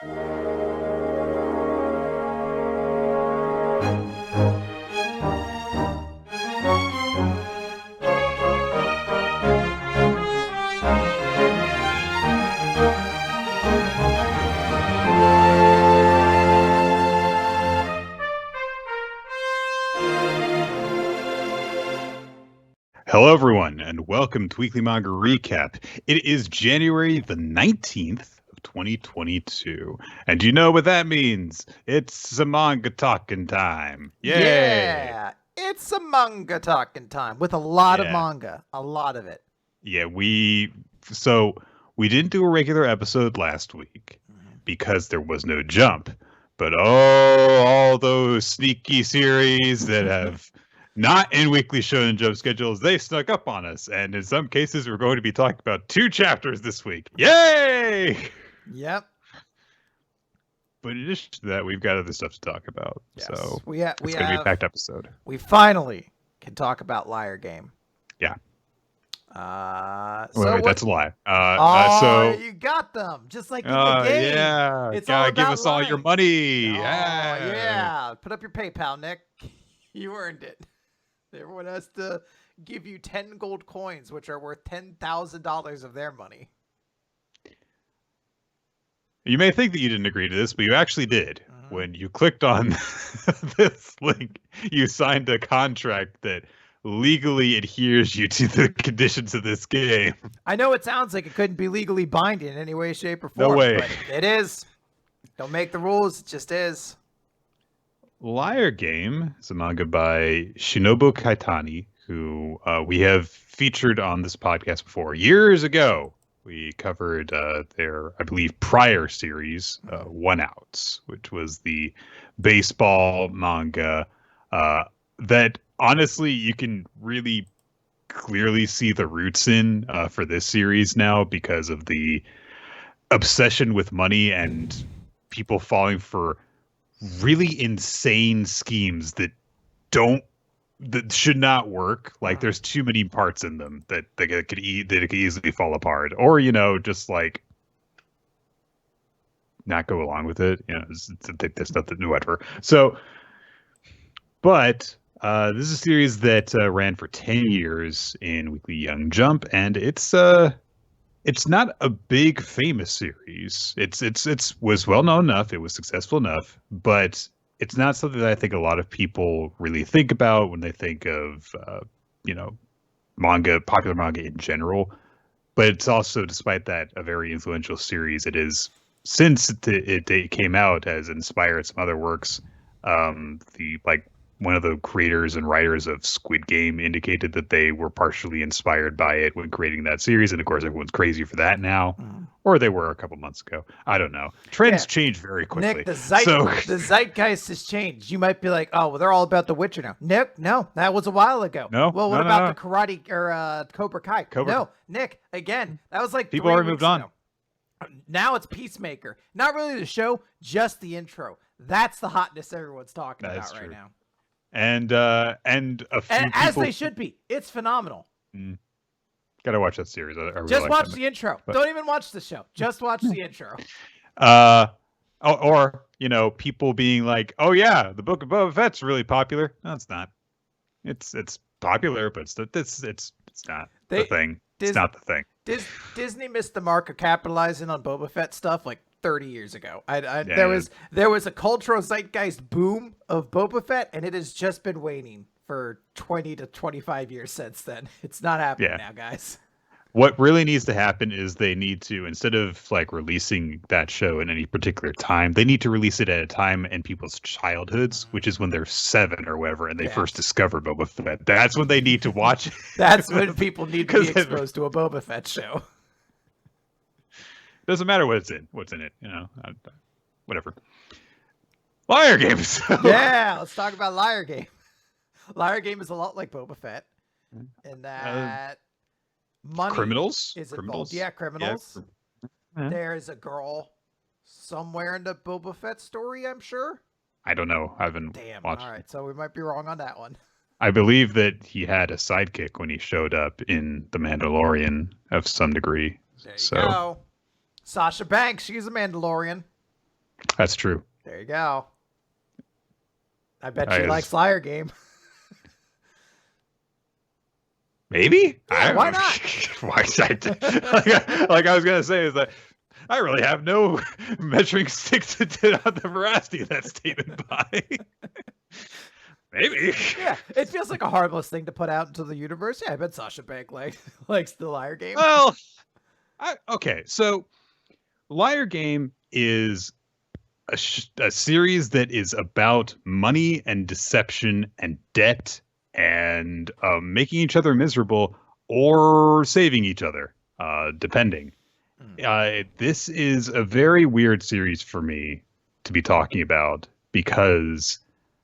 Hello, everyone, and welcome to Weekly Manga Recap. It is January the 19th of 2022. And do you know what that means? It's some manga talking time. Yay! Yeah, it's some manga talking time with a lot of manga. A lot of it. Yeah, we didn't do a regular episode last week because there was no Jump. But all those sneaky series that have not in Weekly Shonen Jump schedules, they snuck up on us. And in some cases, we're going to be talking about 2 chapters this week. Yay! Yep. But in addition to that, we've got other stuff to talk about. Yes. So we it's going to be a packed episode. We finally can talk about Liar Game. Yeah. Wait, that's a lie. So you got them, just like in the game. Yeah, it's all give us lying. all your money. Oh, yeah. Put up your PayPal, Nick. You earned it. Everyone has to give you 10 gold coins, which are worth $10,000 of their money. You may think that you didn't agree to this, but you actually did. When you clicked on this link, you signed a contract that legally adheres you to the conditions of this game. I know it sounds like it couldn't be legally binding in any way, shape, or form. No way. But it is. Don't make the rules. It just is. Liar Game is a manga by Shinobu Kaitani, who we have featured on this podcast before. Years ago, we covered their, I believe, prior series, One Outs, which was the baseball manga that, honestly, you can really clearly see the roots in for this series now because of the obsession with money and people falling for really insane schemes that should not work. Like, there's too many parts in them that it could easily fall apart, or just like not go along with it. There's nothing new, whatever. So, but this is a series that ran for 10 years in Weekly Young Jump, and it's not a big famous series. It was well known enough. It was successful enough, but it's not something that I think a lot of people really think about when they think of manga, popular manga in general. But it's also, despite that, a very influential series. It is, since it came out, has inspired some other works. One of the creators and writers of Squid Game indicated that they were partially inspired by it when creating that series. And of course, everyone's crazy for that now. Or they were a couple months ago. I don't know. Trends change very quickly. Nick, the zeitgeist has changed. You might be like, oh, well, they're all about The Witcher now. Nick, no, that was a while ago. No. Well, what about the Karate or Cobra Kai? No, Nick, again, that was like people already moved on. Ago. Now it's Peacemaker. Not really the show, just the intro. That's the hotness everyone's talking about right now. And a few people... as they should be. It's phenomenal. Gotta watch that series. Just watch the intro. Don't even watch the show. Just watch the intro. Or people being like, "Oh yeah, the Book of Boba Fett's really popular." No, it's not. It's popular, but it's not the thing. It's not the thing. Disney missed the mark of capitalizing on Boba Fett stuff like 30 years ago. There was a cultural zeitgeist boom of Boba Fett, and it has just been waning for 20 to 25 years since then. It's not happening now, guys. What really needs to happen is they need to, instead of like releasing that show in any particular time, they need to release it at a time in people's childhoods, which is when they're 7 or whatever, and they first discover Boba Fett. That's when they need to watch it. That's when people need to be exposed to a Boba Fett show. Doesn't matter what's in it, whatever. Liar Game. Yeah, let's talk about Liar Game. Liar Game is a lot like Boba Fett in that money criminals is criminals. Involved. Yeah, criminals. Yeah. There's a girl somewhere in the Boba Fett story, I'm sure. I don't know. I haven't watched. All right, so we might be wrong on that one. I believe that he had a sidekick when he showed up in The Mandalorian of some degree. There you go. Sasha Banks, she's a Mandalorian. That's true. There you go. I bet she likes Liar Game. Maybe? Yeah, why not? Why like I was gonna say is that I really have no measuring stick on the veracity of that statement by. Maybe. Yeah, it feels like a harmless thing to put out into the universe. Yeah, I bet Sasha Banks likes the Liar Game. Well, okay, so Liar Game is a series that is about money and deception and debt and making each other miserable or saving each other, depending. This is a very weird series for me to be talking about because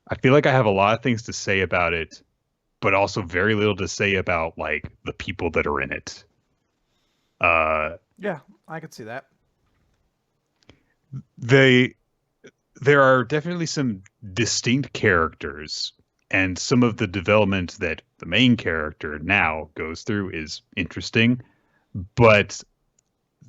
I feel like I have a lot of things to say about it, but also very little to say about like the people that are in it. Yeah, I could see that. There are definitely some distinct characters, and some of the development that the main character now goes through is interesting, but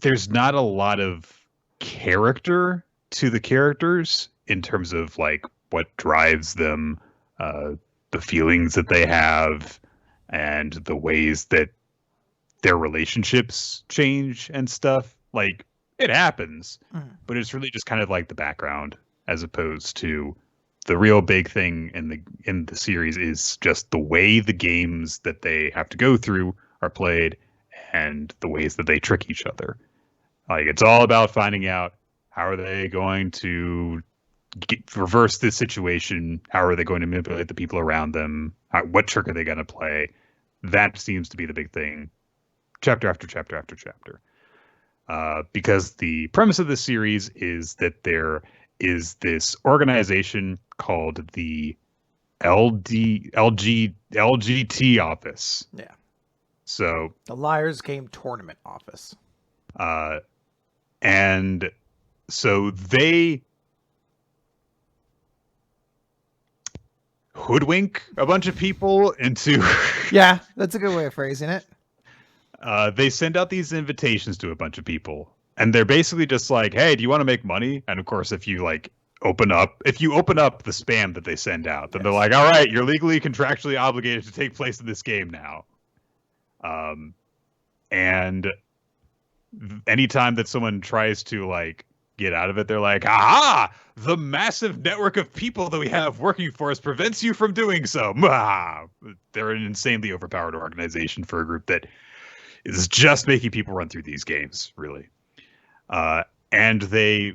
there's not a lot of character to the characters in terms of like what drives them, the feelings that they have, and the ways that their relationships change and stuff. Like, it happens, but it's really just kind of like the background, as opposed to the real big thing in the series is just the way the games that they have to go through are played and the ways that they trick each other. Like, it's all about finding out how are they going to reverse this situation, how are they going to manipulate the people around them, what trick are they going to play. That seems to be the big thing, chapter after chapter after chapter. Because the premise of this series is that there is this organization called the LGT office. Yeah. So the Liar's Game Tournament office. And so they hoodwink a bunch of people into yeah, that's a good way of phrasing it. They send out these invitations to a bunch of people, and they're basically just like, hey, do you want to make money? And of course, if you open up the spam that they send out, then they're like, all right, you're legally contractually obligated to take place in this game now. And anytime that someone tries to like get out of it, they're like, aha, the massive network of people that we have working for us prevents you from doing so. They're an insanely overpowered organization for a group that is just making people run through these games, really. And they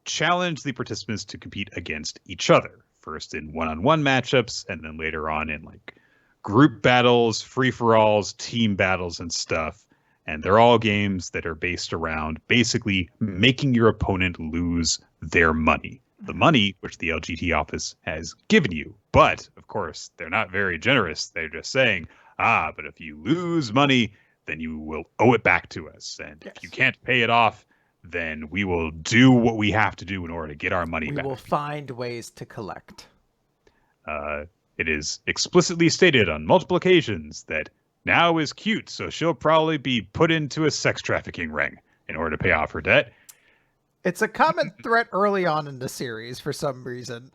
challenge the participants to compete against each other, first in one-on-one matchups, and then later on in like group battles, free-for-alls, team battles, and stuff. And they're all games that are based around basically making your opponent lose their money. The money which the LGT office has given you. But, of course, they're not very generous. They're just saying, but if you lose money, then you will owe it back to us. And if you can't pay it off, then we will do what we have to do in order to get our money back. We will find ways to collect. It is explicitly stated on multiple occasions that Now is cute, so she'll probably be put into a sex trafficking ring in order to pay off her debt. It's a common threat early on in the series for some reason.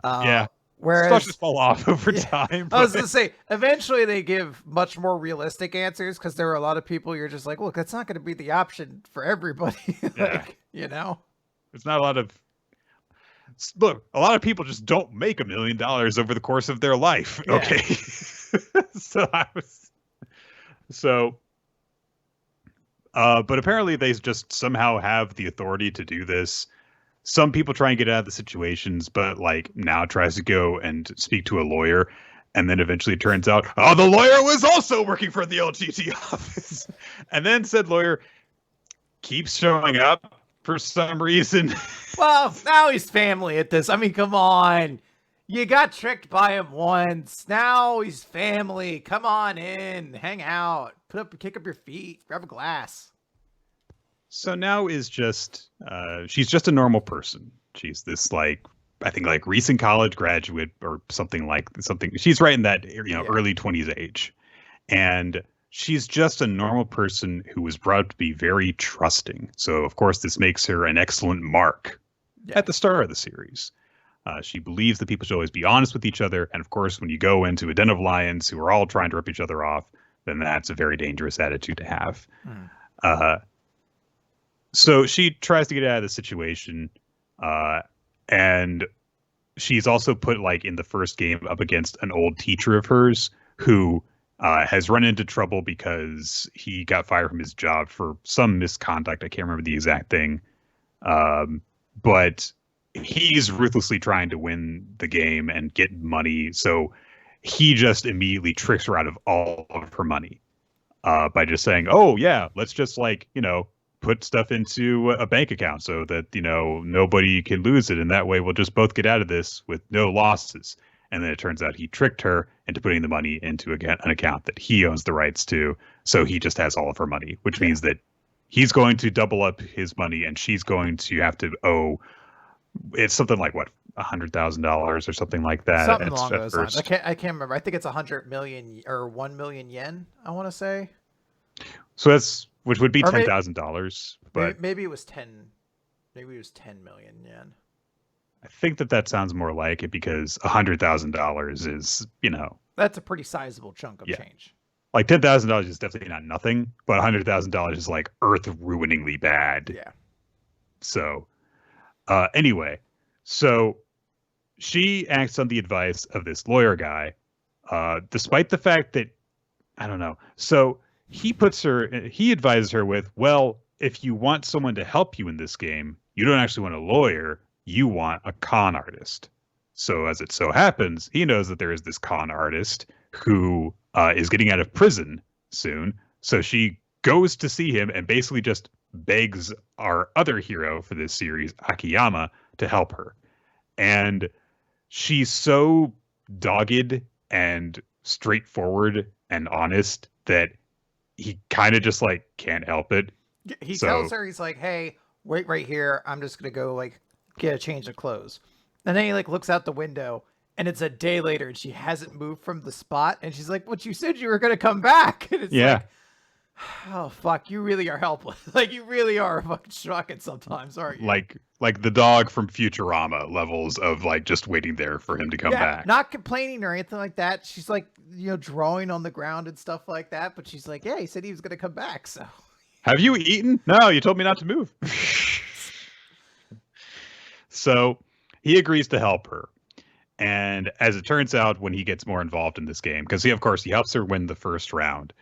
Yeah. Whereas stuff just fall off over time. I was going to say, eventually they give much more realistic answers because there are a lot of people you're just like, look, that's not going to be the option for everybody. You know? There's not a lot of... Look, a lot of people just don't make $1 million over the course of their life. Yeah. Okay. But apparently they just somehow have the authority to do this. Some people try and get out of the situations, but like now tries to go and speak to a lawyer. And then eventually it turns out, the lawyer was also working for the LGT office. And then said lawyer keeps showing up for some reason. Well, now he's family at this. I mean, come on. You got tricked by him once. Now he's family. Come on in. Hang out. Kick up your feet. Grab a glass. So now is just, she's just a normal person. She's this I think recent college graduate or something. She's right in that, early 20s age. And she's just a normal person who was brought up to be very trusting. So of course this makes her an excellent mark at the start of the series. She believes that people should always be honest with each other. And of course, when you go into a den of lions who are all trying to rip each other off, then that's a very dangerous attitude to have. So she tries to get out of the situation. And she's also put, like, in the first game up against an old teacher of hers who has run into trouble because he got fired from his job for some misconduct. I can't remember the exact thing. But he's ruthlessly trying to win the game and get money. So he just immediately tricks her out of all of her money by just saying, oh, yeah, let's just, like, put stuff into a bank account so that, nobody can lose it. And that way we'll just both get out of this with no losses. And then it turns out he tricked her into putting the money into an account that he owns the rights to. So he just has all of her money, which means that he's going to double up his money and she's going to have to owe, it's something like, what, $100,000 or something like that. Something along those lines. I can't remember. I think it's 100 million or 1 million yen, I want to say. So that's, which would be $10,000, but maybe it was 10. Maybe it was 10 million yen. I think that sounds more like it because $100,000 is, that's a pretty sizable chunk of change. Like $10,000 is definitely not nothing, but $100,000 is like earth-ruiningly bad. Yeah. So, anyway, so she acts on the advice of this lawyer guy, despite the fact that, I don't know. So he advises her with, well, if you want someone to help you in this game, you don't actually want a lawyer, you want a con artist. So as it so happens, he knows that there is this con artist who is getting out of prison soon. So she goes to see him and basically just begs our other hero for this series, Akiyama, to help her. And she's so dogged and straightforward and honest that he kind of just, like, can't help it. He tells her, he's like, hey, wait right here. I'm just going to go, like, get a change of clothes. And then he, like, looks out the window and it's a day later and she hasn't moved from the spot. And she's like, but you said you were going to come back. And it's like, oh, fuck, you really are helpless. Like, you really are fucking shocking sometimes, aren't you? Like the dog from Futurama levels of, like, just waiting there for him to come back. Not complaining or anything like that. She's, like, drawing on the ground and stuff like that. But she's like, yeah, he said he was going to come back, so. Have you eaten? No, you told me not to move. So he agrees to help her. And as it turns out, when he gets more involved in this game, because he helps her win the first round.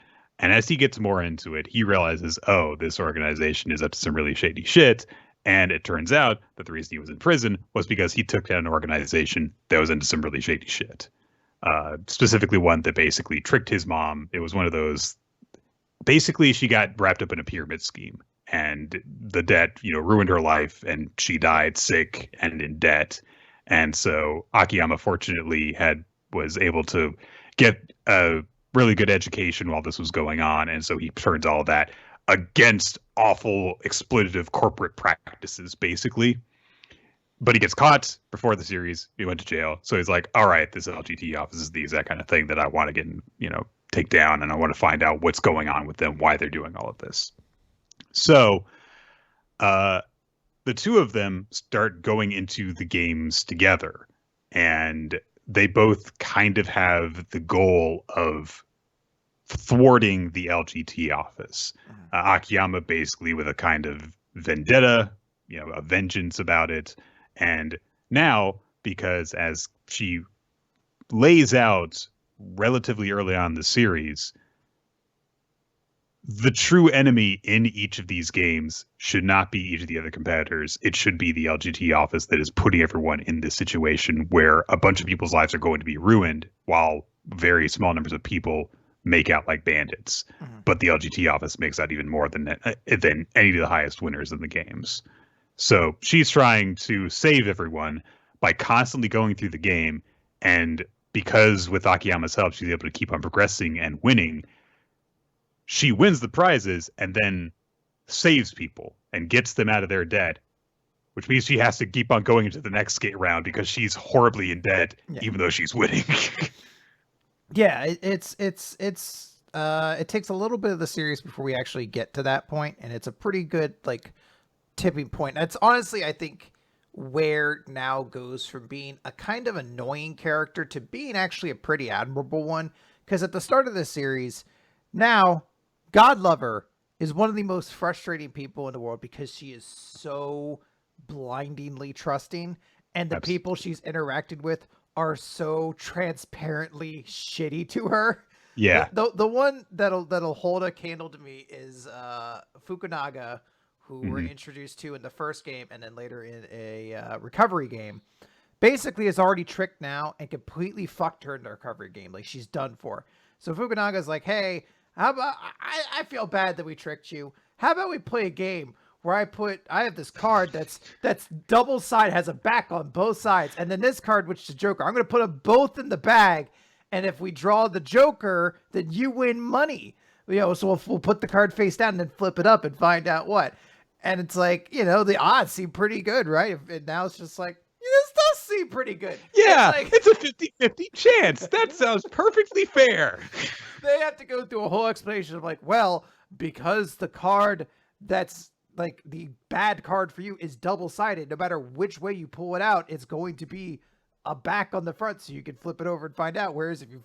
And as he gets more into it, he realizes, oh, this organization is up to some really shady shit. And it turns out that the reason he was in prison was because he took down an organization that was into some really shady shit. Specifically one that basically tricked his mom. It was one of those, basically she got wrapped up in a pyramid scheme. And the debt, ruined her life, and she died sick and in debt. And so Akiyama, fortunately, was able to get a really good education while this was going on. And so he turns all of that against awful exploitative corporate practices, basically. But he gets caught before the series. He went to jail. So he's like, all right, this LGT office is the exact kind of thing that I want to get, take down. And I want to find out what's going on with them, why they're doing all of this. So the two of them start going into the games together, and they both kind of have the goal of thwarting the LGT office. Akiyama basically with a kind of vendetta, a vengeance about it. And now, because as she lays out relatively early on in the series, the true enemy in each of these games should not be each of the other competitors. It should be the LGT office that is putting everyone in this situation where a bunch of people's lives are going to be ruined while very small numbers of people make out like bandits. But the LGT office makes out even more than any of the highest winners in the games. So she's trying to save everyone by constantly going through the game. And because with Akiyama's help, she's able to keep on progressing and winning, she wins the prizes and then saves people and gets them out of their debt, which means she has to keep on going into the next skate round because she's horribly in debt, even though she's winning. Yeah, it takes a little bit of the series before we actually get to that point, and it's a pretty good, like, tipping point. It's honestly, I think, where now goes from being a kind of annoying character to being actually a pretty admirable one. Because at the start of this series, now Godlover is one of the most frustrating people in the world because she is so blindingly trusting, and the people she's interacted with are so transparently shitty to her. Yeah. The one that'll hold a candle to me is Fukunaga, who we're introduced to in the first game and then later in a recovery game. Basically is already tricked now and completely fucked her in the recovery game. Like, she's done for. So Fukunaga's like, hey, how about I feel bad that we tricked you. How about we play a game where I have this card that's double sided, has a back on both sides, and then this card, which is Joker. I'm gonna put them both in the bag, and if we draw the Joker, then you win money. So we'll put the card face down and then flip it up and find out what. And it's like, the odds seem pretty good, right? And now it's just like, this does seem pretty good. Yeah, it's a 50-50 chance. That sounds perfectly fair. They have to go through a whole explanation of like, well, because the card that's like the bad card for you is double-sided, no matter which way you pull it out, it's going to be a back on the front so you can flip it over and find out. Whereas if you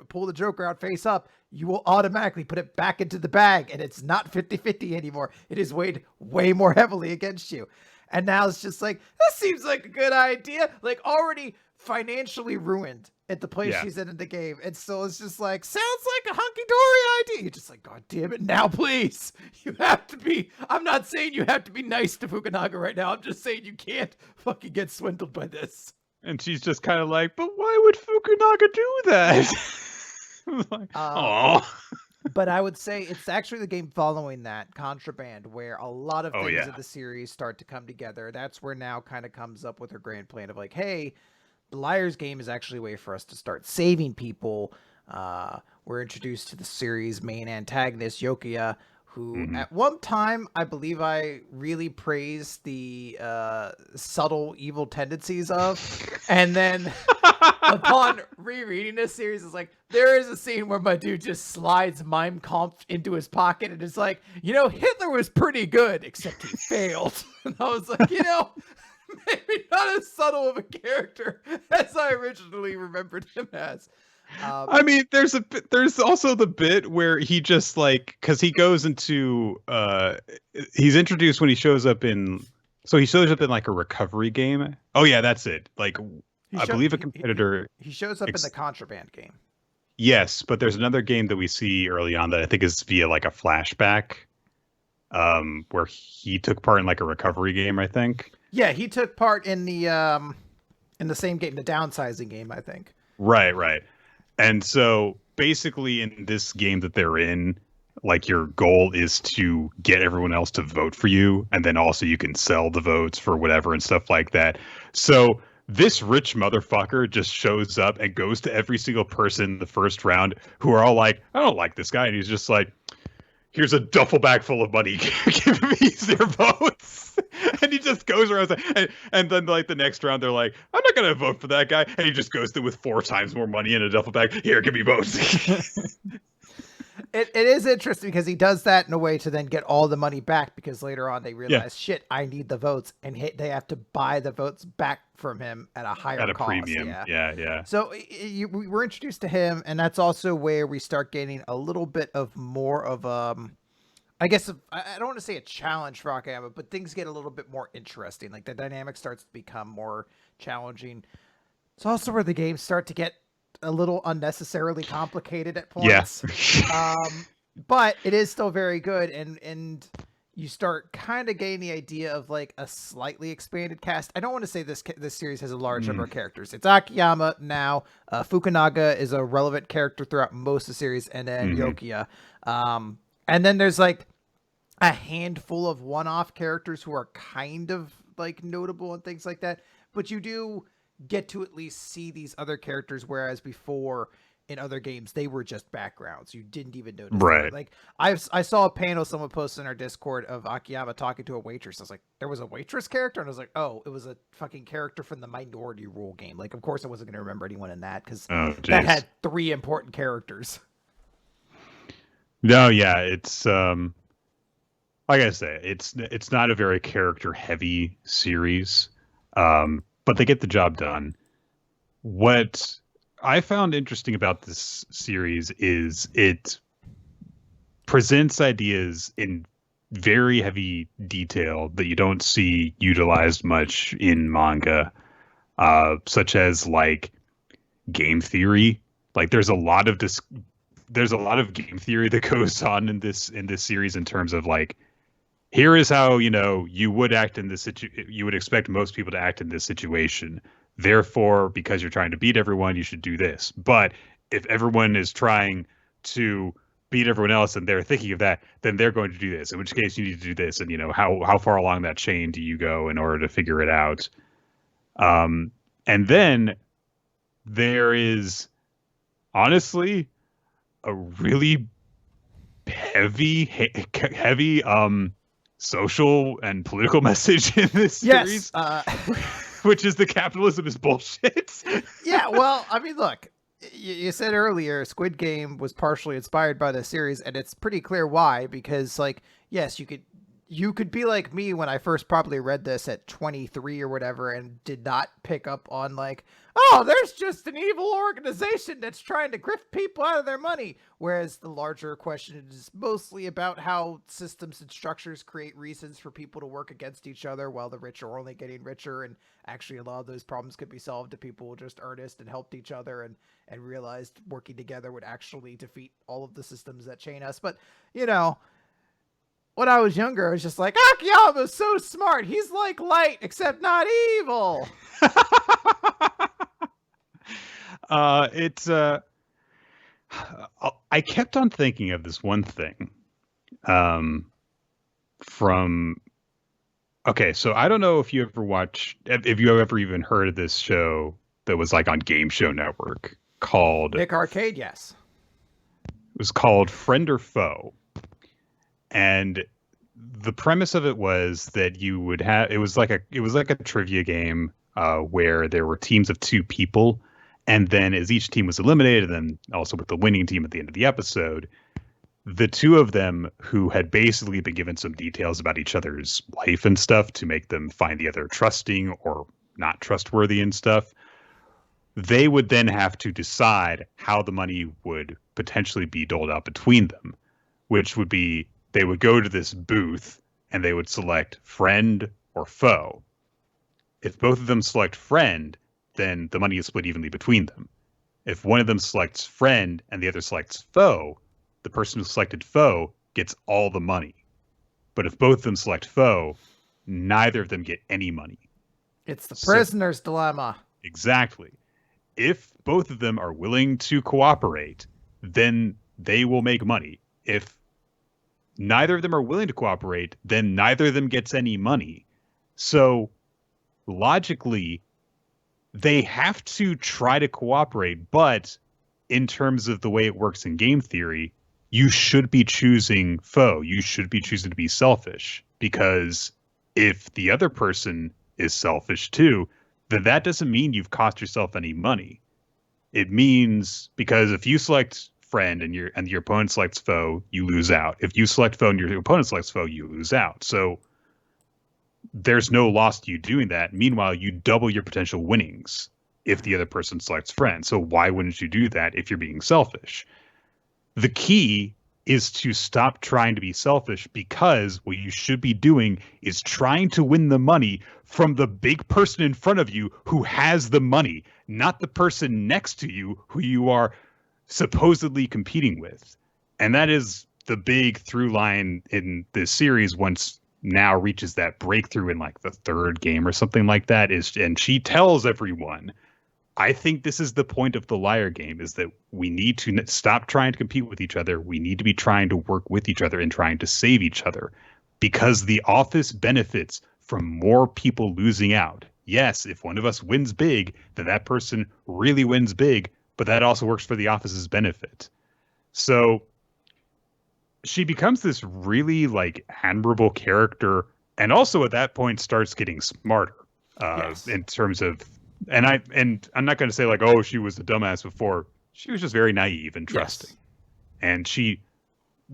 pull the Joker out face up, you will automatically put it back into the bag, and it's not 50-50 anymore. It is weighed way more heavily against you. And now it's just like, this seems like a good idea. Like, already financially ruined at the place she's in the game. And so it's just like, sounds like a hunky-dory idea. You're just like, God damn it, now please. You have to be, I'm not saying you have to be nice to Fukunaga right now. I'm just saying you can't fucking get swindled by this. And she's just kind of like, but why would Fukunaga do that? Like, oh. But I would say it's actually the game following that, Contraband, where a lot of things in the series start to come together. That's where now kind of comes up with her grand plan of like, hey, the Liar's game is actually a way for us to start saving people. We're introduced to the series' main antagonist, Yokia, who at one time, I believe I really praised the subtle evil tendencies of. And then upon rereading this series, it's like, there is a scene where my dude just slides Mein Kampf into his pocket and it's like, Hitler was pretty good, except he failed. And I was like, maybe not as subtle of a character as I originally remembered him as. I mean, there's also the bit where he just like, because he goes into he's introduced when he shows up in like a recovery game. Oh yeah, that's it. Like, I believe a competitor. He shows up in the Contraband game. Yes, but there's another game that we see early on that I think is via like a flashback, where he took part in like a recovery game, I think. Yeah, he took part in the same game, the downsizing game, I think. Right. And so basically in this game that they're in, like, your goal is to get everyone else to vote for you, and then also you can sell the votes for whatever and stuff like that. So this rich motherfucker just shows up and goes to every single person in the first round who are all like, I don't like this guy. And he's just like, here's a duffel bag full of money. Give me their votes. And he just goes around and then like the next round they're like, I'm not gonna vote for that guy. And he just goes through with 4 times more money in a duffel bag. Here, give me votes. It is interesting because he does that in a way to then get all the money back, because later on they realize, shit, I need the votes, and they have to buy the votes back from him at a higher cost. Premium. Yeah. So we were introduced to him, and that's also where we start getting a little bit of more of I guess I don't want to say a challenge for Akiyama, but things get a little bit more interesting. Like, the dynamic starts to become more challenging. It's also where the games start to get a little unnecessarily complicated at points. Yeah. But it is still very good, and you start kind of getting the idea of like a slightly expanded cast. I don't want to say this series has a large number of characters. It's Akiyama now. Fukunaga is a relevant character throughout most of the series, and then Yokia. And then there's like a handful of one-off characters who are kind of like notable and things like that. But you do get to at least see these other characters, whereas before in other games they were just backgrounds. You didn't even notice. Right. Them. Like I saw a panel someone posted in our Discord of Akiyama talking to a waitress. I was like, there was a waitress character, and I was like, oh, it was a fucking character from the Minority Rule game. Like, of course I wasn't going to remember anyone in that because that had 3 important characters. No, yeah, it's like I say, it's not a very character heavy series. But they get the job done. What I found interesting about this series is it presents ideas in very heavy detail that you don't see utilized much in manga, such as like game theory. Like there's a lot of game theory that goes on in this series in terms of like, here is how, you would act in you would expect most people to act in this situation. Therefore, because you're trying to beat everyone, you should do this. But if everyone is trying to beat everyone else and they're thinking of that, then they're going to do this. In which case you need to do this. And how far along that chain do you go in order to figure it out? And then there is honestly a really heavy social and political message in this series, which is that capitalism is bullshit. Yeah, well, I mean, look, you said earlier Squid Game was partially inspired by the series, and it's pretty clear why, because like, yes, you could be like me when I first probably read this at 23 or whatever and did not pick up on like, oh, there's just an evil organization that's trying to grift people out of their money. Whereas the larger question is mostly about how systems and structures create reasons for people to work against each other while the rich are only getting richer. And actually a lot of those problems could be solved if people were just earnest and helped each other and realized working together would actually defeat all of the systems that chain us. But, when I was younger, I was just like, Akiyama's so smart. He's like light, except not evil. I kept on thinking of this one thing. Okay, so I don't know if you ever even heard of this show that was like on Game Show Network called Nick Arcade, yes. It was called Friend or Foe. And the premise of it was that you would have, it was like a trivia game where there were teams of 2 people. And then as each team was eliminated, and then also with the winning team at the end of the episode, the 2 of them who had basically been given some details about each other's life and stuff to make them find the other trusting or not trustworthy and stuff, they would then have to decide how the money would potentially be doled out between them, which would be they would go to this booth and they would select friend or foe. If both of them select friend, then the money is split evenly between them. If one of them selects friend and the other selects foe, the person who selected foe gets all the money. But if both of them select foe, neither of them get any money. It's the prisoner's dilemma. Exactly. If both of them are willing to cooperate, then they will make money. If neither of them are willing to cooperate, then neither of them gets any money. So logically, they have to try to cooperate, but in terms of the way it works in game theory, you should be choosing foe. You should be choosing to be selfish, because if the other person is selfish too, then that doesn't mean you've cost yourself any money. It means, because if you select friend and your opponent selects foe, you lose out. If you select foe and your opponent selects foe, you lose out. So there's no loss to you doing that. Meanwhile, you double your potential winnings if the other person selects friend. So why wouldn't you do that if you're being selfish? The key is to stop trying to be selfish, because what you should be doing is trying to win the money from the big person in front of you who has the money, not the person next to you who you are supposedly competing with. And that is the big through line in this series. Once now reaches that breakthrough in like the 3rd game or something like that, and she tells everyone, I think this is the point of the liar game, is that we need to stop trying to compete with each other. We need to be trying to work with each other and trying to save each other, because the office benefits from more people losing out. Yes, if one of us wins big, then that person really wins big, but that also works for the office's benefit. So she becomes this really like admirable character, and also at that point starts getting smarter in terms of, and I'm not going to say like, oh, she was a dumbass before. She was just very naive and trusting. Yes. And she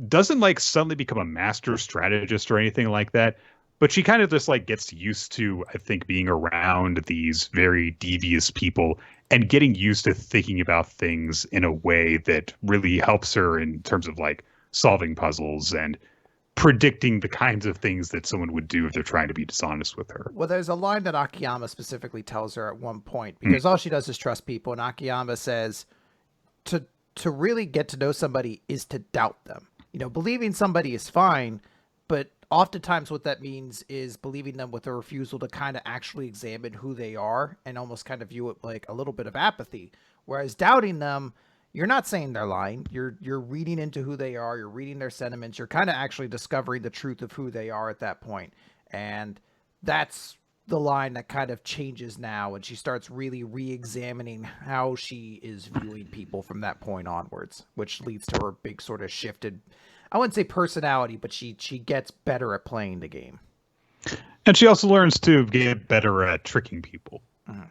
doesn't like suddenly become a master strategist or anything like that, But she kind of just like gets used to, I think, being around these very devious people and getting used to thinking about things in a way that really helps her in terms of like solving puzzles and predicting the kinds of things that someone would do if they're trying to be dishonest with her. Well, there's a line that Akiyama specifically tells her at one point, because all she does is trust people, and Akiyama says to really get to know somebody is to doubt them. You know, believing somebody is fine, but oftentimes what that means is believing them with a refusal to kind of actually examine who they are and almost kind of view it like a little bit of apathy. Whereas doubting them, you're not saying they're lying. You're reading into who they are. You're reading their sentiments. You're kind of actually discovering the truth of who they are at that point. And that's the line that kind of changes now, and she starts really re-examining how she is viewing people from that point onwards, which leads to her big sort of shifted, I wouldn't say personality, but she gets better at playing the game. And she also learns to get better at tricking people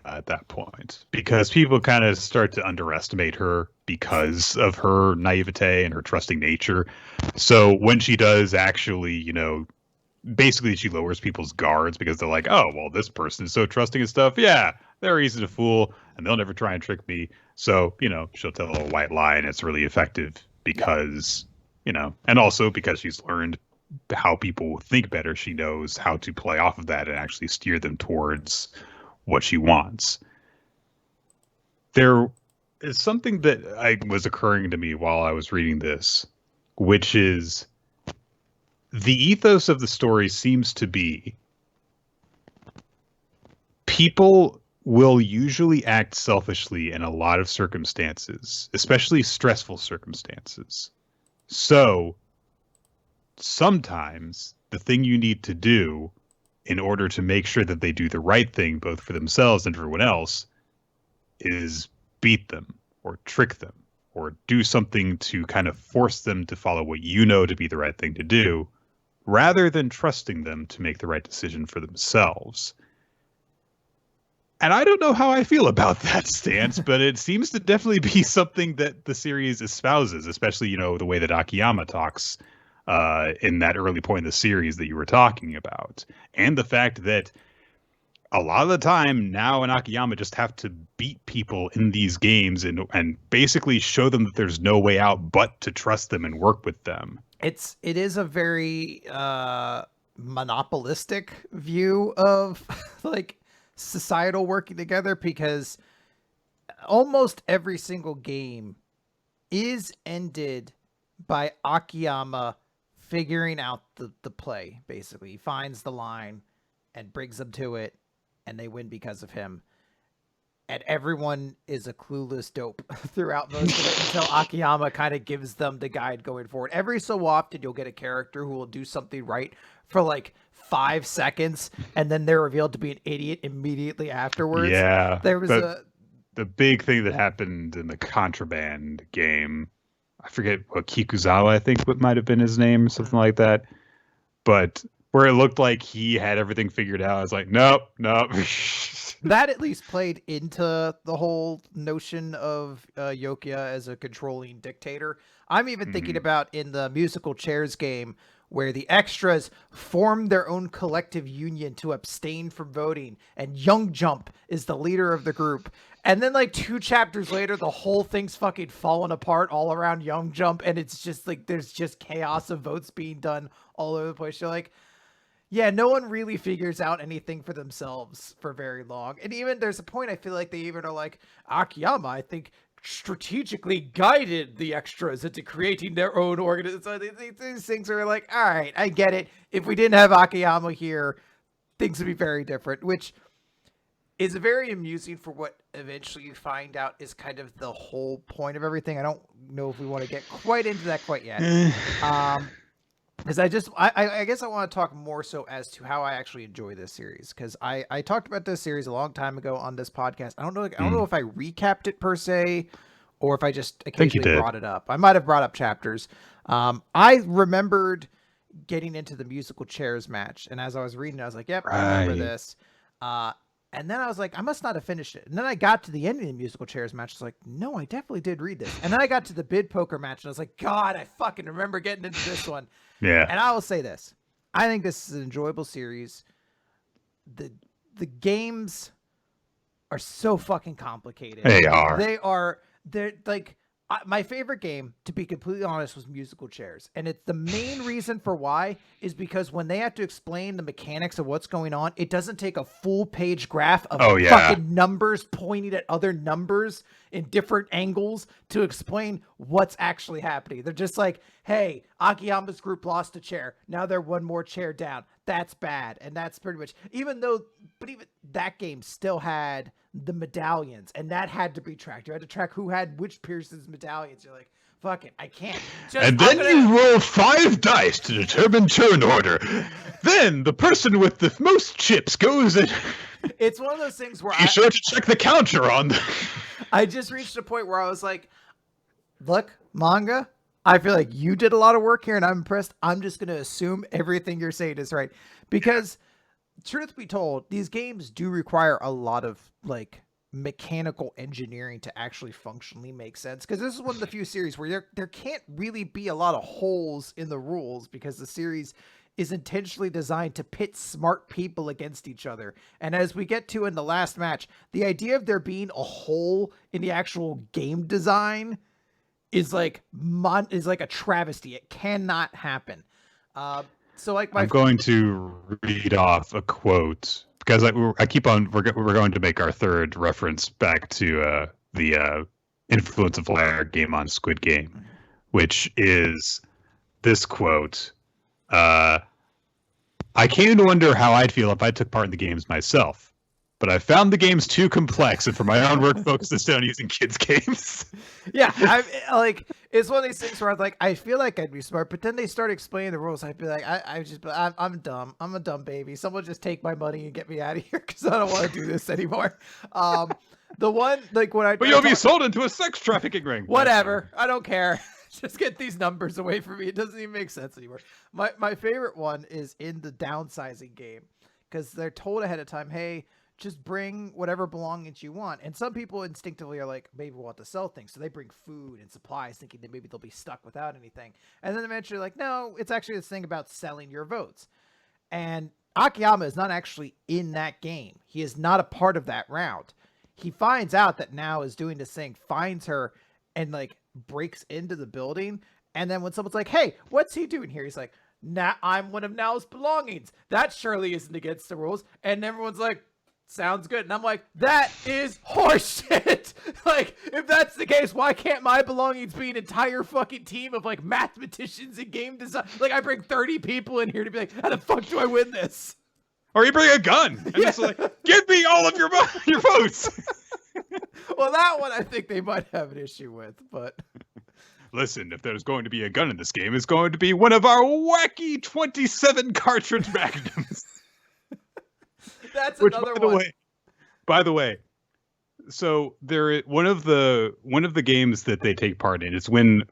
at that point, because people kind of start to underestimate her because of her naivete and her trusting nature. So when she does actually, you know, basically she lowers people's guards because they're like, oh, well, this person is so trusting and stuff. Yeah, they're easy to fool and they'll never try and trick me. So, you know, she'll tell a white lie and it's really effective because, you know, and also because she's learned how people think better. She knows how to play off of that and actually steer them towards what she wants. There is something that was occurring to me while I was reading this, which is the ethos of the story seems to be people will usually act selfishly in a lot of circumstances, especially stressful circumstances. So sometimes the thing you need to do in order to make sure that they do the right thing, both for themselves and for everyone else, is beat them or trick them or do something to kind of force them to follow what you know to be the right thing to do, rather than trusting them to make the right decision for themselves. And I don't know how I feel about that stance, but it seems to definitely be something that the series espouses, especially, you know, the way that Akiyama talks in that early point in the series that you were talking about. And the fact that a lot of the time now and Akiyama just have to beat people in these games and basically show them that there's no way out but to trust them and work with them. It is a very monopolistic view of like societal working together, because almost every single game is ended by Akiyama figuring out the play. Basically, he finds the line and brings them to it, and they win because of him. And everyone is a clueless dope throughout most of it until Akiyama kind of gives them the guide going forward. Every so often, you'll get a character who will do something right for like 5 seconds, and then they're revealed to be an idiot immediately afterwards. Yeah, there was the big thing that happened in the Contraband game. I forget what Kikuzawa, I think what might have been his name, something like that. But where it looked like he had everything figured out, I was like, nope. That at least played into the whole notion of Yokia as a controlling dictator. I'm even thinking about in the musical chairs game, where the extras formed their own collective union to abstain from voting, and Young Jump is the leader of the group. And then like 2 chapters later, the whole thing's fucking falling apart all around Young Jump, and it's just like there's just chaos of votes being done all over the place. You're like, yeah, no one really figures out anything for themselves for very long. And even there's a point I feel like they even are like, Akiyama, I think, strategically guided the extras into creating their own organization. So these things are like, all right, I get it. If we didn't have Akiyama here, things would be very different, which is very amusing for what eventually you find out is kind of the whole point of everything. I don't know if we want to get quite into that quite yet. Because I guess I want to talk more so as to how I actually enjoy this series. Because I talked about this series a long time ago on this podcast. I don't know if I recapped it per se, or if I just occasionally brought it up. I might have brought up chapters. I remembered getting into the musical chairs match, and as I was reading, I was like, "Yep, I remember this." And then I was like, I must not have finished it. And then I got to the end of the musical chairs match. I was like, no, I definitely did read this. And then I got to the bid poker match, and I was like, God, I fucking remember getting into this one. Yeah. And I will say this. I think this is an enjoyable series. The games are so fucking complicated. They are. They're like my favorite game, to be completely honest, was Musical Chairs, and it's the main reason for why is because when they have to explain the mechanics of what's going on, it doesn't take a full page graph of fucking numbers pointing at other numbers in different angles to explain what's actually happening. They're just like, hey, Akiyama's group lost a chair. Now they're one more chair down. That's bad. And that's pretty much, even that game still had the medallions, and that had to be tracked. You had to track who had which person's medallions. You're like, fuck it, I can't. And then you roll 5 dice to determine turn order. Then the person with the most chips goes in. It's one of those things where be sure to check the counter on. I just reached a point where I was like, look, manga, I feel like you did a lot of work here, and I'm impressed. I'm just going to assume everything you're saying is right. Because, truth be told, these games do require a lot of, like, mechanical engineering to actually functionally make sense. Because this is one of the few series where there can't really be a lot of holes in the rules, because the series is intentionally designed to pit smart people against each other. And as we get to in the last match, the idea of there being a hole in the actual game design is like a travesty. It cannot happen. So like I'm going to read off a quote because I keep on. We're going to make our third reference back to the influence of Liar Game on Squid Game, which is this quote. I came to wonder how I'd feel if I took part in the games myself, but I found the games too complex, and for my own work, focused instead on using kids' games. Yeah, it's one of these things where I feel like I'd be smart, but then they start explaining the rules. I'd be like, I'm dumb. I'm a dumb baby. Someone just take my money and get me out of here because I don't want to do this anymore. The one like when but you'll be sold into a sex trafficking ring. Whatever, I don't care. Just get these numbers away from me. It doesn't even make sense anymore. My favorite one is in the downsizing game because they're told ahead of time, hey, just bring whatever belongings you want. And some people instinctively are like, maybe we'll have to sell things. So they bring food and supplies thinking that maybe they'll be stuck without anything. And then eventually like, no, it's actually this thing about selling your votes. And Akiyama is not actually in that game. He is not a part of that round. He finds out that Now is doing this thing, finds her, and like breaks into the building. And then when someone's like, hey, what's he doing here? He's like, nah, I'm one of Now's belongings. That surely isn't against the rules. And everyone's like, sounds good. And I'm like, that is horseshit. Like, if that's the case, why can't my belongings be an entire fucking team of like mathematicians and game design? Like, I bring 30 people in here to be like, how the fuck do I win this? Or you bring a gun and just like, give me all of your votes. Well, that one I think they might have an issue with, but listen, if there's going to be a gun in this game, it's going to be one of our wacky 27 cartridge magnums. That's another one. By the way, so one of the games that they take part in is when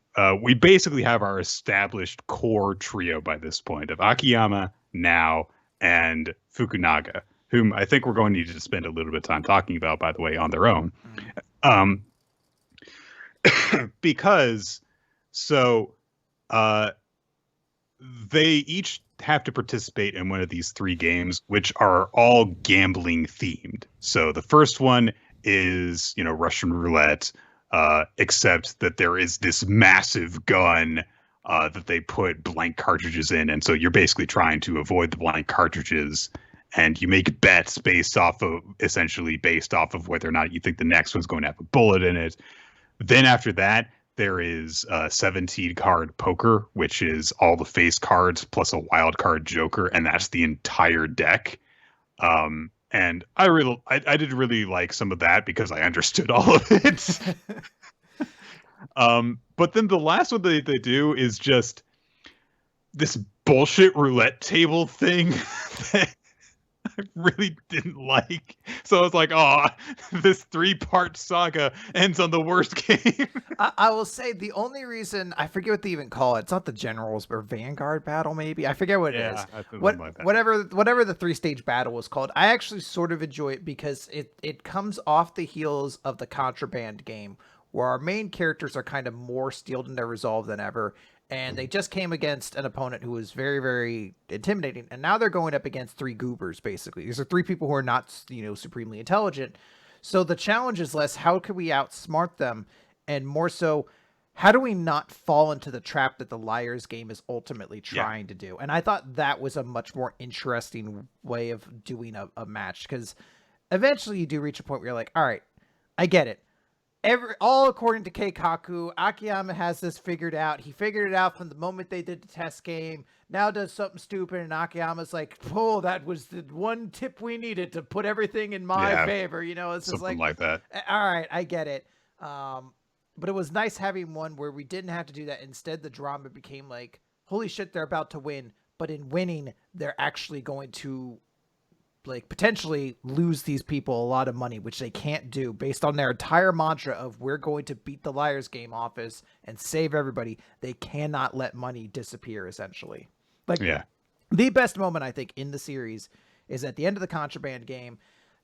we basically have our established core trio by this point of Akiyama, Now, and Fukunaga, whom I think we're going to need to spend a little bit of time talking about, by the way, on their own. Because they each have to participate in one of these 3 games, which are all gambling themed. So the first one is, Russian roulette, except that there is this massive gun that they put blank cartridges in. And so you're basically trying to avoid the blank cartridges, and you make bets based off of whether or not you think the next one's going to have a bullet in it. Then after that, there is 17 card poker, which is all the face cards plus a wild card joker, and that's the entire deck. And I did really like some of that because I understood all of it. But then the last one they do is just this bullshit roulette table thing that I really didn't like. So I was like, oh, this 3-part saga ends on the worst game. I will say the only reason, I forget what they even call it. It's not the Generals or Vanguard battle, maybe. I forget what it is. Whatever the 3-stage battle was called. I actually sort of enjoy it because it comes off the heels of the Contraband game, where our main characters are kind of more steeled in their resolve than ever. And they just came against an opponent who was very, very intimidating. And now they're going up against 3 goobers, basically. These are 3 people who are not, supremely intelligent. So the challenge is less, how can we outsmart them? And more so, how do we not fall into the trap that the Liar's Game is ultimately trying to do? And I thought that was a much more interesting way of doing a match. Because eventually you do reach a point where you're like, all right, I get it. All according to Keikaku, Akiyama has this figured out. He figured it out from the moment they did the test game. Now does something stupid, and Akiyama's like, "Oh, that was the one tip we needed to put everything in my favor." It's just something like that. All right, I get it. But it was nice having one where we didn't have to do that. Instead, the drama became like, "Holy shit, they're about to win!" But in winning, they're actually going to potentially lose these people a lot of money, which they can't do based on their entire mantra of we're going to beat the Liar's Game office and save everybody. They cannot let money disappear, essentially. The best moment, I think, in the series is at the end of the Contraband game.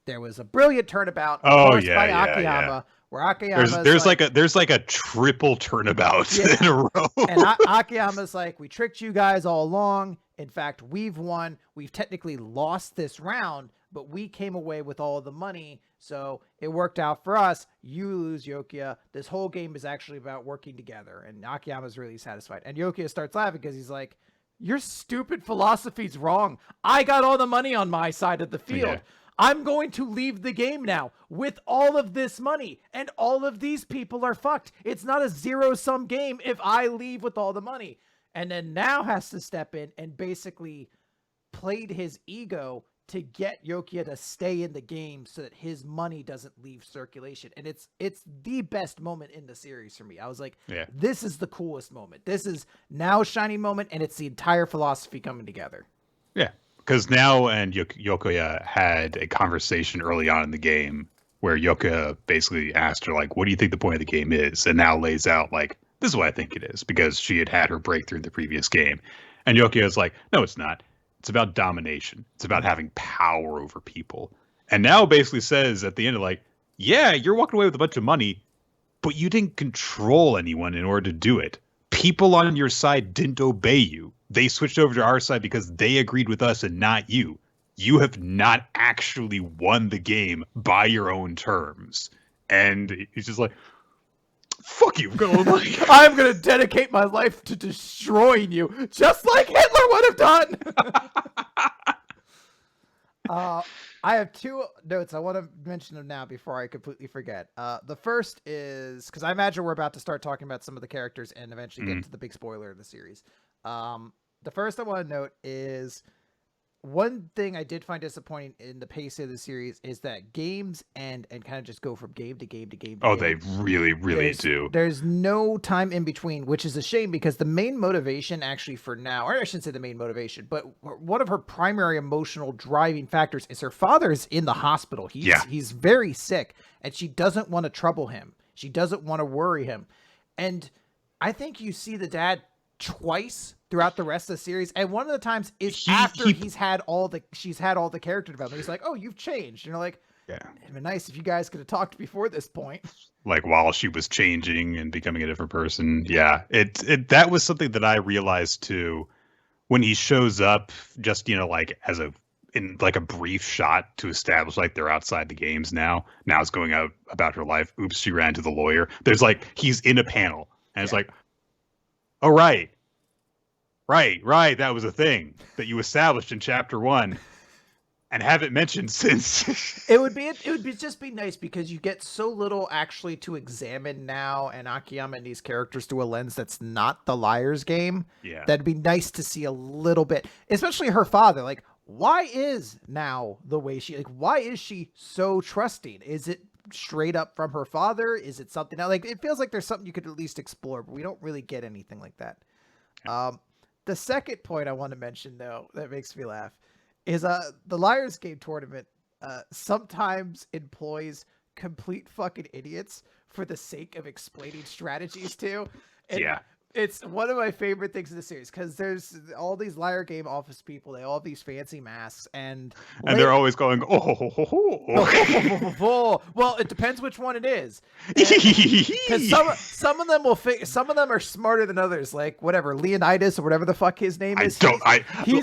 There was a brilliant turnabout by Akiyama, where Akiyama there's like a triple turnabout in a row. And Akiyama's like, we tricked you guys all along. In fact, we've won. We've technically lost this round, but we came away with all of the money, so it worked out for us. You lose, Yokia. This whole game is actually about working together, and Akiyama's really satisfied. And Yokia starts laughing because he's like, your stupid philosophy's wrong. I got all the money on my side of the field. Yeah. I'm going to leave the game now with all of this money, and all of these people are fucked. It's not a zero-sum game if I leave with all the money. And then now has to step in and basically played his ego to get Yokia to stay in the game so that his money doesn't leave circulation. And it's the best moment in the series for me. I was like, this is the coolest moment. This is now shining moment, and it's the entire philosophy coming together. Yeah, because now and Yokoya had a conversation early on in the game where Yokoya basically asked her, like, what do you think the point of the game is? And now lays out, like, this is what I think it is, because she had her breakthrough in the previous game. And Yokoya's like, no, it's not. It's about domination. It's about having power over people. And now basically says at the end of like, yeah, you're walking away with a bunch of money, but you didn't control anyone in order to do it. People on your side didn't obey you. They switched over to our side because they agreed with us and not you. You have not actually won the game by your own terms. And he's just like, fuck you. I'm going to dedicate my life to destroying you, just like Hitler would have done. I have 2 notes. I want to mention them now before I completely forget. The first is, because I imagine we're about to start talking about some of the characters and eventually get to the big spoiler of the series. The first I want to note is, one thing I did find disappointing in the pace of the series is that games and kind of just go from game to game to game to game. They really, really do. There's no time in between, which is a shame because the main motivation actually for now, or I shouldn't say the main motivation, but one of her primary emotional driving factors is her father's in the hospital. He's very sick, and she doesn't want to trouble him. She doesn't want to worry him. And I think you see the dad twice throughout the rest of the series, and one of the times is after she's had all the character development. He's like, oh, you've changed, and you're like, it'd been nice if you guys could have talked before this point, like while she was changing and becoming a different person. That was something that I realized too when he shows up, just like as a brief shot to establish like they're outside the games now it's going out about her life. Oops, she ran to the lawyer. There's like, he's in a panel and it's like, oh, right. That was a thing that you established in chapter 1 and haven't mentioned since. It would just be nice because you get so little actually to examine now, and Akiyama and these characters through a lens that's not the Liar's Game. Yeah. That'd be nice to see a little bit, especially her father. Like, why is now the way why is she so trusting? Is it straight up from her father? Is it something else? Like, it feels like there's something you could at least explore, but we don't really get anything like that. The second point I want to mention, though, that makes me laugh is the Liar's Game tournament sometimes employs complete fucking idiots for the sake of explaining strategies too. And It's one of my favorite things in the series because there's all these Liar Game office people. They all have these fancy masks, and they're always going, oh. Well, it depends which one it is. Because some of them some of them are smarter than others. Like whatever Leonidas or whatever the fuck his name is.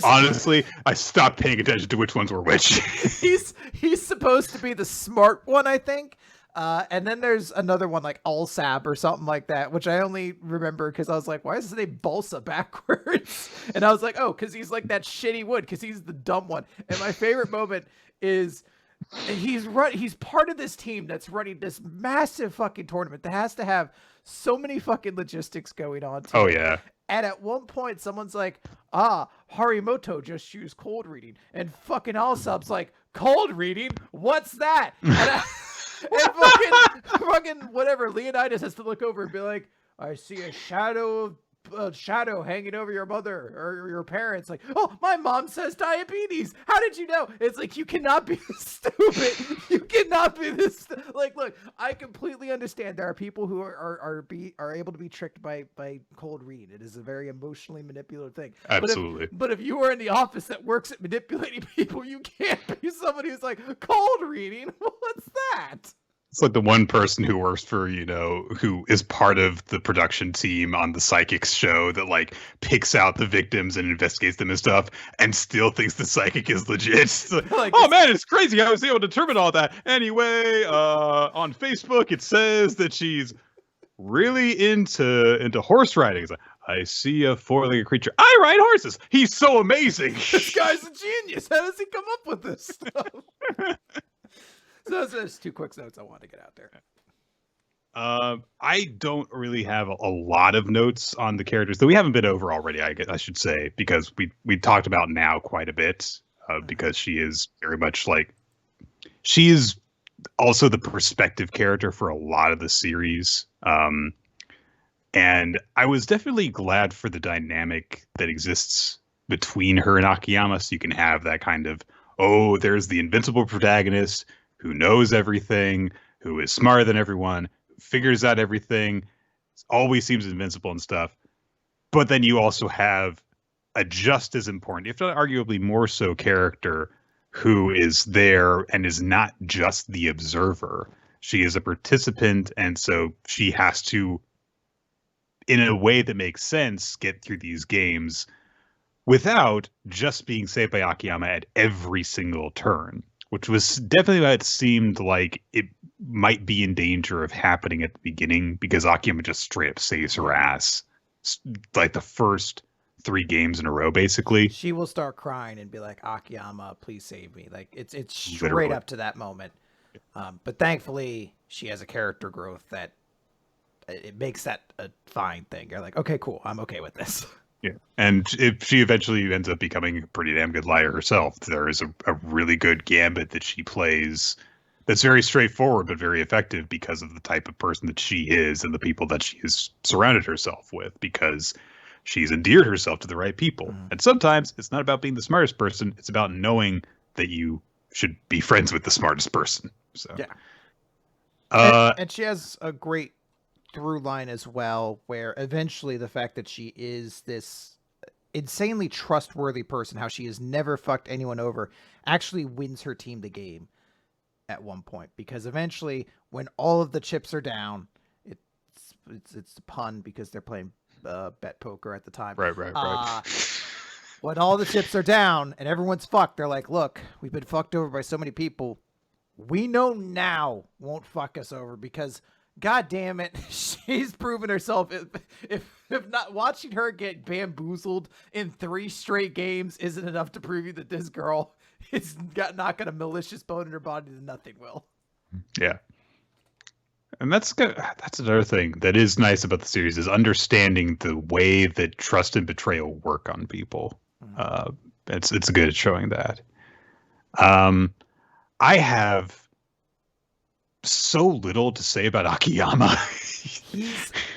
Honestly, I stopped paying attention to which ones were which. he's supposed to be the smart one, I think. And then there's another one like Ulsab or something like that, which I only remember because I was like, why is his name Balsa backwards? And I was like, oh, because he's like that shitty wood, because he's the dumb one. And my favorite moment is he's part of this team that's running this massive fucking tournament that has to have so many fucking logistics going on. Oh, yeah. And at one point, someone's like, Harimoto just used cold reading. And fucking Allsup's like, cold reading? What's that? And fucking whatever, Leonidas has to look over and be like, I see a shadow hanging over your mother or your parents. Like, oh, my mom says diabetes. How did you know? It's like, you cannot be stupid. You cannot be this. Like, look, I completely understand there are people who are able to be tricked by cold read. It is a very emotionally manipulative thing. Absolutely. But if you are in the office that works at manipulating people, you can't be somebody who's like, cold reading? What's that? It's like the one person who works for, who is part of the production team on the psychics show that like picks out the victims and investigates them and stuff and still thinks the psychic is legit. Like, oh man, it's crazy. I was able to determine all that. Anyway, on Facebook, it says that she's really into horse riding. It's like, I see a four-legged creature. I ride horses. He's so amazing. This guy's a genius. How does he come up with this stuff? So those are just two quick notes I wanted to get out there. I don't really have a lot of notes on the characters, though we haven't been over already, I should say, because we talked about Now quite a bit, because she is very much like, she is also the perspective character for a lot of the series. And I was definitely glad for the dynamic that exists between her and Akiyama, so you can have that kind of, oh, there's the invincible protagonist who knows everything, who is smarter than everyone, who figures out everything, always seems invincible and stuff. But then you also have a just as important, if not arguably more so, character who is there and is not just the observer. She is a participant, and so she has to, in a way that makes sense, get through these games without just being saved by Akiyama at every single turn. Which was definitely what it seemed like it might be in danger of happening at the beginning, because Akiyama just straight up saves her ass like the first 3 games in a row, basically. She will start crying and be like, Akiyama, please save me. Like it's straight Literally. up to that moment. But thankfully she has a character growth that it makes that a fine thing. You're like, okay, cool. I'm okay with this. Yeah, and if she eventually ends up becoming a pretty damn good liar herself, there is a really good gambit that she plays that's very straightforward but very effective because of the type of person that she is and the people that she has surrounded herself with, because she's endeared herself to the right people. And sometimes it's not about being the smartest person, it's about knowing that you should be friends with the smartest person. So yeah. And she has a great through line as well, where eventually the fact that she is this insanely trustworthy person, how she has never fucked anyone over, actually wins her team the game at one point, because eventually when all of the chips are down, it's a pun because they're playing bet poker at the time. Right. When all the chips are down and everyone's fucked, they're like, look, we've been fucked over by so many people. We know now won't fuck us over, because God damn it, she's proven herself. If not, watching her get bamboozled in 3 straight games isn't enough to prove you that this girl is not got a malicious bone in her body, then nothing will. Yeah. And that's good. That's another thing that is nice about the series, is understanding the way that trust and betrayal work on people. It's good at showing that. I have so little to say about Akiyama.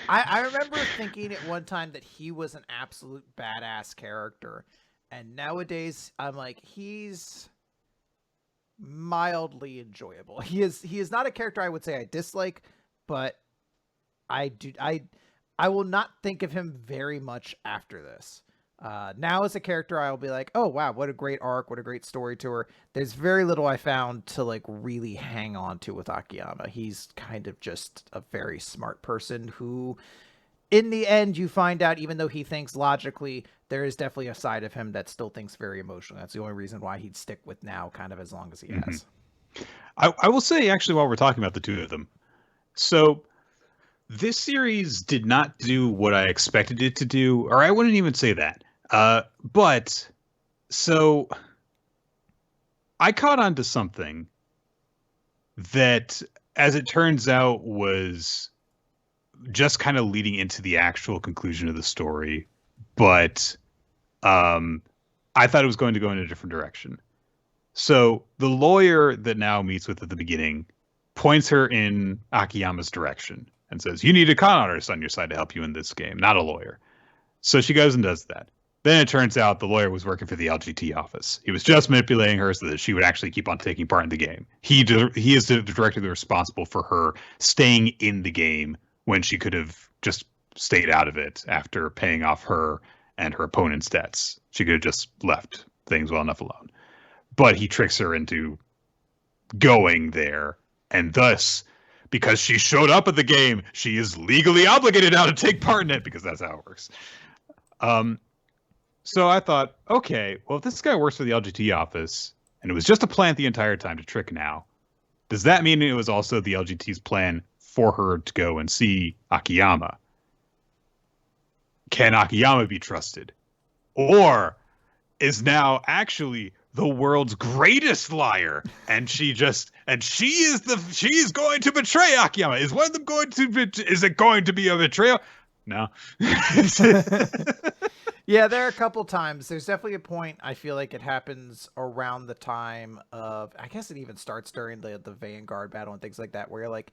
I remember thinking at one time that he was an absolute badass character, and nowadays I'm like, he's mildly enjoyable. He is not a character I would say I dislike, but I I will not think of him very much after this. Now as a character, I'll be like, oh wow, what a great arc, what a great story to her. There's very little I found to like really hang on to with Akiyama. He's kind of just a very smart person who, in the end, you find out, even though he thinks logically, there is definitely a side of him that still thinks very emotionally. That's the only reason why he'd stick with Now kind of as long as he has. I will say, actually, while we're talking about the two of them, so this series did not do what I expected it to do, or I wouldn't even say that. But so I caught on to something that, as it turns out, was just kind of leading into the actual conclusion of the story. But I thought it was going to go in a different direction. So the lawyer that Now meets with at the beginning points her in Akiyama's direction and says, you need a con artist on your side to help you in this game, not a lawyer. So she goes and does that. Then it turns out the lawyer was working for the LGT office. He was just manipulating her so that she would actually keep on taking part in the game. He is directly responsible for her staying in the game when she could have just stayed out of it after paying off her and her opponent's debts. She could have just left things well enough alone. But he tricks her into going there, and thus, because she showed up at the game, she is legally obligated now to take part in it, because that's how it works. So I thought, okay, well, if this guy works for the LGT office, and it was just a plant the entire time to trick Now, does that mean it was also the LGT's plan for her to go and see Akiyama? Can Akiyama be trusted? Or is Now actually the world's greatest liar, and she is going to betray Akiyama? Is one of them going to is it going to be a betrayal? No. Yeah, there are a couple times. There's definitely a point, I feel like it happens around the time of, I guess it even starts during the Vanguard battle and things like that, where you're like,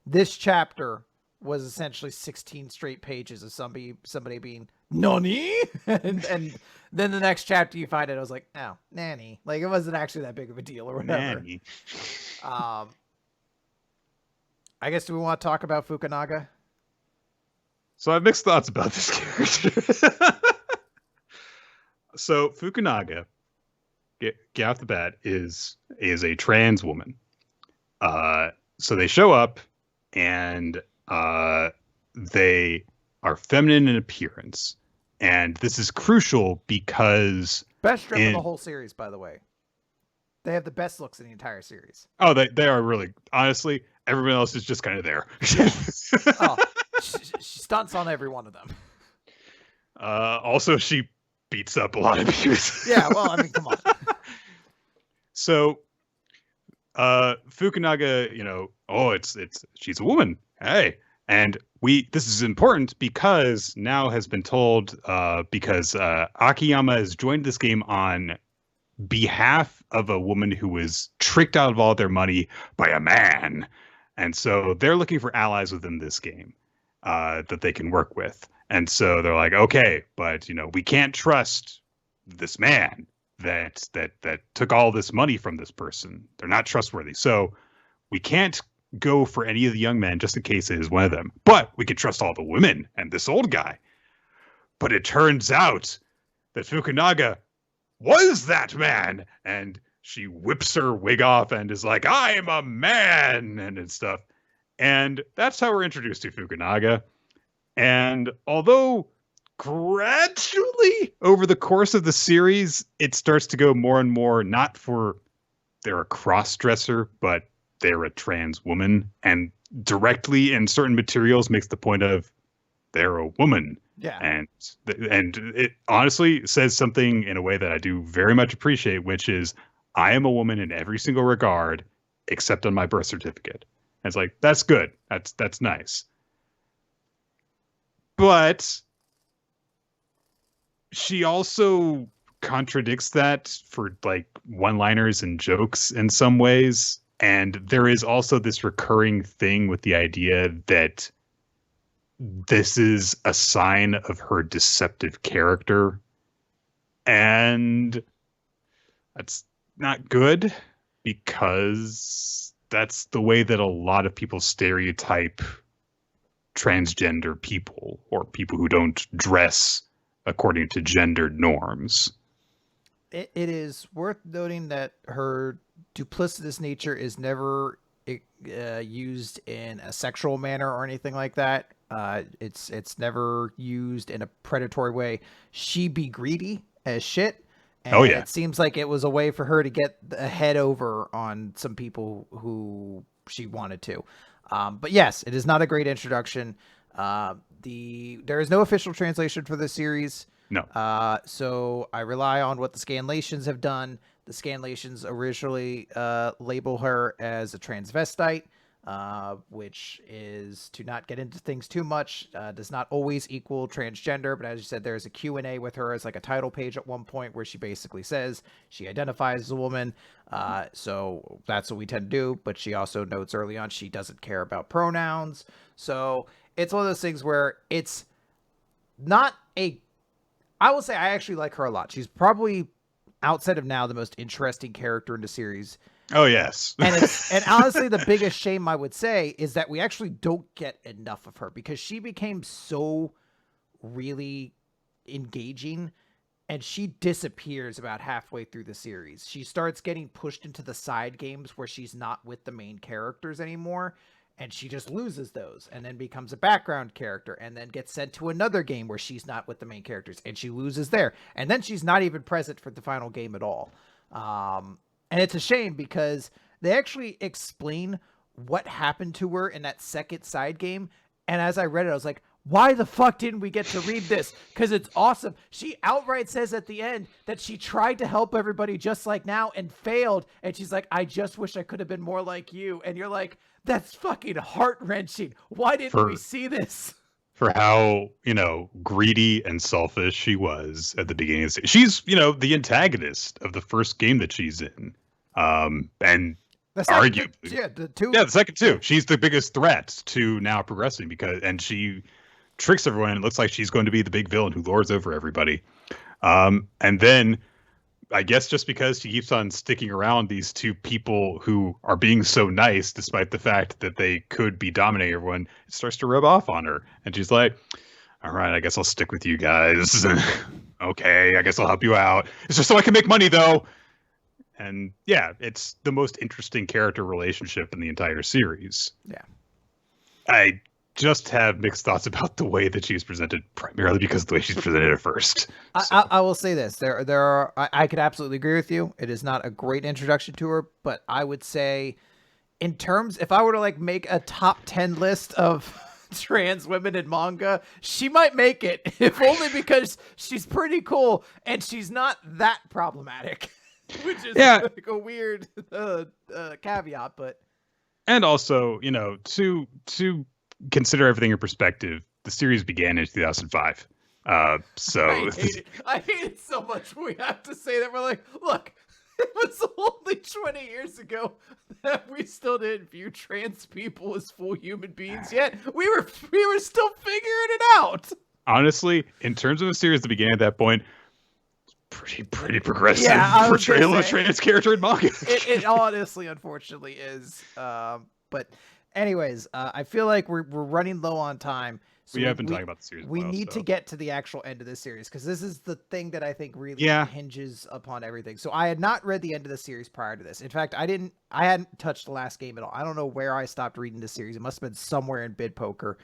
this chapter was essentially 16 straight pages of somebody being Nani? and then the next chapter you find it, I was like, oh, nanny. Like, it wasn't actually that big of a deal or whatever. Nanny. I guess, do we want to talk about Fukunaga? So I have mixed thoughts about this character. So Fukunaga, get off the bat, is a trans woman. So they show up, and they are feminine in appearance, and this is crucial because best strip of the whole series, by the way. They have the best looks in the entire series. Oh, they are really, honestly. Everyone else is just kind of there. Oh, she stunts on every one of them. Also, she beats up a lot of abuse. Yeah, well, I mean, come on. So, Fukunaga, she's a woman. Hey, and this is important because Now has been told, because Akiyama has joined this game on behalf of a woman who was tricked out of all their money by a man. And so they're looking for allies within this game that they can work with. And so they're like, okay, but we can't trust this man that took all this money from this person. They're not trustworthy. So we can't go for any of the young men just in case it is one of them. But we can trust all the women and this old guy. But it turns out that Fukunaga was that man, and she whips her wig off and is like, I'm a man, and stuff. And that's how we're introduced to Fukunaga. And although gradually over the course of the series, it starts to go more and more, not for they're a cross-dresser, but they're a trans woman, and directly in certain materials makes the point of they're a woman. Yeah. And it honestly says something in a way that I do very much appreciate, which is I am a woman in every single regard except on my birth certificate. And it's like, that's good. That's nice. But she also contradicts that for like one-liners and jokes in some ways. And there is also this recurring thing with the idea that this is a sign of her deceptive character. And that's not good because that's the way that a lot of people stereotype transgender people or people who don't dress according to gendered norms. It is worth noting that her duplicitous nature is never used in a sexual manner or anything like that. It's never used in a predatory way. She be greedy as shit. And it seems like it was a way for her to get a head over on some people who she wanted to. But yes, it is not a great introduction. There is no official translation for this series. No. So I rely on what the Scanlations have done. The Scanlations originally label her as a transvestite, which is, to not get into things too much, does not always equal transgender. But as you said, there's a Q&A with her as like a title page at one point where she basically says she identifies as a woman. So that's what we tend to do. But she also notes early on she doesn't care about pronouns. So it's one of those things where it's not I will say I actually like her a lot. She's probably, outside of now, the most interesting character in the series. Oh, yes. And honestly, the biggest shame I would say is that we actually don't get enough of her because she became so really engaging and she disappears about halfway through the series. She starts getting pushed into the side games where she's not with the main characters anymore. And she just loses those and then becomes a background character and then gets sent to another game where she's not with the main characters and she loses there. And then she's not even present for the final game at all. And it's a shame because they actually explain what happened to her in that second side game. And as I read it, I was like, why the fuck didn't we get to read this? Because it's awesome. She outright says at the end that she tried to help everybody just like now and failed. And she's like, I just wish I could have been more like you. And you're like, that's fucking heart-wrenching. Why didn't we see this? For how, greedy and selfish she was at the beginning of the series. She's, the antagonist of the first game that she's in. And arguably. The second too. She's the biggest threat to now progressing and she tricks everyone and it looks like she's going to be the big villain who lords over everybody. And then I guess just because she keeps on sticking around these two people who are being so nice, despite the fact that they could be dominating everyone, it starts to rub off on her. And she's like, all right, I guess I'll stick with you guys. Okay, I guess I'll help you out. It's just so I can make money, though. And yeah, it's the most interesting character relationship in the entire series. Yeah. I just have mixed thoughts about the way that she's presented, primarily because of the way she's presented at first. I will say this: I could absolutely agree with you. It is not a great introduction to her, but I would say, in terms, if I were to make a top 10 list of trans women in manga, she might make it, if only because she's pretty cool and she's not that problematic, which is like a weird caveat, but. And also, to consider everything in perspective, the series began in 2005. So I hate it so much when we have to say that. We're like, look, it was only 20 years ago that we still didn't view trans people as full human beings yet. We were still figuring it out. Honestly, in terms of a series that began at that point, pretty progressive portrayal of a trans character in manga. It honestly, unfortunately, is. But anyways, I feel like we're running low on time. So we have been talking about the series. We need to get to the actual end of this series because this is the thing that I think really hinges upon everything. So I had not read the end of the series prior to this. In fact, I hadn't touched the last game at all. I don't know where I stopped reading the series. It must have been somewhere in Bid Poker.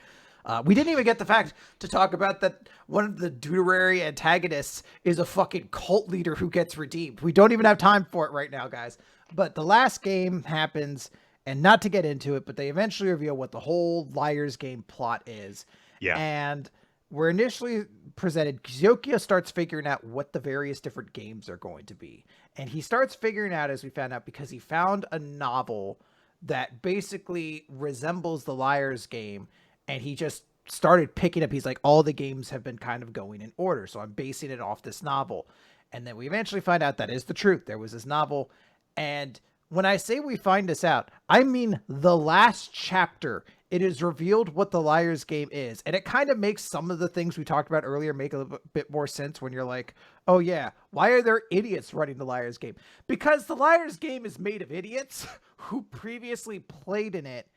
We didn't even get the fact to talk about that one of the Deuterary antagonists is a fucking cult leader who gets redeemed. We don't even have time for it right now, guys. But the last game happens, and not to get into it, but they eventually reveal what the whole Liar's Game plot is. Yeah. And we're initially presented, Kyokia starts figuring out what the various different games are going to be. And he starts figuring out, as we found out, because he found a novel that basically resembles the Liar's Game. And he just started picking up, he's like, all the games have been kind of going in order. So I'm basing it off this novel. And then we eventually find out that is the truth. There was this novel. And when I say we find this out, I mean the last chapter. It is revealed what the Liar's Game is. And it kind of makes some of the things we talked about earlier make a little bit more sense when you're like, oh yeah, why are there idiots running the Liar's Game? Because the Liar's Game is made of idiots who previously played in it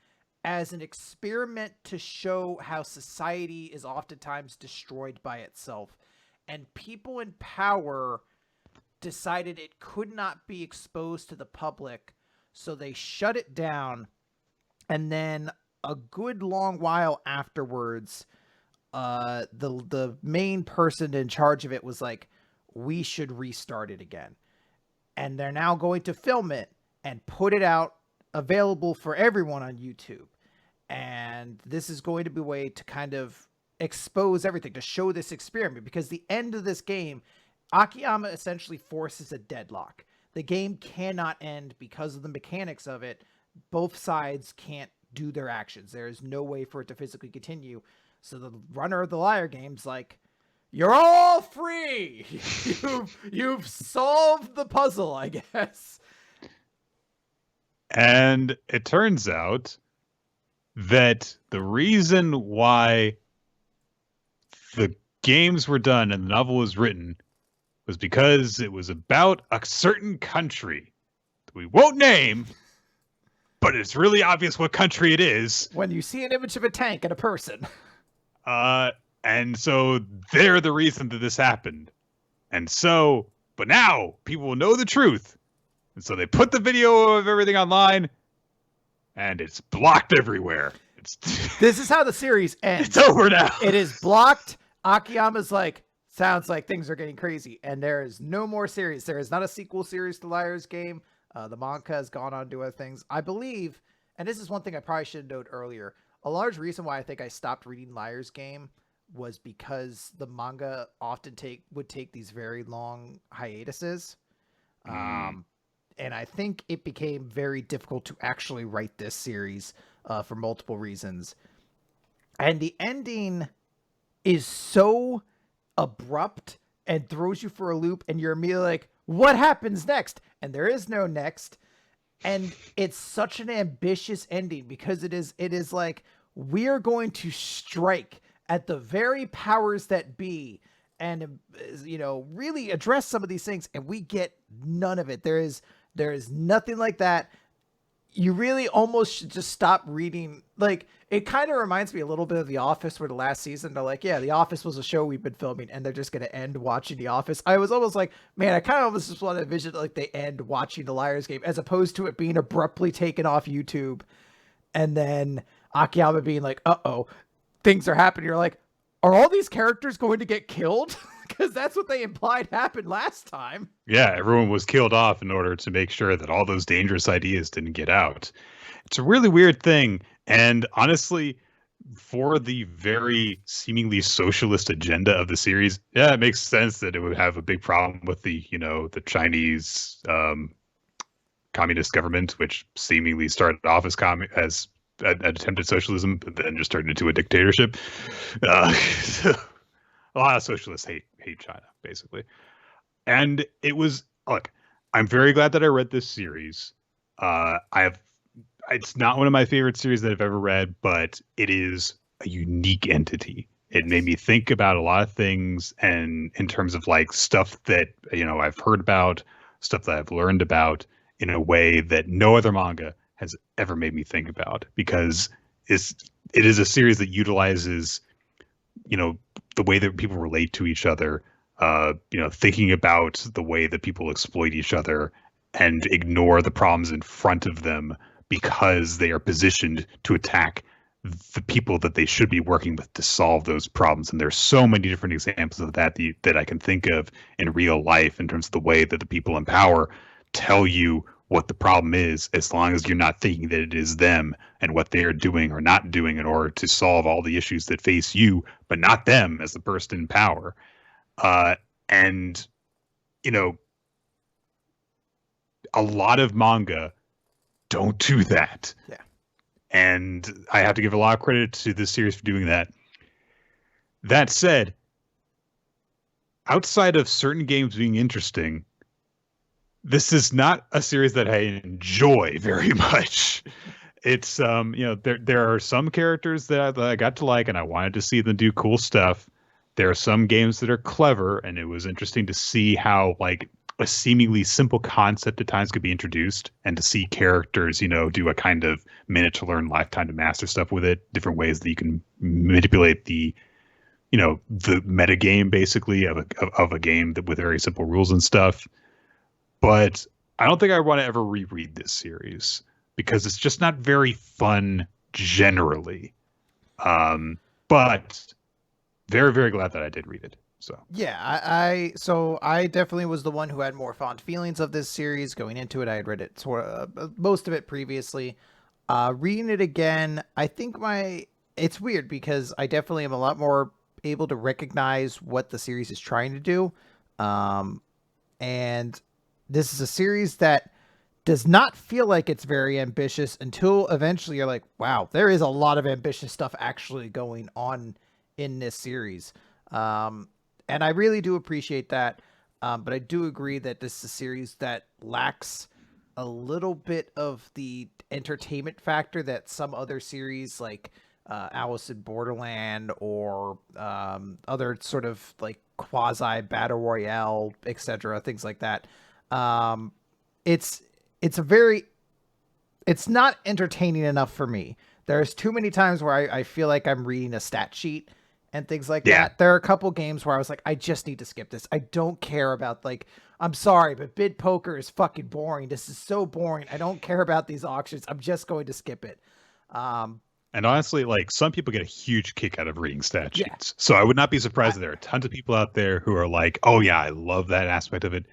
as an experiment to show how society is oftentimes destroyed by itself. And people in power decided it could not be exposed to the public, so they shut it down. And then a good long while afterwards, the main person in charge of it was like, we should restart it again. And they're now going to film it and put it out available for everyone on YouTube. And this is going to be a way to kind of expose everything, to show this experiment, because the end of this game, Akiyama essentially forces a deadlock. The game cannot end because of the mechanics of it. Both sides can't do their actions. There is no way for it to physically continue. So the runner of the Liar game's like, you're all free. You've solved the puzzle, I guess. And it turns out that the reason why the games were done and the novel was written was because it was about a certain country that we won't name, but it's really obvious what country it is. When you see an image of a tank and a person. And so they're the reason that this happened. And so, but now people will know the truth. And so they put the video of everything online, and it's blocked everywhere. This is how the series ends. It's over now. It is blocked. Akiyama's like, sounds like things are getting crazy. And there is no more series. There is not a sequel series to Liar's Game. The manga has gone on to other things. I believe, and this is one thing I probably should have noted earlier, a large reason why I think I stopped reading Liar's Game was because the manga often would take these very long hiatuses. And I think it became very difficult to actually write this series for multiple reasons. And the ending is so abrupt and throws you for a loop, and you're immediately like, what happens next? And there is no next. And it's such an ambitious ending because it is like, we are going to strike at the very powers that be and, really address some of these things. And we get none of it. There is nothing like that. You really almost should just stop reading. Like, it kind of reminds me a little bit of The Office, where the last season, they're like, yeah, The Office was a show we've been filming, and they're just going to end watching The Office. I was almost like, man, I kind of almost just want to envision like they end watching The Liar's Game, as opposed to it being abruptly taken off YouTube. And then Akiyama being like, uh-oh, things are happening. You're like, are all these characters going to get killed? Because that's what they implied happened last time. Yeah, everyone was killed off in order to make sure that all those dangerous ideas didn't get out. It's a really weird thing. And honestly, for the very seemingly socialist agenda of the series, yeah, it makes sense that it would have a big problem with the Chinese communist government, which seemingly started off as an attempt at socialism, but then just turned into a dictatorship. A lot of socialists hate China, basically. And it was, look, I'm very glad that I read this series. It's not one of my favorite series that I've ever read, but it is a unique entity. It made me think about a lot of things, and in terms of like stuff that, I've heard about, stuff that I've learned about in a way that no other manga has ever made me think about, because it is a series that utilizes, the way that people relate to each other, thinking about the way that people exploit each other and ignore the problems in front of them because they are positioned to attack the people that they should be working with to solve those problems. And there's so many different examples of that I can think of in real life, in terms of the way that the people in power tell you what the problem is, as long as you're not thinking that it is them and what they are doing or not doing in order to solve all the issues that face you, but not them as the person in power. And a lot of manga don't do that. Yeah. And I have to give a lot of credit to this series for doing that. That said, outside of certain games being interesting, this is not a series that I enjoy very much. It's there are some characters that I got to like, and I wanted to see them do cool stuff. There are some games that are clever, and it was interesting to see how like a seemingly simple concept at times could be introduced, and to see characters, do a kind of minute to learn, lifetime to master stuff with it, different ways that you can manipulate the meta game basically of a game that with very simple rules and stuff. But I don't think I want to ever reread this series because it's just not very fun generally. But very, very glad that I did read it. So yeah, so I definitely was the one who had more fond feelings of this series going into it. I had read it most of it previously. Reading it again, I think it's weird because I definitely am a lot more able to recognize what the series is trying to do. And this is a series that does not feel like it's very ambitious until eventually you're like, wow, there is a lot of ambitious stuff actually going on in this series. And I really do appreciate that. But I do agree that this is a series that lacks a little bit of the entertainment factor that some other series like Alice in Borderland or other sort of like quasi battle royale, etc., things like that. It's not entertaining enough for me. There's too many times where I feel like I'm reading a stat sheet and things like that. There are a couple games where I was like, I just need to skip this. I don't care about, like, I'm sorry, but bid poker is fucking boring. This is so boring. I don't care about these auctions. I'm just going to skip it. And honestly, like, some people get a huge kick out of reading stat sheets. So I would not be surprised that there are tons of people out there who are like, oh yeah, I love that aspect of it.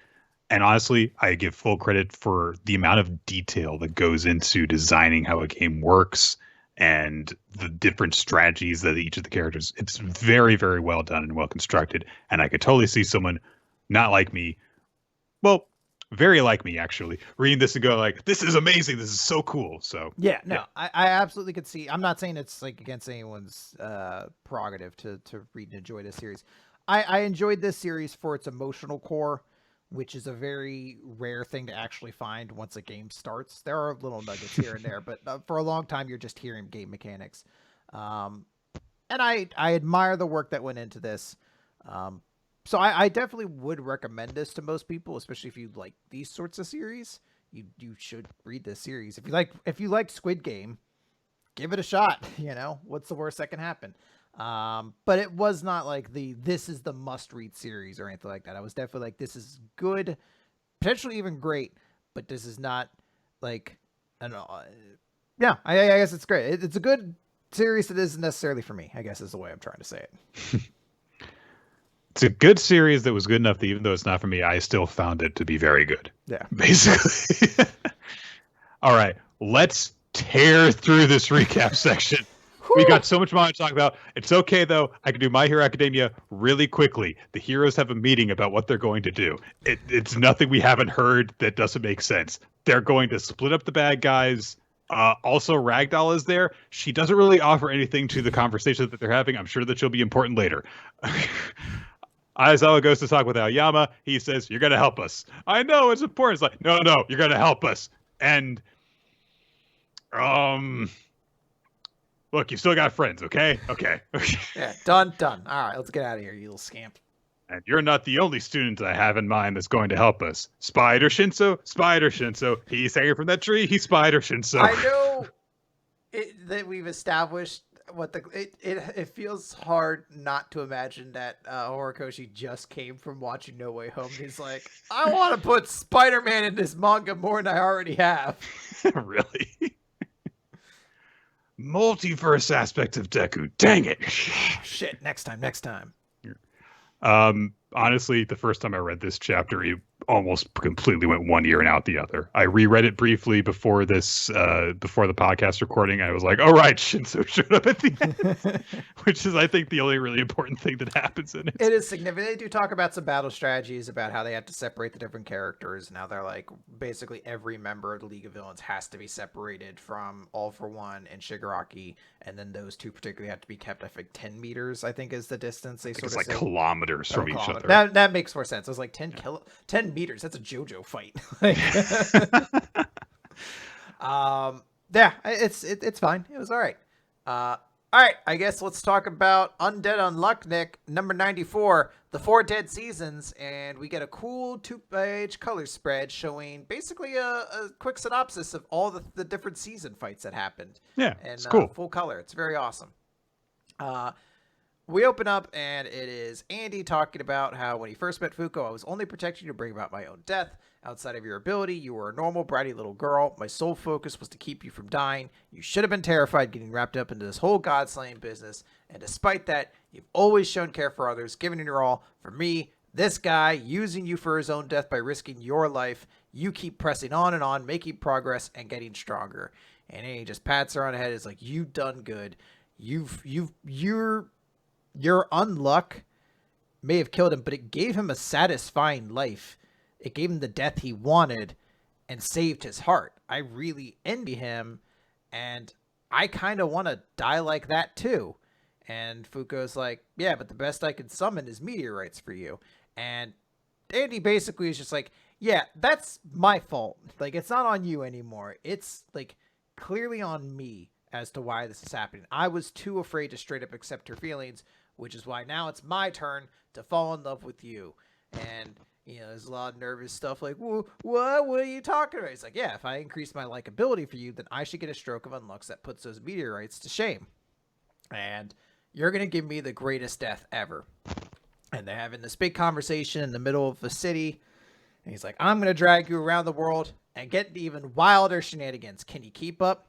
And honestly, I give full credit for the amount of detail that goes into designing how a game works and the different strategies that each of the characters. It's very, very well done and well constructed. And I could totally see someone not like me, well, very like me actually, reading this and go like, this is amazing. This is so cool. So yeah, no, yeah. I absolutely could see. I'm not saying it's like against anyone's prerogative to read and enjoy this series. I enjoyed this series for its emotional core, which is a very rare thing to actually find once a game starts. There are little nuggets here and there, but for a long time, you're just hearing game mechanics. And I admire the work that went into this. So I definitely would recommend this to most people, especially if you like these sorts of series. You should read this series. If you liked Squid Game, give it a shot. What's the worst that can happen? But it was not like this is the must read series or anything like that. I was definitely like, this is good, potentially even great, but this is not like I guess it's great. It's a good series that isn't necessarily for me, I guess is the way I'm trying to say it. It's a good series that was good enough that even though it's not for me, I still found it to be very good. Yeah. Basically. All right. Let's tear through this recap section. We got so much more to talk about. It's okay, though. I can do My Hero Academia really quickly. The heroes have a meeting about what they're going to do. It's nothing we haven't heard that doesn't make sense. They're going to split up the bad guys. Also, Ragdoll is there. She doesn't really offer anything to the conversation that they're having. I'm sure that she'll be important later. Aizawa goes to talk with Aoyama. He says, you're going to help us. I know, it's important. It's like, no, you're going to help us. And, look, you still got friends, okay? Okay. Yeah, done. All right, let's get out of here, you little scamp. And you're not the only student I have in mind that's going to help us. Spider Shinso. He's hanging from that tree. He's Spider Shinso. I know that we've established what it feels hard not to imagine that Horikoshi just came from watching No Way Home. He's like, I want to put Spider-Man in this manga more than I already have. Really? Multiverse aspect of Deku. Dang it. Shit, next time. Honestly, the first time I read this chapter, it almost completely went one ear and out the other. I reread it briefly before the podcast recording. I was like, "Oh right, Shinso showed up at the end," which is, I think, the only really important thing that happens in it. It is significant. They do talk about some battle strategies about how they have to separate the different characters. Now they're like, basically every member of the League of Villains has to be separated from All for One and Shigaraki, and then those two particularly have to be kept, I think, 10 meters, I think, is the distance they sort of like say. Kilometers from each other. That makes more sense. I was like, 10 meters. That's a JoJo fight. Yeah, it's fine. It was all right. All right, I guess let's talk about Undead Unluck, Nick, number 94, The Four Dead Seasons, and we get a cool two-page color spread showing basically a quick synopsis of all the different season fights that happened. Yeah, And it's cool. full color. It's very awesome. We open up, and it is Andy talking about how when he first met Fuko, I was only protecting you to bring about my own death. Outside of your ability, you were a normal, bratty little girl. My sole focus was to keep you from dying. You should have been terrified getting wrapped up into this whole god-slaying business. And despite that, you've always shown care for others, giving it your all. For me, this guy, using you for his own death by risking your life, you keep pressing on, making progress, and getting stronger. And he just pats her on the head. It's like, you've done good. Your unluck may have killed him, but it gave him a satisfying life. It gave him the death he wanted and saved his heart. I really envy him, and I kind of want to die like that too. And Fuko's like, yeah, but the best I can summon is meteorites for you. And Andy basically is just like, yeah, that's my fault. Like, it's not on you anymore. It's like clearly on me as to why this is happening. I was too afraid to straight up accept her feelings, which is why now it's my turn to fall in love with you. And there's a lot of nervous stuff like, what are you talking about? He's like, yeah, if I increase my likability for you, then I should get a stroke of unlocks that puts those meteorites to shame. And you're going to give me the greatest death ever. And they're having this big conversation in the middle of the city. And he's like, I'm going to drag you around the world and get into even wilder shenanigans. Can you keep up?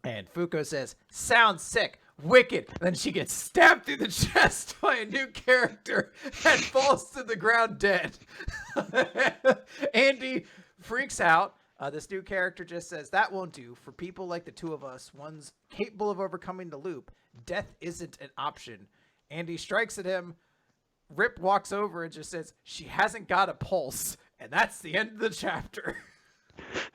And Fuko says, sounds sick. Wicked. Then she gets stabbed through the chest by a new character and falls to the ground dead. Andy freaks out. This new character just says, that won't do. For people like the two of us, one's capable of overcoming the loop. Death isn't an option. Andy strikes at him. Rip walks over and just says, she hasn't got a pulse. And that's the end of the chapter.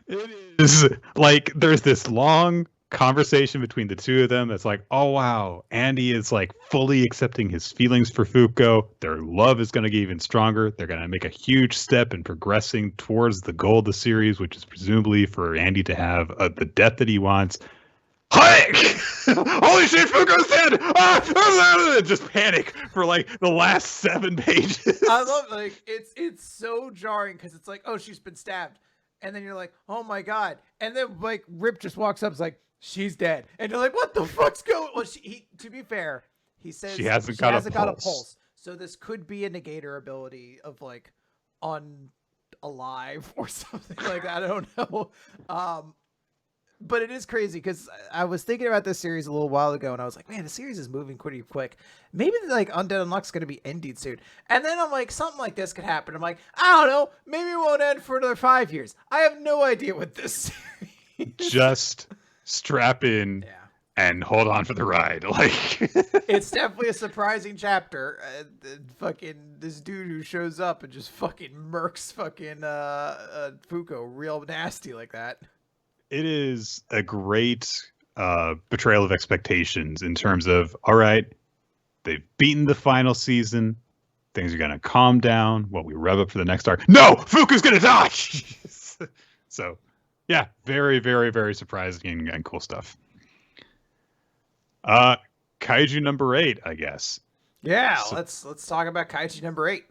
It is like there's this long conversation between the two of them that's like, oh wow, Andy is like fully accepting his feelings for Fuko. Their love is going to get even stronger. They're going to make a huge step in progressing towards the goal of the series, which is presumably for Andy to have the death that he wants. Hike! Holy shit, Fuko's dead! Ah! Just panic for like the last 7 pages. I love it's so jarring because it's like, oh, she's been stabbed, and then you're like, oh my god, and then like Rip just walks up, is like, she's dead, and you're like, what the fuck's going? Well, to be fair, he says she hasn't got a pulse, so this could be a negator ability of like unalive or something like that. I don't know. But it is crazy because I was thinking about this series a little while ago, and I was like, man, the series is moving pretty quick. Maybe like Undead Unluck's going to be ending soon. And then I'm like, something like this could happen. I'm like, I don't know. Maybe it won't end for another 5 years. I have no idea what this series. Just strap in and hold on for the ride. Like, it's definitely a surprising chapter. Fucking this dude who shows up and just fucking murks fucking Fuko real nasty like that. It is a great betrayal of expectations in terms of, all right, they've beaten the final season. Things are going to calm down while we rev up for the next arc. No! Fuku's going to die! So, yeah, very, very, very surprising and cool stuff. Kaiju number 8, I guess. Yeah, so, let's talk about Kaiju number 8.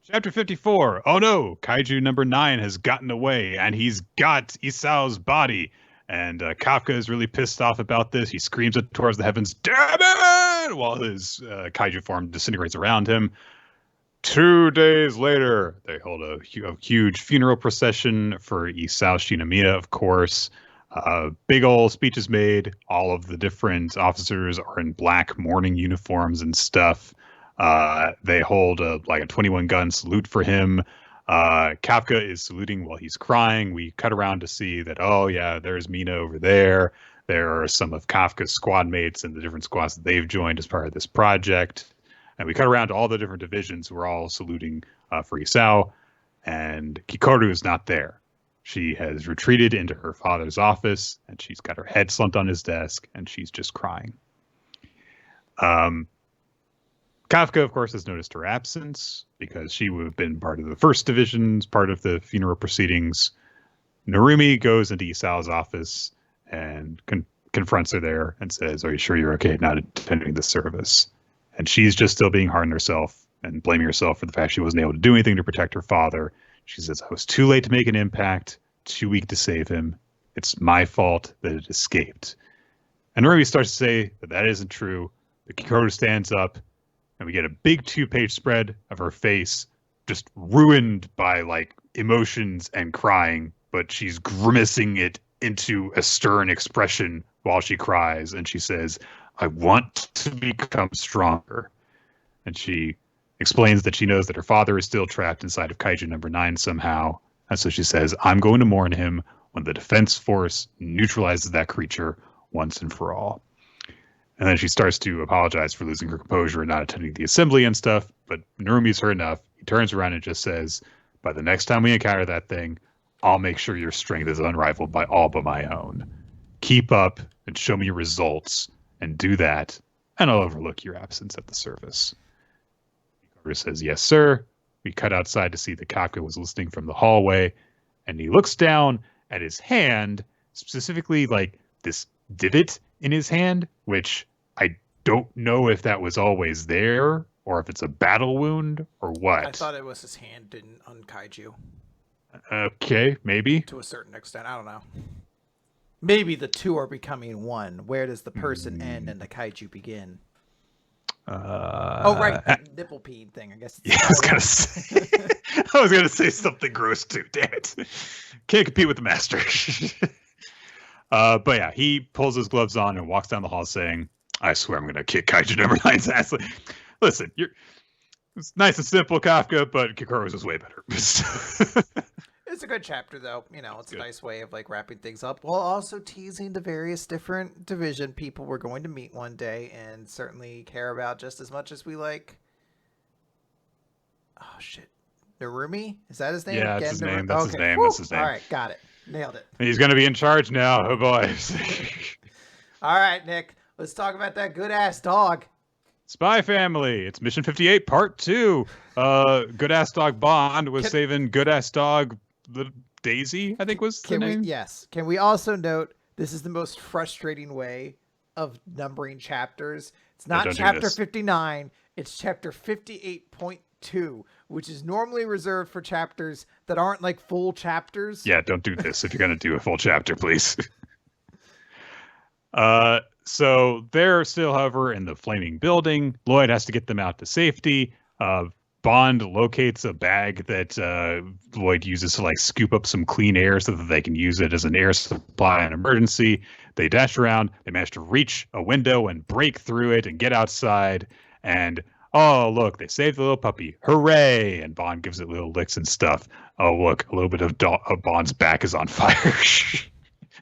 Chapter 54. Oh no, Kaiju number 9 has gotten away, and he's got Isao's body. And Kafka is really pissed off about this. He screams it towards the heavens, damn it! While his Kaiju form disintegrates around him. 2 days later, they hold a huge funeral procession for Isao Shinomiya, of course. Big old speech is made. All of the different officers are in black mourning uniforms and stuff. They hold a 21-gun salute for him. Kafka is saluting while he's crying. We cut around to see that, oh yeah, there's Mina over there. There are some of Kafka's squad mates and the different squads that they've joined as part of this project. And we cut around to all the different divisions who are all saluting for Isao. And Kikoru is not there. She has retreated into her father's office, and she's got her head slumped on his desk, and she's just crying. Kafka, of course, has noticed her absence because she would have been part of the first divisions, part of the funeral proceedings. Narumi goes into Isao's office and confronts confronts her there and says, "Are you sure you're okay not attending the service?" And she's just still being hard on herself and blaming herself for the fact she wasn't able to do anything to protect her father. She says, "I was too late to make an impact, too weak to save him. It's my fault that it escaped." And Ruby starts to say that isn't true. The Keikaku stands up, and we get a big 2-page spread of her face, just ruined by like emotions and crying, but she's grimacing it into a stern expression while she cries. And she says, "I want to become stronger." And she explains that she knows that her father is still trapped inside of Kaiju number 9 somehow. And so she says, "I'm going to mourn him when the defense force neutralizes that creature once and for all." And then she starts to apologize for losing her composure and not attending the assembly and stuff. But Narumi's heard enough. He turns around and just says, "By the next time we encounter that thing, I'll make sure your strength is unrivaled by all but my own. Keep up and show me your results, and do that, and I'll overlook your absence at the service." Keikaku says, "Yes, sir." We cut outside to see that Kafka was listening from the hallway, and he looks down at his hand, specifically like this divot in his hand, which I don't know if that was always there or if it's a battle wound or what. I thought it was his hand in Kaiju. Okay, maybe. To a certain extent. I don't know. Maybe the two are becoming one. Where does the person end and the Kaiju begin? Oh, right. The nipple peeing thing. I guess. Yeah, I was gonna say something gross too. Damn it. Can't compete with the master. But yeah, he pulls his gloves on and walks down the hall saying, "I swear I'm going to kick Kaiju number 9's ass." Listen, it's nice and simple, Kafka, but Kikaro's is way better. It's a good chapter, though. It's a nice way of like wrapping things up while also teasing the various different division people we're going to meet one day and certainly care about just as much as we like. Oh, shit. Narumi? Is that his name? Yeah, that's his name. That's his name. Woo! That's his name. All right, got it. Nailed it. He's going to be in charge now. Oh, boy. All right, Nick. Let's talk about that good-ass dog. Spy Family. It's Mission 58, Part 2. Good-ass dog Bond was saving good-ass dog Daisy, I think was the name. Yes. Can we also note this is the most frustrating way of numbering chapters? It's not chapter 59. It's chapter 58.2, which is normally reserved for chapters that aren't like full chapters. Yeah, don't do this if you're going to do a full chapter, please. So they're still, however, in the flaming building. Lloyd has to get them out to safety. Bond locates a bag that Lloyd uses to like scoop up some clean air so that they can use it as an air supply in emergency. They dash around. They manage to reach a window and break through it and get outside. And oh, look, they saved the little puppy. Hooray! And Bond gives it little licks and stuff. Oh, look, a little bit of Bond's back is on fire.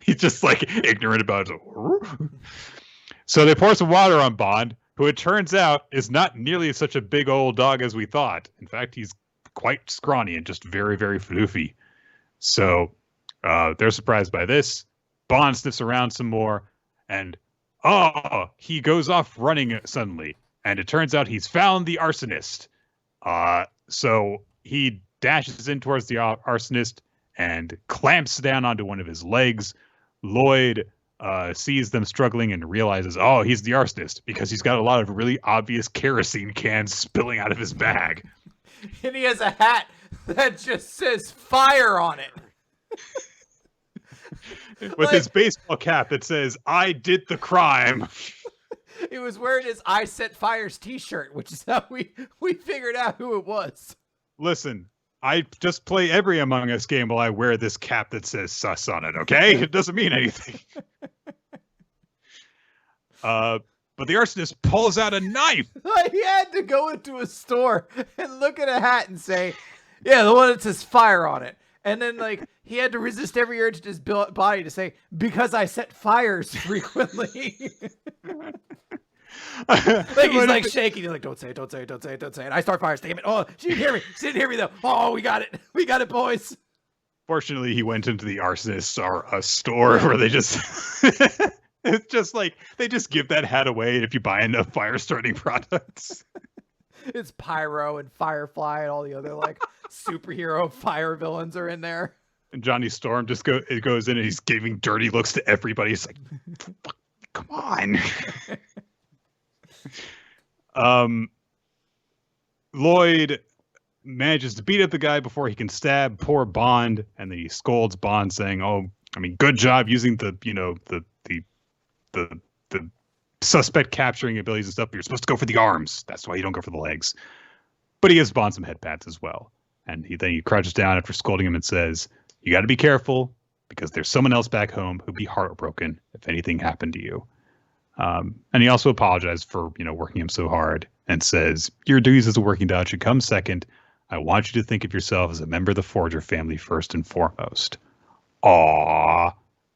He's just like ignorant about it. So they pour some water on Bond, who it turns out is not nearly such a big old dog as we thought. In fact, he's quite scrawny and just very, very floofy. So they're surprised by this. Bond sniffs around some more, and he goes off running suddenly. And it turns out he's found the arsonist. So he dashes in towards the arsonist and clamps down onto one of his legs. Lloyd sees them struggling and realizes, he's the arsonist because he's got a lot of really obvious kerosene cans spilling out of his bag. And he has a hat that just says fire on it. With his baseball cap that says, "I did the crime." He was wearing his I Set Fires t-shirt, which is how we figured out who it was. Listen, I just play every Among Us game while I wear this cap that says sus on it, okay? It doesn't mean anything. But the arsonist pulls out a knife. He had to go into a store and look at a hat and say, yeah, the one that says fire on it. And then, he had to resist every urge in his body to say, because I set fires frequently. He's shaking. He's like, don't say it, don't say it, don't say it, don't say it. I start fires, damn it. Oh, she didn't hear me. She didn't hear me, though. Oh, we got it. We got it, boys. Fortunately, he went into the arsonist's store where they just... It's just they just give that hat away if you buy enough fire-starting products. It's Pyro and Firefly and all the other, superhero fire villains are in there. And Johnny Storm just goes in and he's giving dirty looks to everybody. He's like, fuck on. Lloyd manages to beat up the guy before he can stab poor Bond, and then he scolds Bond, saying, "Oh, I mean, good job using the suspect capturing abilities and stuff. But you're supposed to go for the arms. That's why you don't go for the legs." But he gives Bond some head pats as well, and then he crouches down after scolding him and says, "You got to be careful because there's someone else back home who'd be heartbroken if anything happened to you." And he also apologized for working him so hard and says, "Your duties as a working dog should come second. I want you to think of yourself as a member of the Forger family first and foremost." Aww.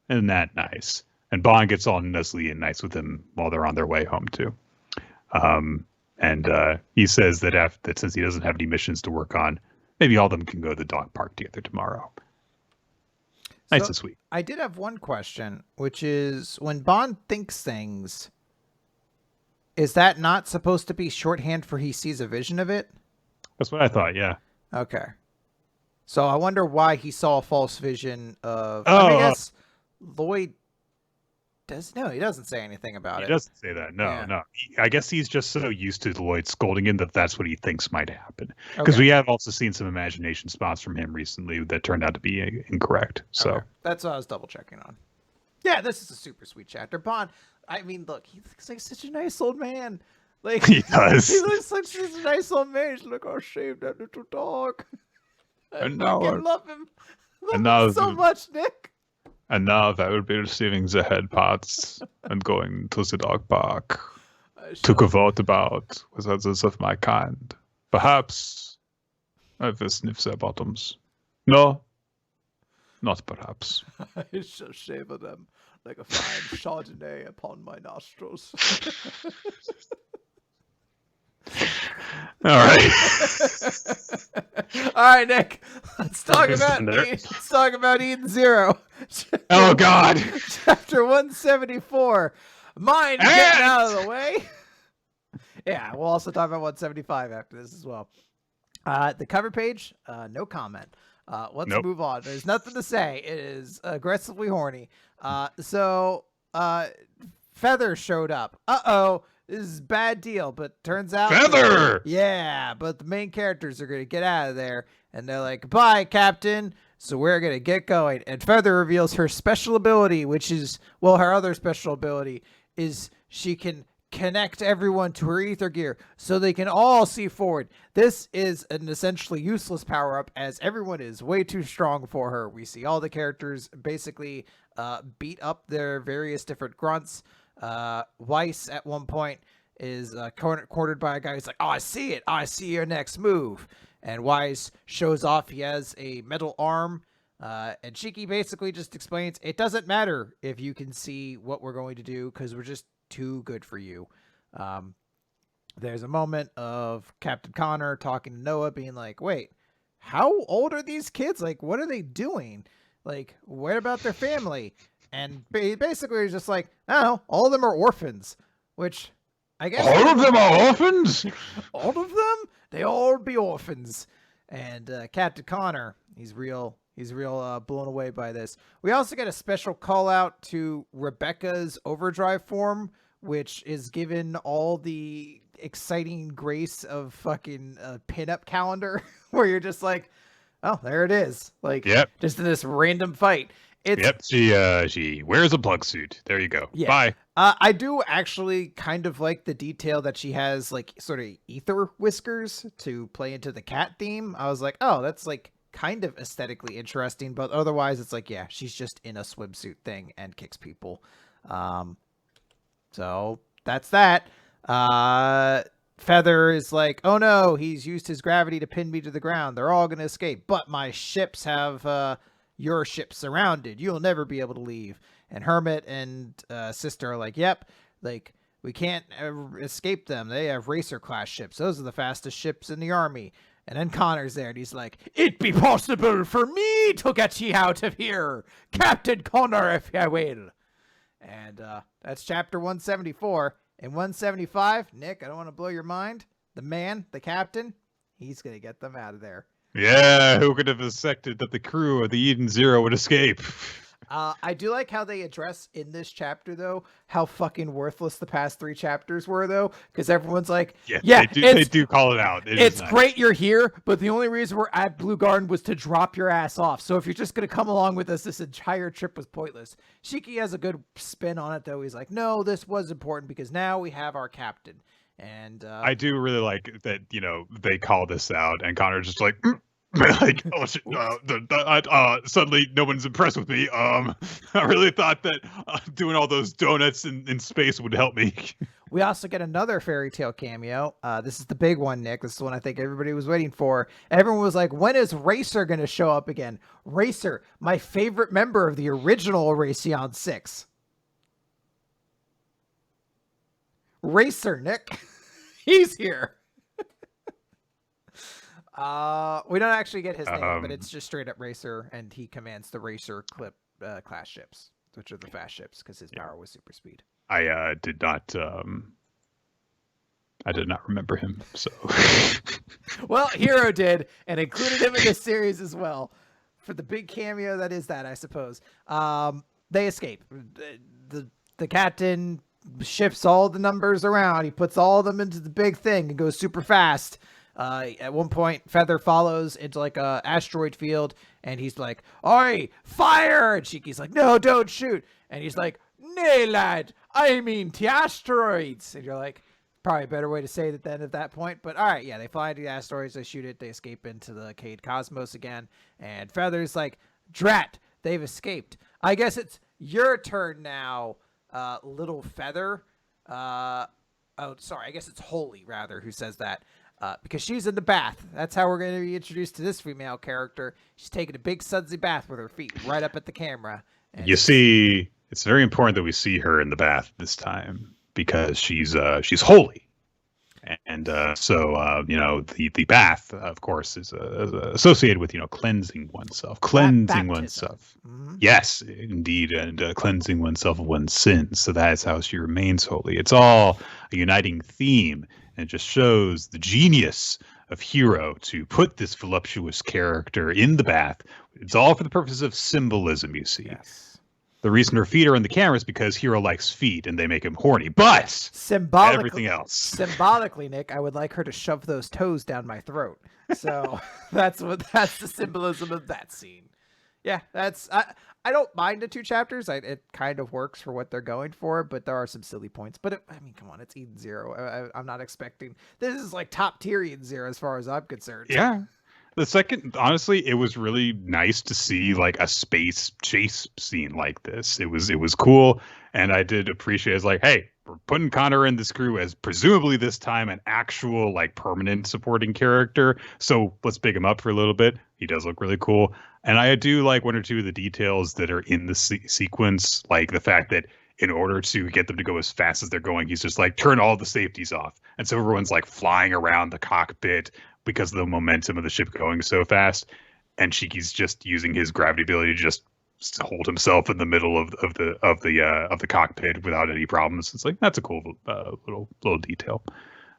Isn't that nice? And Bond gets all nuzzly and nice with him while they're on their way home, too. And he says that since he doesn't have any missions to work on, maybe all of them can go to the dog park together tomorrow. Nice and sweet. I did have one question, which is when Bond thinks things, is that not supposed to be shorthand for he sees a vision of it? That's what I thought, yeah. Okay. So I wonder why he saw a false vision of... I guess Lloyd does... No, he doesn't say anything about it. He doesn't say that. No. I guess he's just so used to Lloyd scolding him that that's what he thinks might happen. Because we have also seen some imagination spots from him recently that turned out to be incorrect. So that's what I was double checking on. Yeah, this is a super sweet chapter. Bond, I mean, look, he looks like such a nice old man. Like he does. He looks like such a nice old man. He's like, "Oh, shave that little dog." I fucking love him. Love him so much, Nick. And now I will be receiving the head parts and going to the dog park to cavorte about with others of my kind. Perhaps I will sniff their bottoms. No, not perhaps. I shall shave them like a fine Chardonnay upon my nostrils. All right. All right, Nick. Let's talk about Eden Zero. Oh God. Chapter 174. Mine getting out of the way. Yeah, we'll also talk about 175 after this as well. The cover page, no comment. Let's move on. There's nothing to say. It is aggressively horny. So Feather showed up. This is a bad deal, but turns out... Feather! Yeah, but the main characters are going to get out of there, and they're like, "Bye, Captain." So we're going to get going. And Feather reveals her special ability, which is... Well, her other special ability is she can connect everyone to her ether gear so they can all see forward. This is an essentially useless power-up, as everyone is way too strong for her. We see all the characters basically beat up their various different grunts. Weiss at one point is cornered by a guy who's like, "Oh, I see it. I see your next move." And Weiss shows off he has a metal arm. And Shiki basically just explains, it doesn't matter if you can see what we're going to do because we're just too good for you. There's a moment of Captain Connor talking to Noah being like, "Wait, how old are these kids? Like, what are they doing? Like, what about their family?" And basically he's just like, "I don't know, all of them are orphans," which I guess... All of them are orphans? All of them? They all be orphans. And Captain Connor, he's real blown away by this. We also get a special call out to Rebecca's overdrive form, which is given all the exciting grace of fucking pinup calendar, where you're just like, "Oh, there it is." Like, just in this random fight. She wears a plug suit. There you go. Yeah. Bye. I do actually kind of like the detail that she has like sort of ether whiskers to play into the cat theme. I was like, oh, that's like kind of aesthetically interesting, but otherwise it's like, yeah, she's just in a swimsuit thing and kicks people. So that's that. Feather is like, "Oh no, he's used his gravity to pin me to the ground. They're all going to escape, but my ships have your ship surrounded. You'll never be able to leave." And Hermit and Sister are like, "Yep, like we can't escape them. They have racer class ships. Those are the fastest ships in the army." And then Connor's there and he's like, "It be possible for me to get ye out of here, Captain Connor, if ye will." And that's chapter 174. And 175, Nick, I don't want to blow your mind. The man, the captain, he's going to get them out of there. Yeah, who could have expected that the crew of the Eden Zero would escape? I do like how they address in this chapter, though, how fucking worthless the past 3 chapters were, though, because everyone's like, yeah, they do call it out. It's great you're here, but the only reason we're at Blue Garden was to drop your ass off. So if you're just going to come along with us, this entire trip was pointless. Shiki has a good spin on it, though. He's like, no, this was important because now we have our captain. And I do really like that, they call this out, and Connor's just like, like, oh shit, suddenly no one's impressed with me. I really thought that doing all those donuts in space would help me. We also get another fairy tale cameo. This is the big one, Nick. This is the one I think everybody was waiting for. Everyone was like, when is Racer going to show up again? Racer, my favorite member of the original Erasion 6. Racer, Nick. He's here. We don't actually get his name, but it's just straight up Racer, and he commands the Racer class ships, which are the fast ships, because his power was super speed. I did not remember him, so. Well, Hero did, and included him in this series as well. For the big cameo, that is that, I suppose. They escape. The captain shifts all the numbers around. He puts all of them into the big thing and goes super fast. At one point, Feather follows into like a asteroid field, and he's like, "Oi, fire!" And Shiki's like, "No, don't shoot." And he's like, "Nay, lad, I mean the asteroids." And you're like, probably a better way to say it than at that point. But all right, yeah, they fly into the asteroids, they shoot it, they escape into the Cade Cosmos again. And Feather's like, "Drat, they've escaped. I guess it's your turn now, little Feather." I guess it's Holy, rather, who says that. Because she's in the bath. That's how we're going to be introduced to this female character. She's taking a big sudsy bath with her feet right up at the camera. And you see, it's very important that we see her in the bath this time because she's holy. And so the bath, of course, is associated with, cleansing oneself. Mm-hmm. Yes, indeed, and cleansing oneself of one's sins. So that is how she remains holy. It's all a uniting theme. And it just shows the genius of Hero to put this voluptuous character in the bath. It's all for the purpose of symbolism, you see. Yes. The reason her feet are in the camera is because Hero likes feet and they make him horny. But symbolically, everything else. Symbolically, Nick, I would like her to shove those toes down my throat. So that's the symbolism of that scene. Yeah, I don't mind the 2 chapters. It kind of works for what they're going for, but there are some silly points. But come on, it's Eden Zero. I'm not expecting this is like top tier Eden Zero as far as I'm concerned. Yeah. The second, honestly, it was really nice to see like a space chase scene like this. It was cool, and I did appreciate. It's like, hey, we're putting Connor in this crew as presumably this time an actual like permanent supporting character. So let's big him up for a little bit. He does look really cool, and I do like 1 or 2 of the details that are in the sequence, like the fact that in order to get them to go as fast as they're going, he's just like turn all the safeties off, and so everyone's like flying around the cockpit because of the momentum of the ship going so fast, and Shiki's just using his gravity ability to just hold himself in the middle of the cockpit without any problems. It's like that's a cool little detail.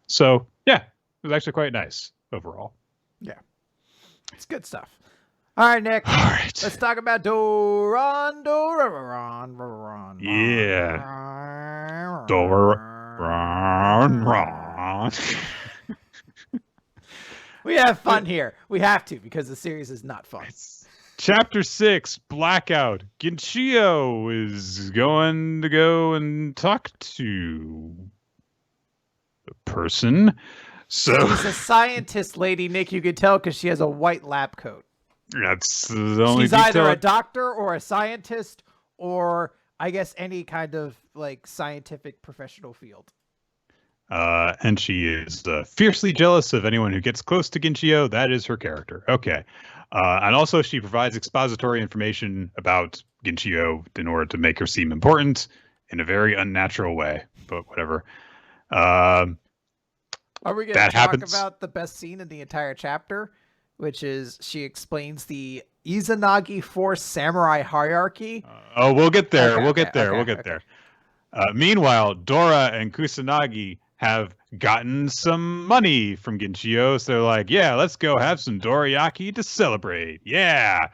So yeah, it was actually quite nice overall. Yeah, it's good stuff. All right, Nick. All right, let's talk about Doron Dororon. Yeah, Doron. We have fun here. We have to, because the series is not fun. Chapter 6, Blackout. Ginchio is going to go and talk to a person. So she's a scientist lady, Nick. You could tell because she has a white lab coat. That's the only She's either a doctor or a scientist, or I guess any kind of like scientific professional field. And she is fiercely jealous of anyone who gets close to Ginchio. That is her character. Okay. And also she provides expository information about Ginchio in order to make her seem important in a very unnatural way, but whatever. Are we going to talk about the best scene in the entire chapter, which is she explains the Izanagi Force Samurai hierarchy? We'll get there. Okay, we'll get there. Meanwhile, Dora and Kusanagi have gotten some money from Ginchio, so they're like, yeah, let's go have some dorayaki to celebrate. Yeah.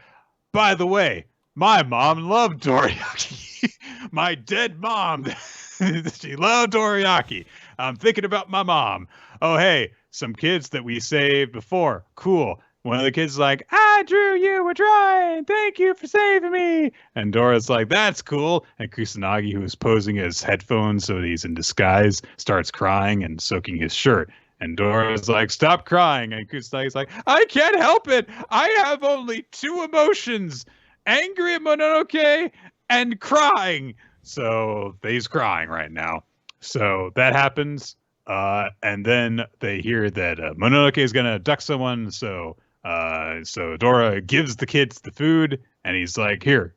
By the way, My mom loved dorayaki. My dead mom, she loved dorayaki. I'm thinking about my mom. Oh, hey, some kids that we saved before. Cool. One of the kids is like, I drew you a drawing. Thank you for saving me. And Dora's like, that's cool. And Kusanagi, who is posing as headphones so that he's in disguise, starts crying and soaking his shirt. And Dora's like, stop crying. And Kusanagi's like, I can't help it. I have only two emotions, angry at Mononoke and crying. So he's crying right now. So that happens. And then they hear that Mononoke is going to abduct someone. So Dora gives the kids the food, and he's like, "Here,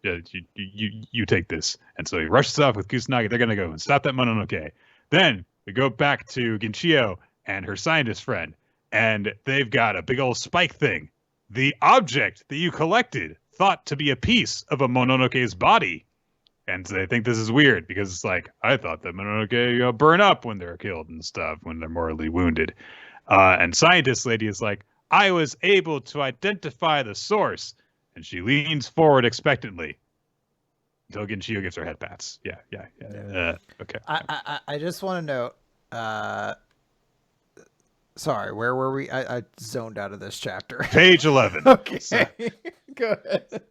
you take this." And so he rushes off with Kusanagi. They're gonna go and stop that Mononoke. Then we go back to Ginchio and her scientist friend, and they've got a big old spike thing. The object that you collected, thought to be a piece of a Mononoke's body. And they think this is weird because it's like, I thought that Mononoke burn up when they're killed and stuff, when they're mortally wounded. And scientist lady is like, I was able to identify the source. And she leans forward expectantly until Ginchio gives her head pats. Yeah. Okay. I just want to note, sorry, where were we? I zoned out of this chapter. Page 11. Okay. So, go ahead.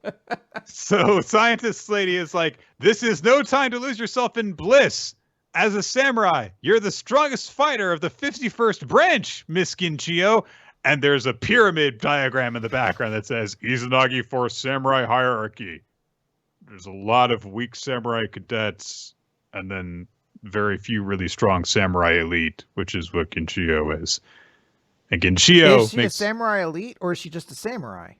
So scientist lady is like, this is no time to lose yourself in bliss. As a samurai, you're the strongest fighter of the 51st branch, Miss Ginchio. And there's a pyramid diagram in the background that says Izanagi Force Samurai Hierarchy. There's a lot of weak samurai cadets, and then very few really strong samurai elite, which is what Ginchio is. And Ginchio is she a samurai elite, or is she just a samurai?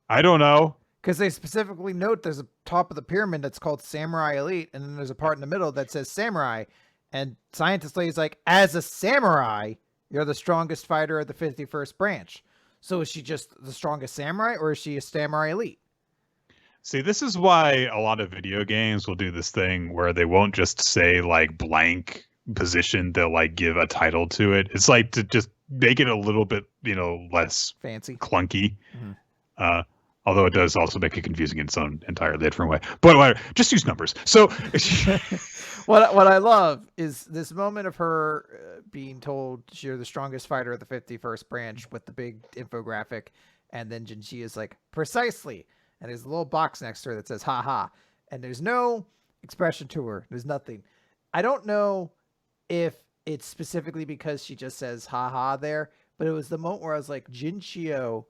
I don't know. Because they specifically note there's a top of the pyramid that's called Samurai Elite, and then there's a part in the middle that says Samurai. And Scientist Lady's like, as a samurai, you're the strongest fighter of the 51st branch. So is she just the strongest samurai, or is she a samurai elite? See, this is why a lot of video games will do this thing where they won't just say like blank position. They'll like give a title to it. It's like to just make it a little bit, less fancy, clunky. Mm-hmm. Although it does also make it confusing in its own entirely different way. But whatever, just use numbers. So what I love is this moment of her being told you're the strongest fighter of the 51st branch with the big infographic. And then Jinchi is like, precisely. And there's a little box next to her that says, ha ha. And there's no expression to her. There's nothing. I don't know if it's specifically because she just says ha ha there, but it was the moment where I was like, Jinchio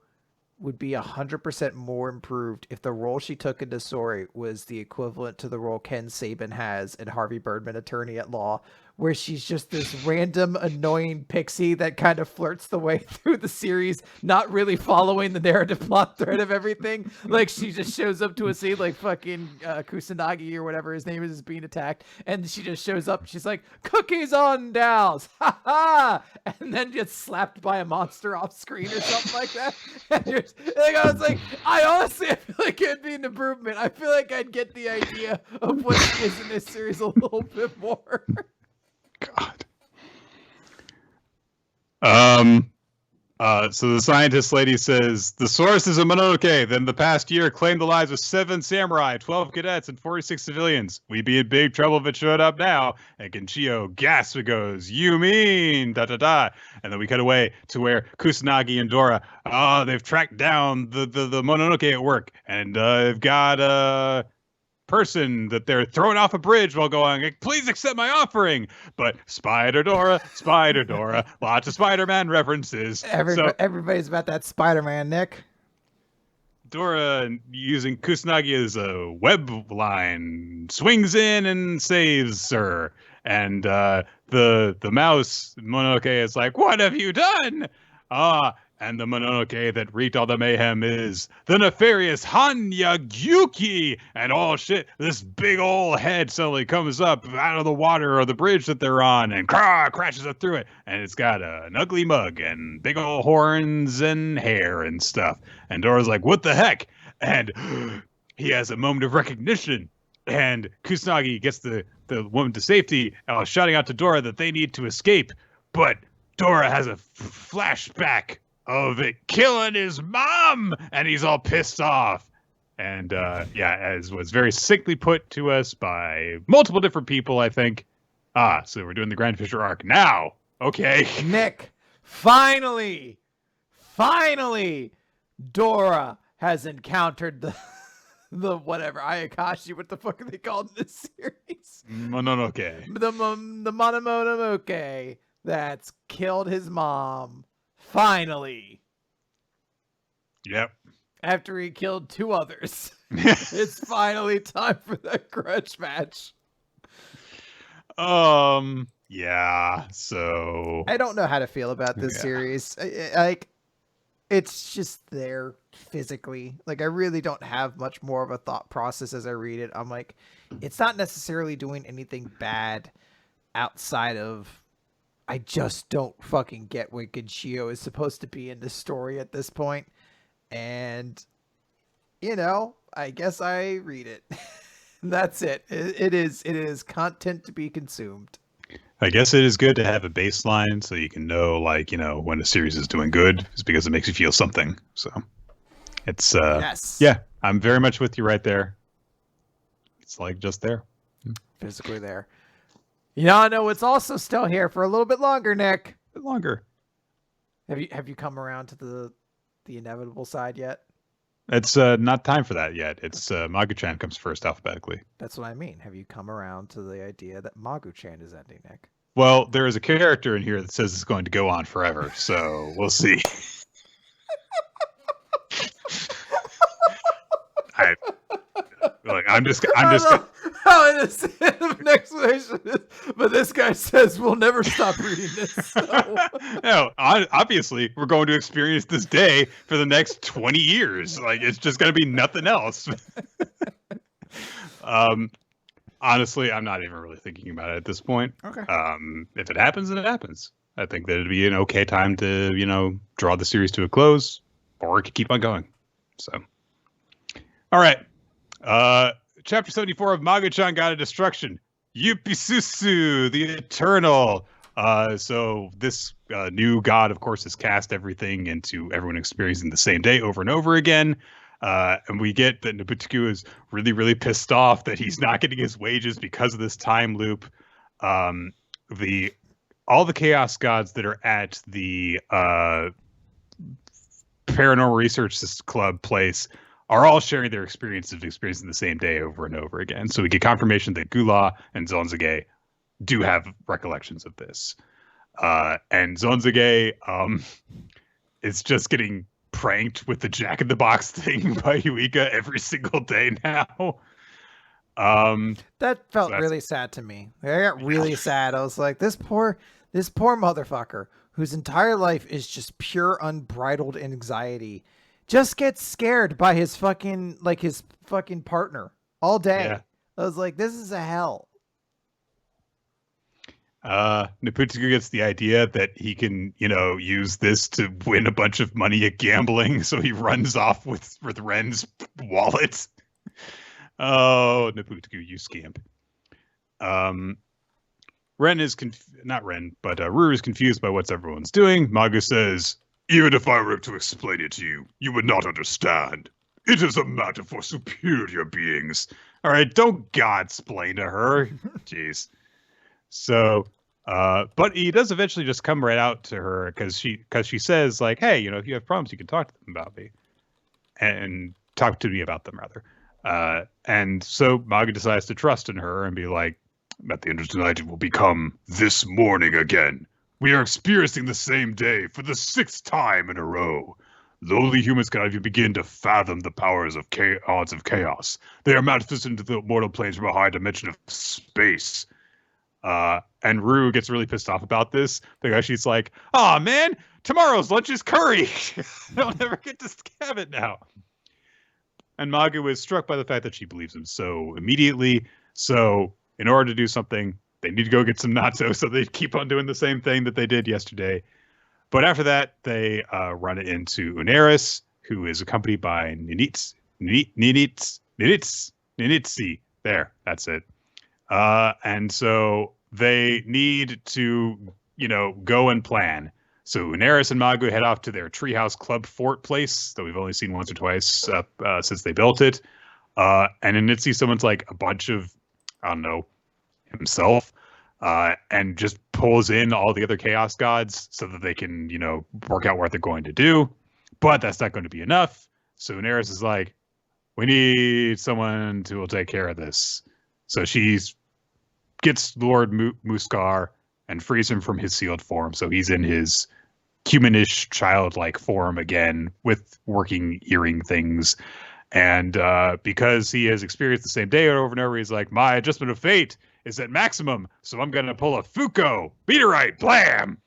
would be 100% more improved if the role she took in Sori was the equivalent to the role Ken Saban has in Harvey Birdman, Attorney at Law, where she's just this random annoying pixie that kind of flirts the way through the series, not really following the narrative plot thread of everything. Like she just shows up to a scene like fucking Kusanagi or whatever his name is being attacked, and she just shows up. She's like, cookies on Dow's, ha ha, and then gets slapped by a monster off screen or something like that. And I was like, I honestly feel like it'd be an improvement. I feel like I'd get the idea of what she is in this series a little bit more. God. So the scientist lady says, the source is a Mononoke. Then the past year claimed the lives of 7 samurai, 12 cadets, and 46 civilians. We'd be in big trouble if it showed up now. And Ginchio gasps and goes, you mean, da da da. And then we cut away to where Kusanagi and Dora, they've tracked down the Mononoke at work. And they've got a person that they're throwing off a bridge while going, please accept my offering. But Spider Dora, lots of Spider-Man references. Everybody's about that Spider-Man, Nick. Dora, using Kusanagi as a web line, swings in and saves her. And the mouse Mononoke is like, what have you done? And the Mononoke that wreaked all the mayhem is the nefarious Hanya Gyuki. And oh shit, this big old head suddenly comes up out of the water or the bridge that they're on and crashes up through it. And it's got an ugly mug and big old horns and hair and stuff. And Dora's like, what the heck? And he has a moment of recognition. And Kusanagi gets the woman to safety, shouting out to Dora that they need to escape. But Dora has a flashback of it killing his mom, and he's all pissed off. And as was very succinctly put to us by multiple different people, I think. So we're doing the Grand Fisher arc now. Okay. Nick, finally, Dora has encountered the whatever Ayakashi. What the fuck are they called in this series? Mononoke. The Mononoke that's killed his mom. Finally. Yep. After he killed 2 others. It's finally time for that grudge match. Yeah, so I don't know how to feel about this series. Like, it's just there physically. Like, I really don't have much more of a thought process as I read it. I'm like, it's not necessarily doing anything bad outside of, I just don't fucking get what Genshiyo is supposed to be in this story at this point. And, you know, I guess I read it. That's it. It is content to be consumed. I guess it is good to have a baseline so you can know, like, you know, when a series is doing good, is because it makes you feel something. So it's yes. Yeah, I'm very much with you right there. It's like just there. Physically there. You know it's also still here for a little bit longer, Nick. A bit longer. Have you come around to the inevitable side yet? It's not time for that yet. It's Magu-chan comes first alphabetically. That's what I mean. Have you come around to the idea that Magu-chan is ending, Nick? Well, there is a character in here that says it's going to go on forever, so we'll see. I'm just how innocent of an explanation is, but this guy says we'll never stop reading this. So. No, obviously we're going to experience this day for the next 20 years. Like, it's just going to be nothing else. Honestly, I'm not even really thinking about it at this point. Okay. If it happens, then it happens. I think that it'd be an okay time to, you know, draw the series to a close, or it could keep on going. So, all right. Chapter 74 of Magu-chan God of Destruction. Yupisusu, the Eternal. So this new god, of course, has cast everything into everyone experiencing the same day over and over again. And we get that Nobutoku is really, really pissed off that he's not getting his wages because of this time loop. All the Chaos Gods that are at the Paranormal Research Club place are all sharing their experience of experiencing the same day over and over again. So we get confirmation that Gula and Zonzage do have recollections of this. And Zonzage is just getting pranked with the Jack in the Box thing by Yuika every single day now. That felt really sad to me. I got really sad. I was like, this poor motherfucker whose entire life is just pure unbridled anxiety just gets scared by his fucking partner all day. Yeah. I was like, this is a hell. Nobutoku gets the idea that he can, you know, use this to win a bunch of money at gambling, so he runs off with Ren's wallet. Oh, Nobutoku, you scamp. Ren is not Ren, but Ruru is confused by what everyone's doing. Magu says, "Even if I were to explain it to you, you would not understand. It is a matter for superior beings." All right, don't God-splain to her. Jeez. So, but he does eventually just come right out to her because she says, like, hey, you know, if you have problems, you can talk to them about me, and talk to me about them rather. And so Magu decides to trust in her and be like, at the end of tonight, it will become this morning again. We are experiencing the same day for the 6th time in a row. Lowly humans cannot even begin to fathom the powers of odds of chaos. They are manifested into the mortal planes from a high dimension of space. And Rue gets really pissed off about this because she's like, "Oh man, tomorrow's lunch is curry. I'll never get to have it now." And Magu is struck by the fact that she believes him so immediately. So in order to do something, they need to go get some natto, so they keep on doing the same thing that they did yesterday. But after that, they run into Uneris, who is accompanied by Ninitsi. There, that's it. And so they need to, you know, go and plan. So Uneris and Magu head off to their treehouse club fort place that we've only seen once or twice since they built it. And in Itzy, someone's like a bunch of, I don't know, himself, and just pulls in all the other Chaos Gods so that they can, work out what they're going to do. But that's not going to be enough. So Uneris is like, we need someone who will take care of this. So she gets Lord Muskar and frees him from his sealed form. So he's in his humanish, childlike form again with working earring things. And because he has experienced the same day over and over, he's like, my adjustment of fate is at maximum. So I'm going to pull a Fuko. Meteorite. Blam!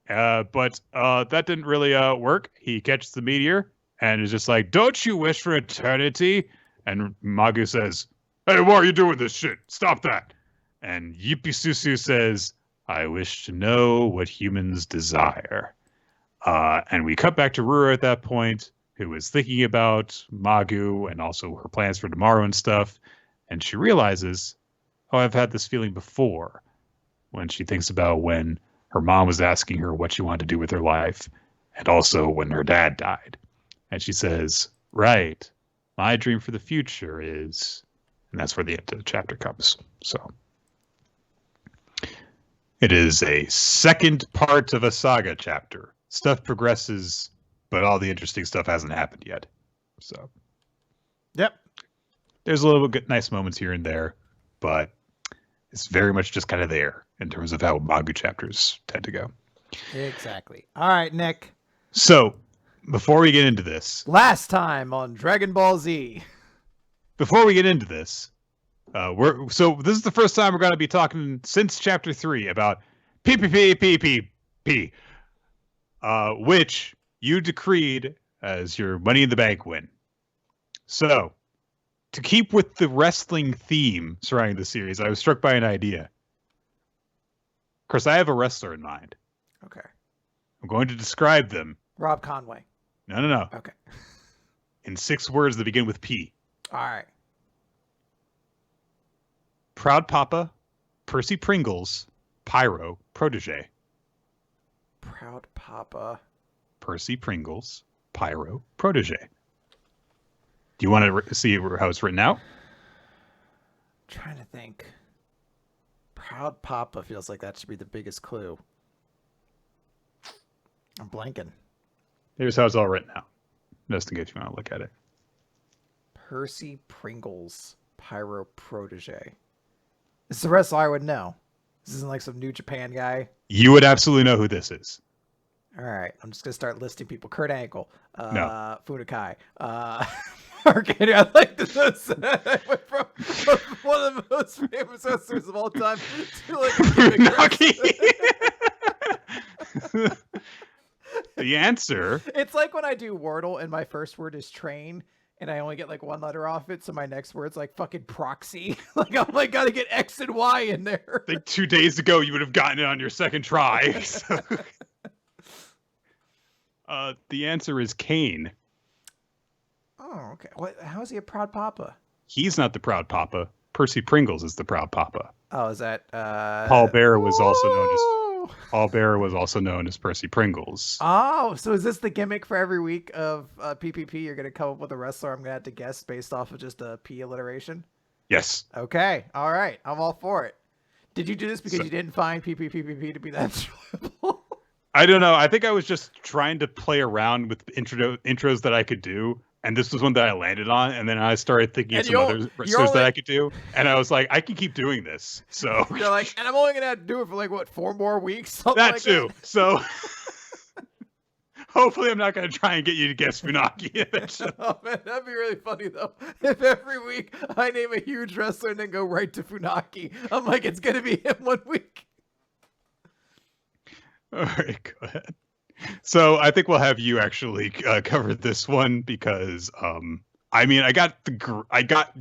But that didn't really work. He catches the meteor and is just like, don't you wish for eternity? And Magu says, hey, why are you doing this shit? Stop that. And Yippee says, I wish to know what humans desire. And we cut back to Rura at that point, who is thinking about Magu and also her plans for tomorrow and stuff. And she realizes, oh, I've had this feeling before, when she thinks about when her mom was asking her what she wanted to do with her life, and also when her dad died. And she says, right, my dream for the future is... And that's where the end of the chapter comes. So it is a second part of a saga chapter. Stuff progresses, but all the interesting stuff hasn't happened yet. So, yep. There's a little bit nice moments here and there, but it's very much just kind of there in terms of how Magu chapters tend to go. Exactly. All right, Nick. So, before we get into this... Last time on Dragon Ball Z. Before we get into this, this is the first time we're going to be talking since Chapter 3 about PPPPPP, which you decreed as your Money in the Bank win. So, to keep with the wrestling theme surrounding the series, I was struck by an idea. Of course, I have a wrestler in mind. Okay. I'm going to describe them. Rob Conway. No. Okay. In 6 words that begin with P. All right. Proud Papa, Percy Pringles, Pyro, Protege. Proud Papa. Percy Pringles, Pyro, Protege. Do you want to see how it's written out? Trying to think. Proud Papa feels like that should be the biggest clue. I'm blanking. Here's how it's all written out. Just in case you want to look at it. Percy Pringles, Pyro Protege. This is a wrestler I would know. This isn't like some New Japan guy. You would absolutely know who this is. All right. I'm just going to start listing people. Kurt Angle. No. Funakai. Arcade. I like this. I went from one of the most famous wrestlers of all time to like a The answer. It's like when I do Wordle and my first word is train and I only get like one letter off it. So my next word's like fucking proxy. Like, oh my God, I get X and Y in there. Like 2 days ago, you would have gotten it on your second try. So. The answer is Kane. Oh, okay. How is he a proud papa? He's not the proud papa. Percy Pringles is the proud papa. Oh, is that Paul Bearer was also known as Percy Pringles. Oh, so is this the gimmick for every week of PPP? You're going to come up with a wrestler I'm going to have to guess based off of just a P alliteration? Yes. Okay. All right. I'm all for it. Did you do this because you didn't find PPPPP to be that enjoyable? I don't know. I think I was just trying to play around with intros that I could do. And this was one that I landed on. And then I started thinking of some other wrestlers that I could do. And I was like, I can keep doing this. So you're like, and I'm only going to have to do it for like, what, 4 more weeks? That too. So hopefully I'm not going to try and get you to guess Funaki eventually. Oh, man, that'd be really funny, though. If every week I name a huge wrestler and then go right to Funaki, I'm like, it's going to be him 1 week. All right, go ahead. So I think we'll have you actually cover this one because, I mean, I got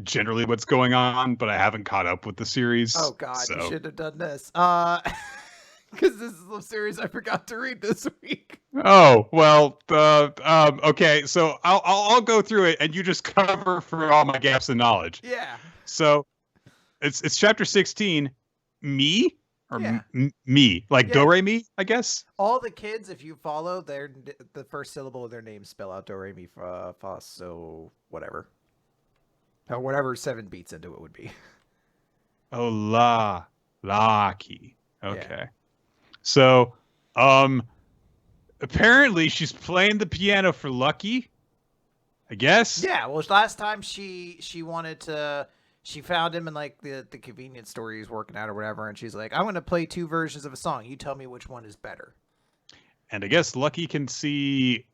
generally what's going on, but I haven't caught up with the series. Oh God, so. You should have done this. Because this is a series I forgot to read this week. Oh well, okay. So I'll go through it, and you just cover for all my gaps in knowledge. Yeah. So it's chapter 16. Me. or Yeah. me, like Yeah. do re mi, I guess. All the kids, if you follow, the first syllable of their name spell out do re mi fa so whatever, or whatever 7 beats into it would be. Oh, Lucky. Yeah. Okay. So, apparently she's playing the piano for Lucky, I guess. Yeah. Well, last time she wanted to. She found him in like the convenience store he was working at or whatever, and she's like, "I'm going to play 2 versions of a song. You tell me which one is better." And I guess Lucky can see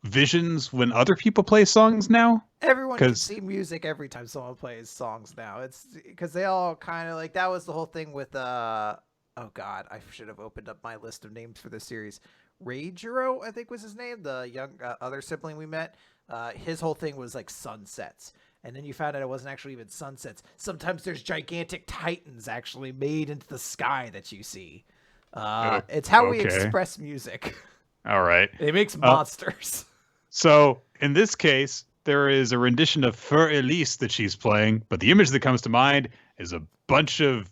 visions when other people play songs now. Everyone can see music every time someone plays songs now. It's because they all kind of like that was the whole thing with oh god, I should have opened up my list of names for this series. Reijiro, I think was his name, the young other sibling we met. His whole thing was like sunsets. And then you found out it wasn't actually even sunsets. Sometimes there's gigantic titans actually made into the sky that you see. It's how we express music. All right. It makes monsters. So in this case, there is a rendition of Für Elise that she's playing, but the image that comes to mind is a bunch of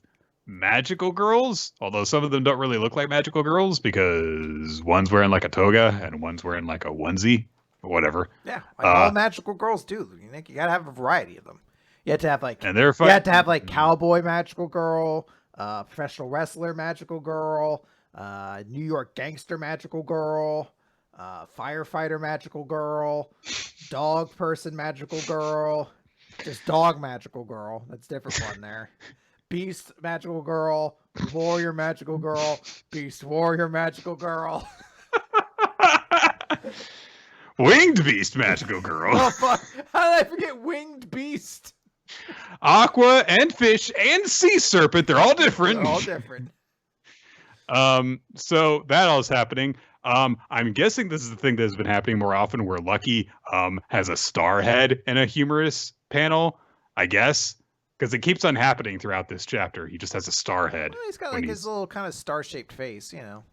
magical girls, although some of them don't really look like magical girls because one's wearing like a toga and one's wearing like a onesie. Whatever. Yeah, like all magical girls do. You gotta have a variety of them. You have to have like, and they're you have to have like cowboy magical girl, professional wrestler magical girl, New York gangster magical girl, firefighter magical girl, dog person magical girl, just dog magical girl. That's a different one there. Beast magical girl, warrior magical girl, beast warrior magical girl. Winged Beast magical girl. Oh fuck! How did I forget Winged Beast? Aqua and fish and sea serpent. They're all different. They're all different. So that all is happening. I'm guessing this is the thing that has been happening more often where Lucky has a star head in a humorous panel, I guess. Because it keeps on happening throughout this chapter. He just has a star head. Well, he's got like his little kind of star-shaped face, you know.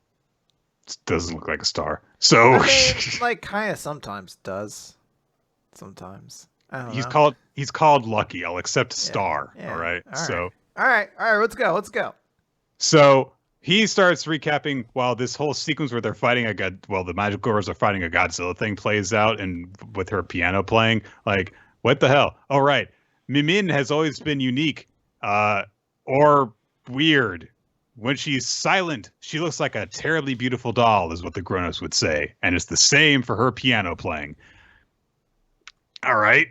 Doesn't look like a star. So I mean, like kind of sometimes does. Sometimes. I don't know. He's called Lucky. I'll accept star. Yeah. All right. All right, let's go. So he starts recapping while this whole sequence where they're fighting the magical girls are fighting a Godzilla thing plays out, and with her piano playing, like, what the hell? All right. Mimin has always been unique, or weird. When she's silent, she looks like a terribly beautiful doll, is what the grown-ups would say. And it's the same for her piano playing. All right.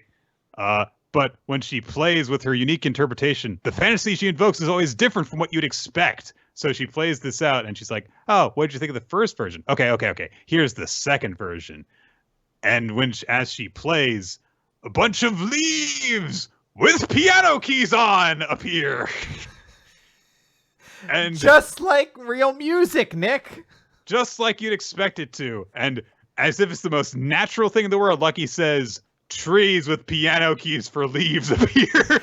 But when she plays with her unique interpretation, the fantasy she invokes is always different from what you'd expect. So she plays this out, and she's like, oh, what did you think of the first version? Okay. Here's the second version. And as she plays, a bunch of leaves with piano keys on appear. And just like real music, Nick. Just like you'd expect it to. And as if it's the most natural thing in the world, Lucky says, trees with piano keys for leaves appeared.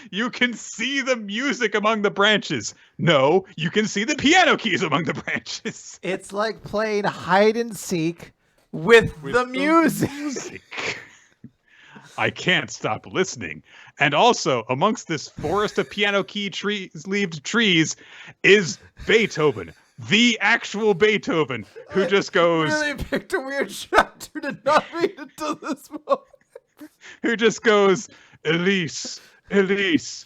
You can see the music among the branches. No, you can see the piano keys among the branches. It's like playing hide and seek with the music. I can't stop listening. And also, amongst this forest of piano key leaved trees is Beethoven, the actual Beethoven, who just goes... I really picked a weird chapter to not read until this moment. Who just goes, Elise, Elise,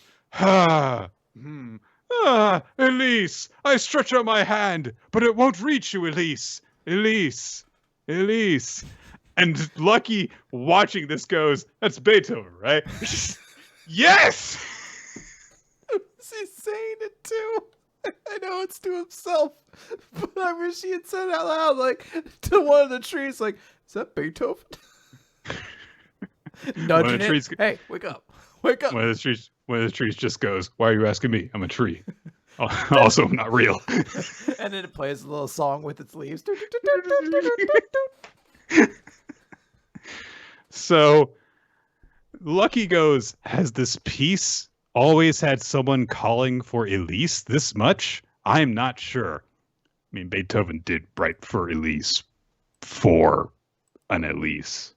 Elise, I stretch out my hand, but it won't reach you, Elise, Elise, Elise. And Lucky, watching this, goes, that's Beethoven, right? Yes! He's saying it too. I know it's to himself, but I wish he had said it out loud, like, to one of the trees, like, is that Beethoven? Nudging it. Hey, wake up. Wake up. One of the trees just goes, why are you asking me? I'm a tree. Also, I'm not real. And then it plays a little song with its leaves. So Lucky goes, has this piece always had someone calling for Elise this much? I'm not sure. I mean, Beethoven did write for Elise for an Elise.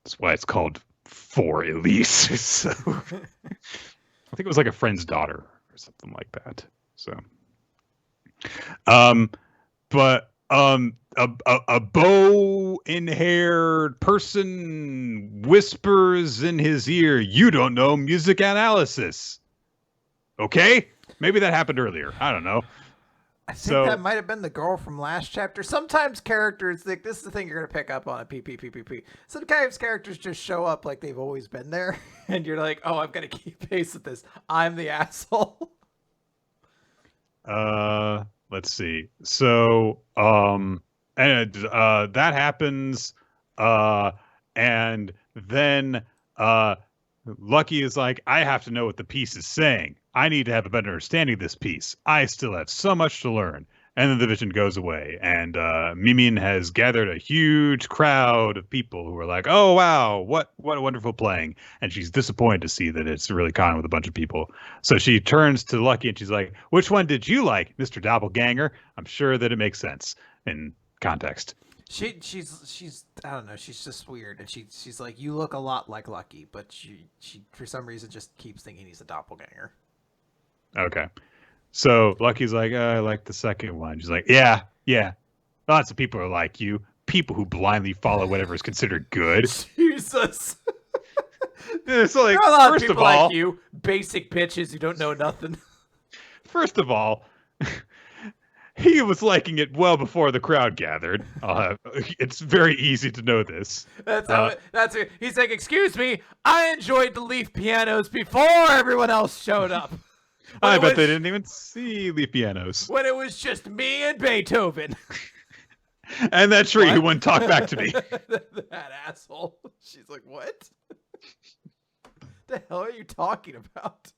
That's why it's called For Elise. So I think it was like a friend's daughter or something like that. So, but a bow-in-haired person whispers in his ear, "You don't know music analysis." Okay, maybe that happened earlier. I don't know. I think that might have been the girl from last chapter. Sometimes characters, like, this is the thing you're going to pick up on at PPPPP. Sometimes characters just show up like they've always been there, and you're like, oh, I'm going to keep pace with this. I'm the asshole. Let's see. So, and that happens, and then Lucky is like, I have to know what the piece is saying. I need to have a better understanding of this piece. I still have so much to learn. And then the vision goes away, and Mimin has gathered a huge crowd of people who are like, "Oh wow, what a wonderful playing!" And she's disappointed to see that it's really con with a bunch of people. So she turns to Lucky and she's like, "Which one did you like, Mr. Doppelganger?" I'm sure that it makes sense in context. She's I don't know, she's just weird, and she's like, you look a lot like Lucky, but she for some reason just keeps thinking he's a doppelganger. Okay. So Lucky's like, I like the second one. She's like, yeah. Lots of people are like you. People who blindly follow whatever is considered good. Jesus. So like, there are a lot first of people all, like you, basic bitches who don't know nothing. First of all, he was liking it well before the crowd gathered. It's very easy to know this. That's it. He's like, excuse me, I enjoyed the leaf pianos before everyone else showed up. I bet they didn't even see leaf pianos. When it was just me and Beethoven. And that tree who wouldn't talk back to me. That asshole. She's like, what? The hell are you talking about?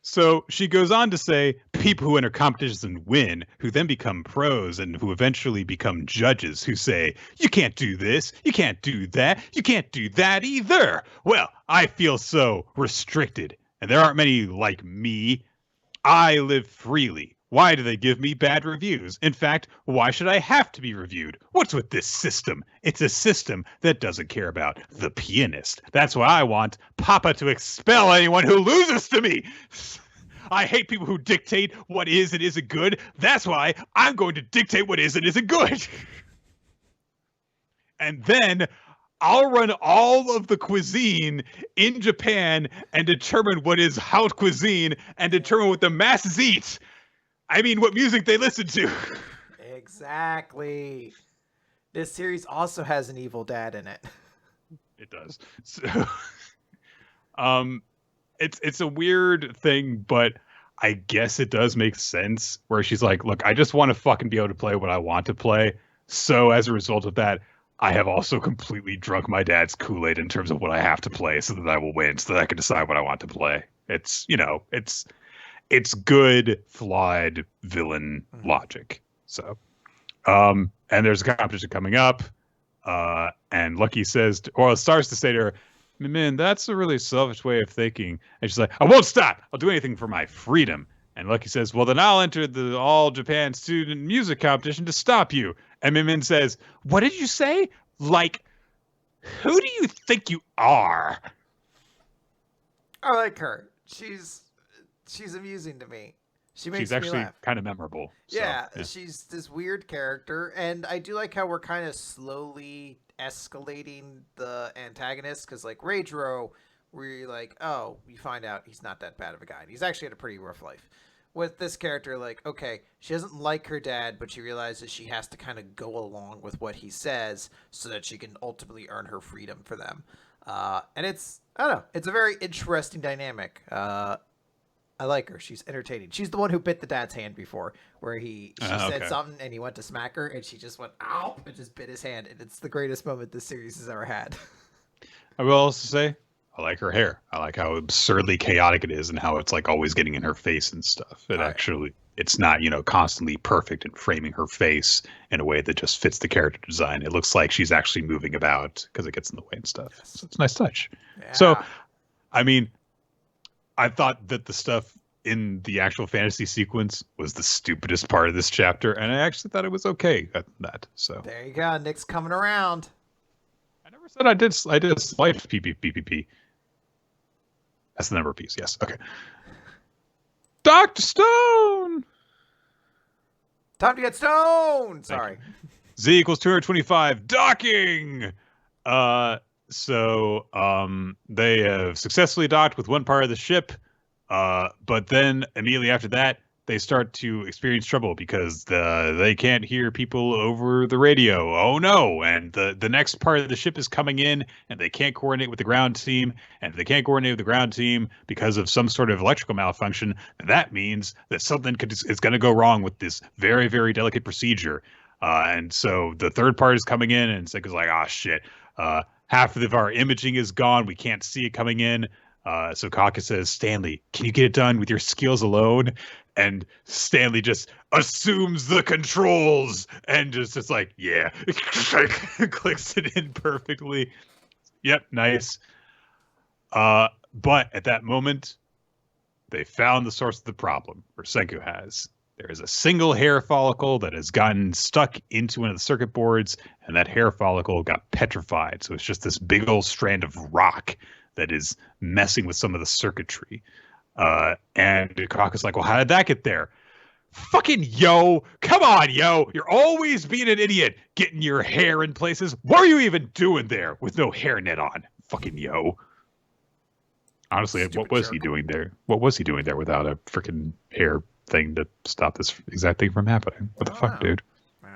So she goes on to say, people who enter competitions and win, who then become pros and who eventually become judges, who say, you can't do this, you can't do that, you can't do that either. Well, I feel so restricted, and there aren't many like me. I live freely. Why do they give me bad reviews? In fact, why should I have to be reviewed? What's with this system? It's a system that doesn't care about the pianist. That's why I want Papa to expel anyone who loses to me. I hate people who dictate what is and isn't good. That's why I'm going to dictate what is and isn't good. And then I'll run all of the cuisine in Japan and determine what is haute cuisine and determine what the masses eat. I mean, what music they listen to. Exactly. This series also has an evil dad in it. It does. So, it's a weird thing, but I guess it does make sense where she's like, look, I just want to fucking be able to play what I want to play. So as a result of that, I have also completely drunk my dad's Kool-Aid in terms of what I have to play so that I will win, so that I can decide what I want to play. It's, it's good, flawed villain logic. So, and there's a competition coming up, and Lucky says, or starts to say to her, man, that's a really selfish way of thinking. And she's like, I won't stop. I'll do anything for my freedom. And Lucky says, well, then I'll enter the All Japan Student Music Competition to stop you. And Min says, what did you say? Like, who do you think you are? I like her. She's amusing to me. She's actually kind of memorable. Yeah, she's this weird character. And I do like how we're kind of slowly escalating the antagonist. Because, like, Reijiro, we're like, oh, you find out he's not that bad of a guy. He's actually had a pretty rough life. With this character, like, okay, she doesn't like her dad, but she realizes she has to kind of go along with what he says so that she can ultimately earn her freedom for them. And it's, I don't know, it's a very interesting dynamic. I like her. She's entertaining. She's the one who bit the dad's hand before, where she said something and he went to smack her and she just went, ow, and just bit his hand. And it's the greatest moment this series has ever had. I will also say, I like her hair. I like how absurdly chaotic it is and how it's like always getting in her face and stuff. It's not, constantly perfect and framing her face in a way that just fits the character design. It looks like she's actually moving about because it gets in the way and stuff. Yes. So it's a nice touch. Yeah. So, I mean, I thought that the stuff in the actual fantasy sequence was the stupidest part of this chapter, and I actually thought it was okay at that. So there you go. Nick's coming around. I never said I did slight PPPPP. That's the number piece. Yes. Okay. Dr. Stone! Time to get stoned! Sorry. Z equals 225. Docking! They have successfully docked with one part of the ship, but then immediately after that, they start to experience trouble because they can't hear people over the radio. Oh no! And the next part of the ship is coming in, and they can't coordinate with the ground team. And if they can't coordinate with the ground team because of some sort of electrical malfunction, that means that something is going to go wrong with this very, very delicate procedure. And so the third part is coming in, and Seiku's like, "Ah, shit! Half of our imaging is gone. We can't see it coming in." So Kaka says, "Stanley, can you get it done with your skills alone?" And Stanley just assumes the controls and just like, yeah, clicks it in perfectly. Yep, nice. But at that moment, they found the source of the problem, or Senku has. There is a single hair follicle that has gotten stuck into one of the circuit boards, and that hair follicle got petrified. So it's just this big old strand of rock that is messing with some of the circuitry. And Kaka's like, well, how did that get there? Fucking yo, come on, yo. You're always being an idiot, getting your hair in places. What are you even doing there with no hairnet on? Fucking yo. Honestly, Stupid what was jerk. he doing there? What was he doing there without a freaking hair thing to stop this exact thing from happening? What the fuck, dude? Yeah,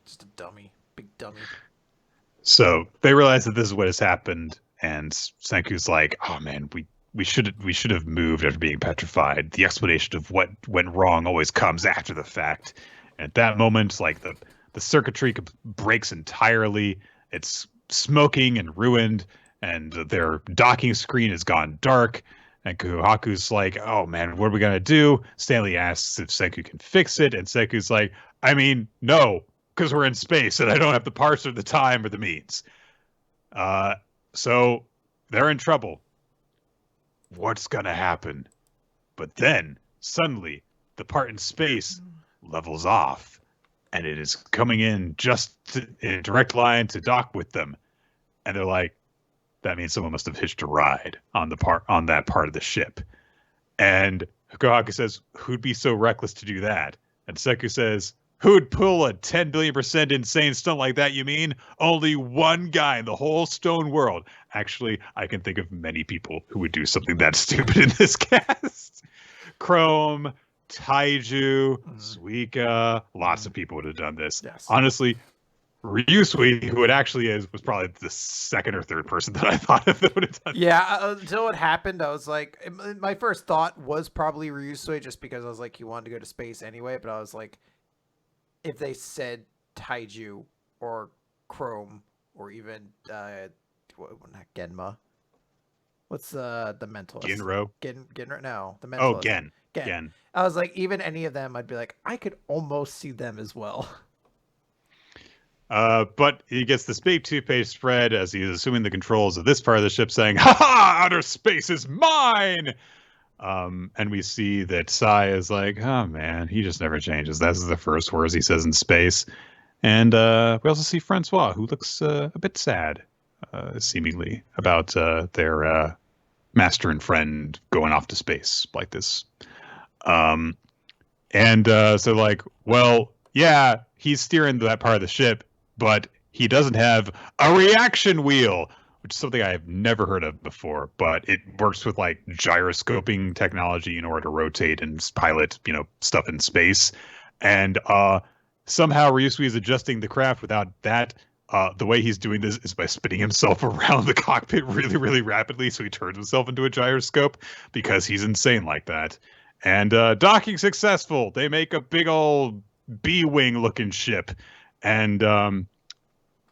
just a dummy. Big dummy. So they realize that this is what has happened, and Senku's like, oh man, we should have moved after being petrified. The explanation of what went wrong always comes after the fact. And at that moment, like the circuitry breaks entirely. It's smoking and ruined, and their docking screen has gone dark. And Kohaku's like, oh man, what are we gonna do? Stanley asks if Senku can fix it, and Senku's like, I mean, no, because we're in space and I don't have the parts or the time or the means. So they're in trouble. What's gonna happen? But then suddenly the part in space levels off, and it is coming in in a direct line to dock with them. And they're like, that means someone must have hitched a ride on that part of the ship. And Kohaku says, who'd be so reckless to do that? And Senku says, who'd pull a 10 billion% insane stunt like that, you mean? Only one guy in the whole stone world. Actually, I can think of many people who would do something that stupid in this cast. Chrome, Taiju, Suika, lots of people would have done this. Yes. Honestly, Ryusui, who it actually was probably the second or third person that I thought of that would have done. Yeah, until it happened, I was like, my first thought was probably Ryusui, just because I was like, he wanted to go to space anyway. But I was like, if they said Taiju or Chrome or even not Genma, what's the mentalist? Ginro. Genro? No, the mentalist. Oh, Gen. I was like, even any of them, I'd be like, I could almost see them as well. But he gets this big 2-page spread as he is assuming the controls of this part of the ship, saying, "Ha ha! Outer space is mine!" And we see that Sai is like, "Oh man, he just never changes." That's the first words he says in space. And we also see Francois, who looks a bit sad, seemingly, about their master and friend going off to space like this. So like, well, yeah, he's steering that part of the ship, but he doesn't have a reaction wheel, which is something I have never heard of before, but it works with like gyroscoping technology in order to rotate and pilot, stuff in space. And somehow Ryusui is adjusting the craft without that. The way he's doing this is by spinning himself around the cockpit really, really rapidly, so he turns himself into a gyroscope because he's insane like that. And docking successful. They make a big old B-wing looking ship. And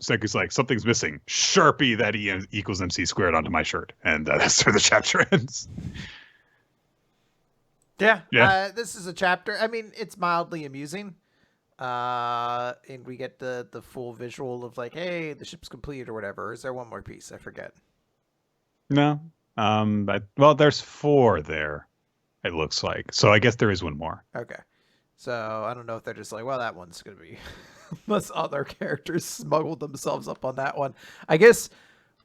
Senku's like, something's missing. Sharpie that E equals MC squared onto my shirt. And that's where the chapter ends. Yeah. This is a chapter. I mean, it's mildly amusing. And we get the full visual of like, hey, the ship's complete or whatever. Is there one more piece? I forget. No. Well, there's 4 there. It looks like. So I guess there is one more. Okay. So I don't know if they're just like, well, that one's going to be... Unless other characters smuggled themselves up on that one. I guess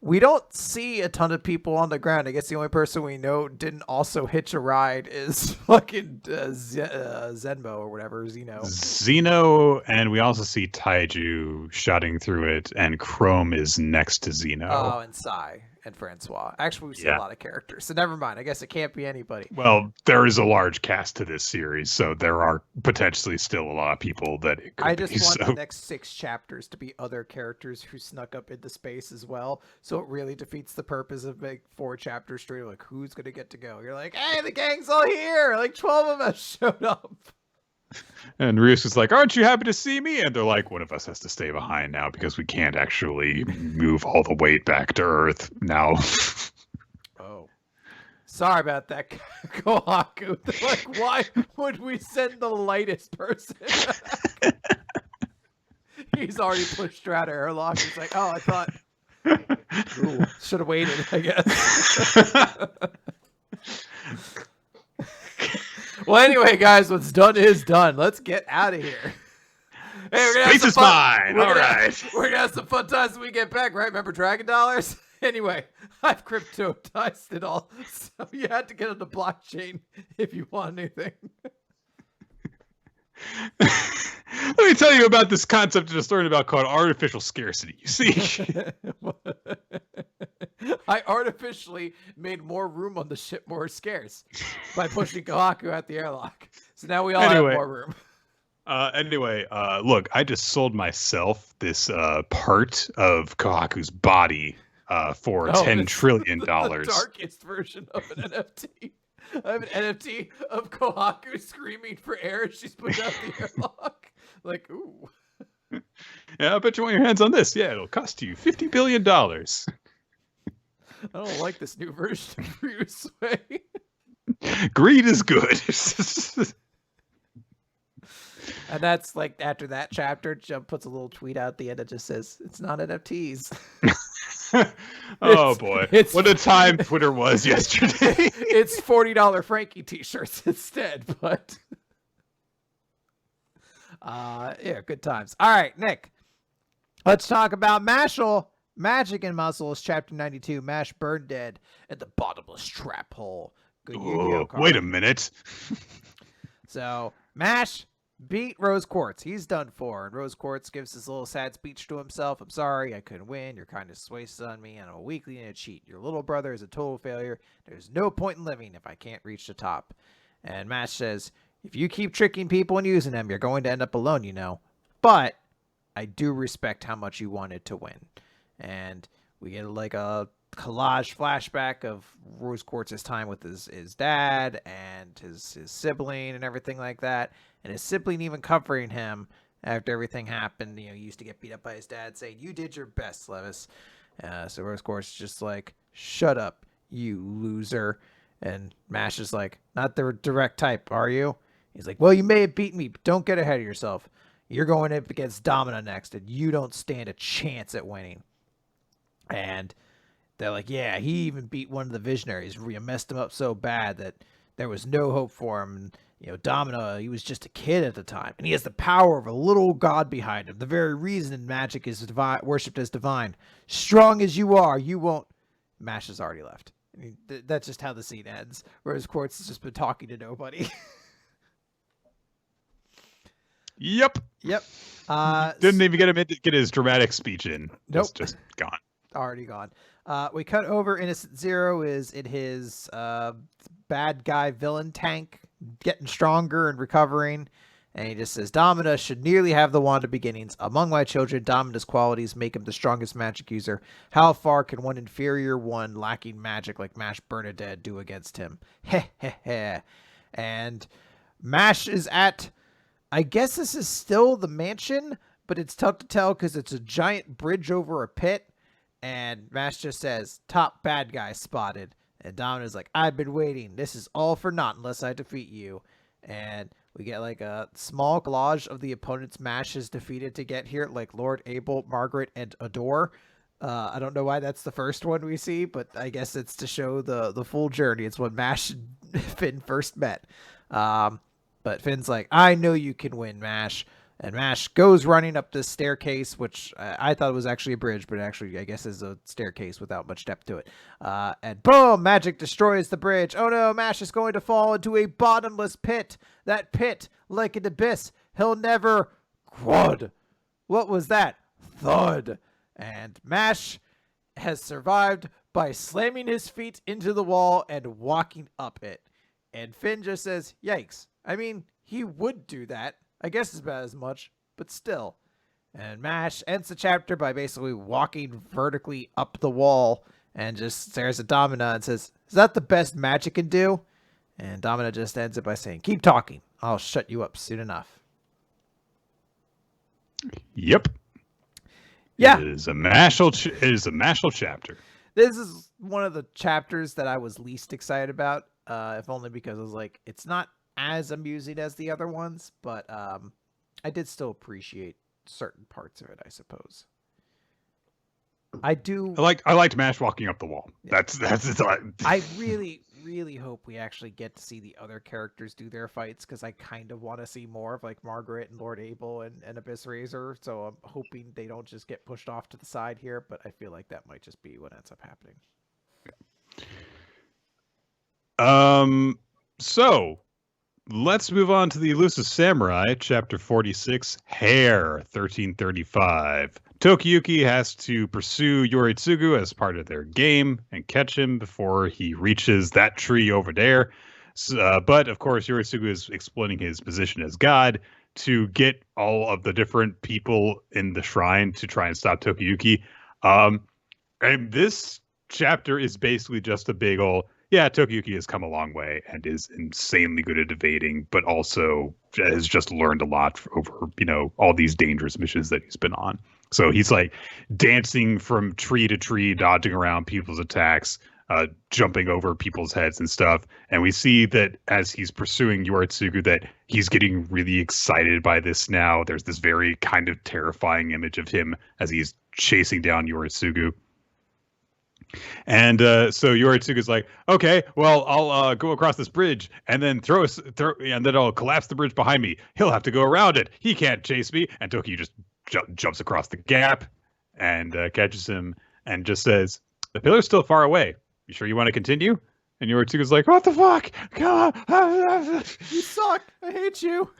We don't see a ton of people on the ground. I guess the only person we know didn't also hitch a ride is fucking Zenmo or whatever, Zeno. Zeno, and we also see Taiju shotting through it, and Chrome is next to Zeno. Oh, and Sai and Francois. Actually, we see Yeah. a lot of characters, so never mind. I guess it can't be anybody. Well, there is a large cast to this series, so there are potentially still a lot of people that it could I be. just want So the next 6 chapters to be other characters who snuck up into space as well. So it really defeats the purpose of make 4 chapters straight. Like, who's gonna get to go? You're like, hey, the gang's all here. Like 12 of us showed up. And Ryus is like, "Aren't you happy to see me?" And they're like, "One of us has to stay behind now because we can't actually move all the weight back to Earth now." Oh, sorry about that, Kohaku. Like, why would we send the lightest person? He's already pushed her out of airlock. He's like, oh, I thought, should have waited, I guess. Well, anyway, guys, what's done is done. Let's get out of here. Hey, Space is mine. All right. We're gonna have some fun times when we get back, right? Remember Dragon Dollars? Anyway, I've cryptotized it all, so you had to get on the blockchain if you want anything. Let me tell you about this concept in a story about called artificial scarcity. You see, I artificially made more room on the ship more scarce by pushing Kohaku out the airlock. So now we all have more room. Anyway, look, I just sold myself this part of Kohaku's body for $10 trillion. The darkest version of an NFT. I have an NFT of Kohaku screaming for air as she's put out the airlock. Like, ooh. Yeah, I bet you want your hands on this. Yeah, it'll cost you $50 billion. I don't like this new version of Bruce Wayne. Greed is good. And that's like after that chapter, Jump puts a little tweet out at the end that just says, it's not NFTs. Oh boy. What a time Twitter was yesterday. It's $40 Frankie t-shirts instead, but yeah, good times. All right, Nick. Let's talk about Mashle, Magic and Muscles, Chapter 92, Mash Burn Dead at the Bottomless Trap Hole. Good Yu-Gi-Oh card. Wait a minute. So, Mash beat Rose Quartz. He's done for. And Rose Quartz gives this little sad speech to himself. I'm sorry, I couldn't win. Your kindness wasted on me, and I'm a weakling and a cheat. Your little brother is a total failure. There's no point in living if I can't reach the top. And Mash says, if you keep tricking people and using them, you're going to end up alone, you know. But I do respect how much you wanted to win. And we get like a collage flashback of Rose Quartz's time with his dad and his sibling and everything like that. And his sibling even comforting him after everything happened. You know, he used to get beat up by his dad, saying, you did your best, Levis. So Rose Quartz is just like, shut up, you loser. And Mash is like, not the direct type, are you? He's like, well, you may have beaten me, but don't get ahead of yourself. You're going up against Domino next, and you don't stand a chance at winning. And they're like, yeah, he even beat one of the visionaries. We messed him up so bad that there was no hope for him. And, you know, Domino, he was just a kid at the time. And he has the power of a little god behind him. The very reason magic is worshipped as divine. Strong as you are, you won't. Mash has already left. I mean, that's just how the scene ends. Rose Quartz has just been talking to nobody. Yep. Didn't even get him to get his dramatic speech in. Nope. Just gone. Already gone. We cut over. Innocent Zero is in his bad guy villain tank, getting stronger and recovering. And he just says, Domina should nearly have the wand of beginnings. Among my children, Domina's qualities make him the strongest magic user. How far can one inferior one lacking magic like Mash Bernadette do against him? Heh heh heh. And Mash is at, I guess this is still the mansion, but it's tough to tell because it's a giant bridge over a pit. And Mash just says, top bad guy spotted. And Domina's like, I've been waiting. This is all for naught unless I defeat you. And we get like a small collage of the opponents Mash has defeated to get here, like Lord Abel, Margaret, and Adore. I don't know why that's the first one we see, but I guess it's to show the full journey. It's when Mash and Finn first met. But Finn's like, I know you can win, Mash. And Mash goes running up this staircase, which I thought was actually a bridge, but actually I guess is a staircase without much depth to it. And boom, magic destroys the bridge. Oh no, Mash is going to fall into a bottomless pit. That pit, like an abyss, he'll never crud. What was that? Thud. And Mash has survived by slamming his feet into the wall and walking up it. And Finn just says, yikes. I mean, he would do that. I guess it's about as much, but still. And Mash ends the chapter by basically walking vertically up the wall and just stares at Domina and says, is that the best magic can do? And Domina just ends it by saying, keep talking. I'll shut you up soon enough. Yep. Yeah. It is a Mashle chapter. This is one of the chapters that I was least excited about, if only because I was like, it's not as amusing as the other ones, but I did still appreciate certain parts of it, I suppose. I liked Mash walking up the wall. Yeah. That's I really hope we actually get to see the other characters do their fights, because I kind of want to see more of like Margaret and Lord Abel and Abyss Razor. So I'm hoping they don't just get pushed off to the side here, but I feel like that might just be what ends up happening. So let's move on to the Elusive Samurai, Chapter 46, Hair, 1335. Tokiyuki has to pursue Yoritsugu as part of their game and catch him before he reaches that tree over there. But, of course, Yoritsugu is exploiting his position as god to get all of the different people in the shrine to try and stop Tokiyuki. And this chapter is basically just a big ol', yeah, Tokiyuki has come a long way and is insanely good at evading, but also has just learned a lot over, all these dangerous missions that he's been on. So he's like dancing from tree to tree, dodging around people's attacks, jumping over people's heads and stuff. And we see that as he's pursuing Yoritsugu, that he's getting really excited by this now. There's this very kind of terrifying image of him as he's chasing down Yoritsugu. And so Yoritsugu's like, okay, well, I'll go across this bridge and then and then I'll collapse the bridge behind me. He'll have to go around it. He can't chase me. And Toki just jumps across the gap and catches him and just says, the pillar's still far away. You sure you want to continue? And Yoritsugu's like, what the fuck? Come on. You suck. I hate you.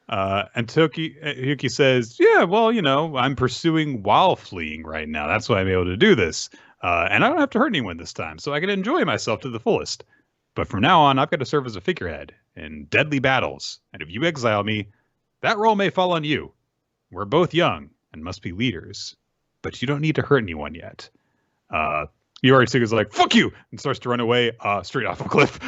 And Tokiyuki says, yeah, well, I'm pursuing while fleeing right now. That's why I'm able to do this. And I don't have to hurt anyone this time, so I can enjoy myself to the fullest. But from now on, I've got to serve as a figurehead in deadly battles. And if you exile me, that role may fall on you. We're both young and must be leaders. But you don't need to hurt anyone yet. Yoritsugu's like, fuck you! And starts to run away straight off a cliff.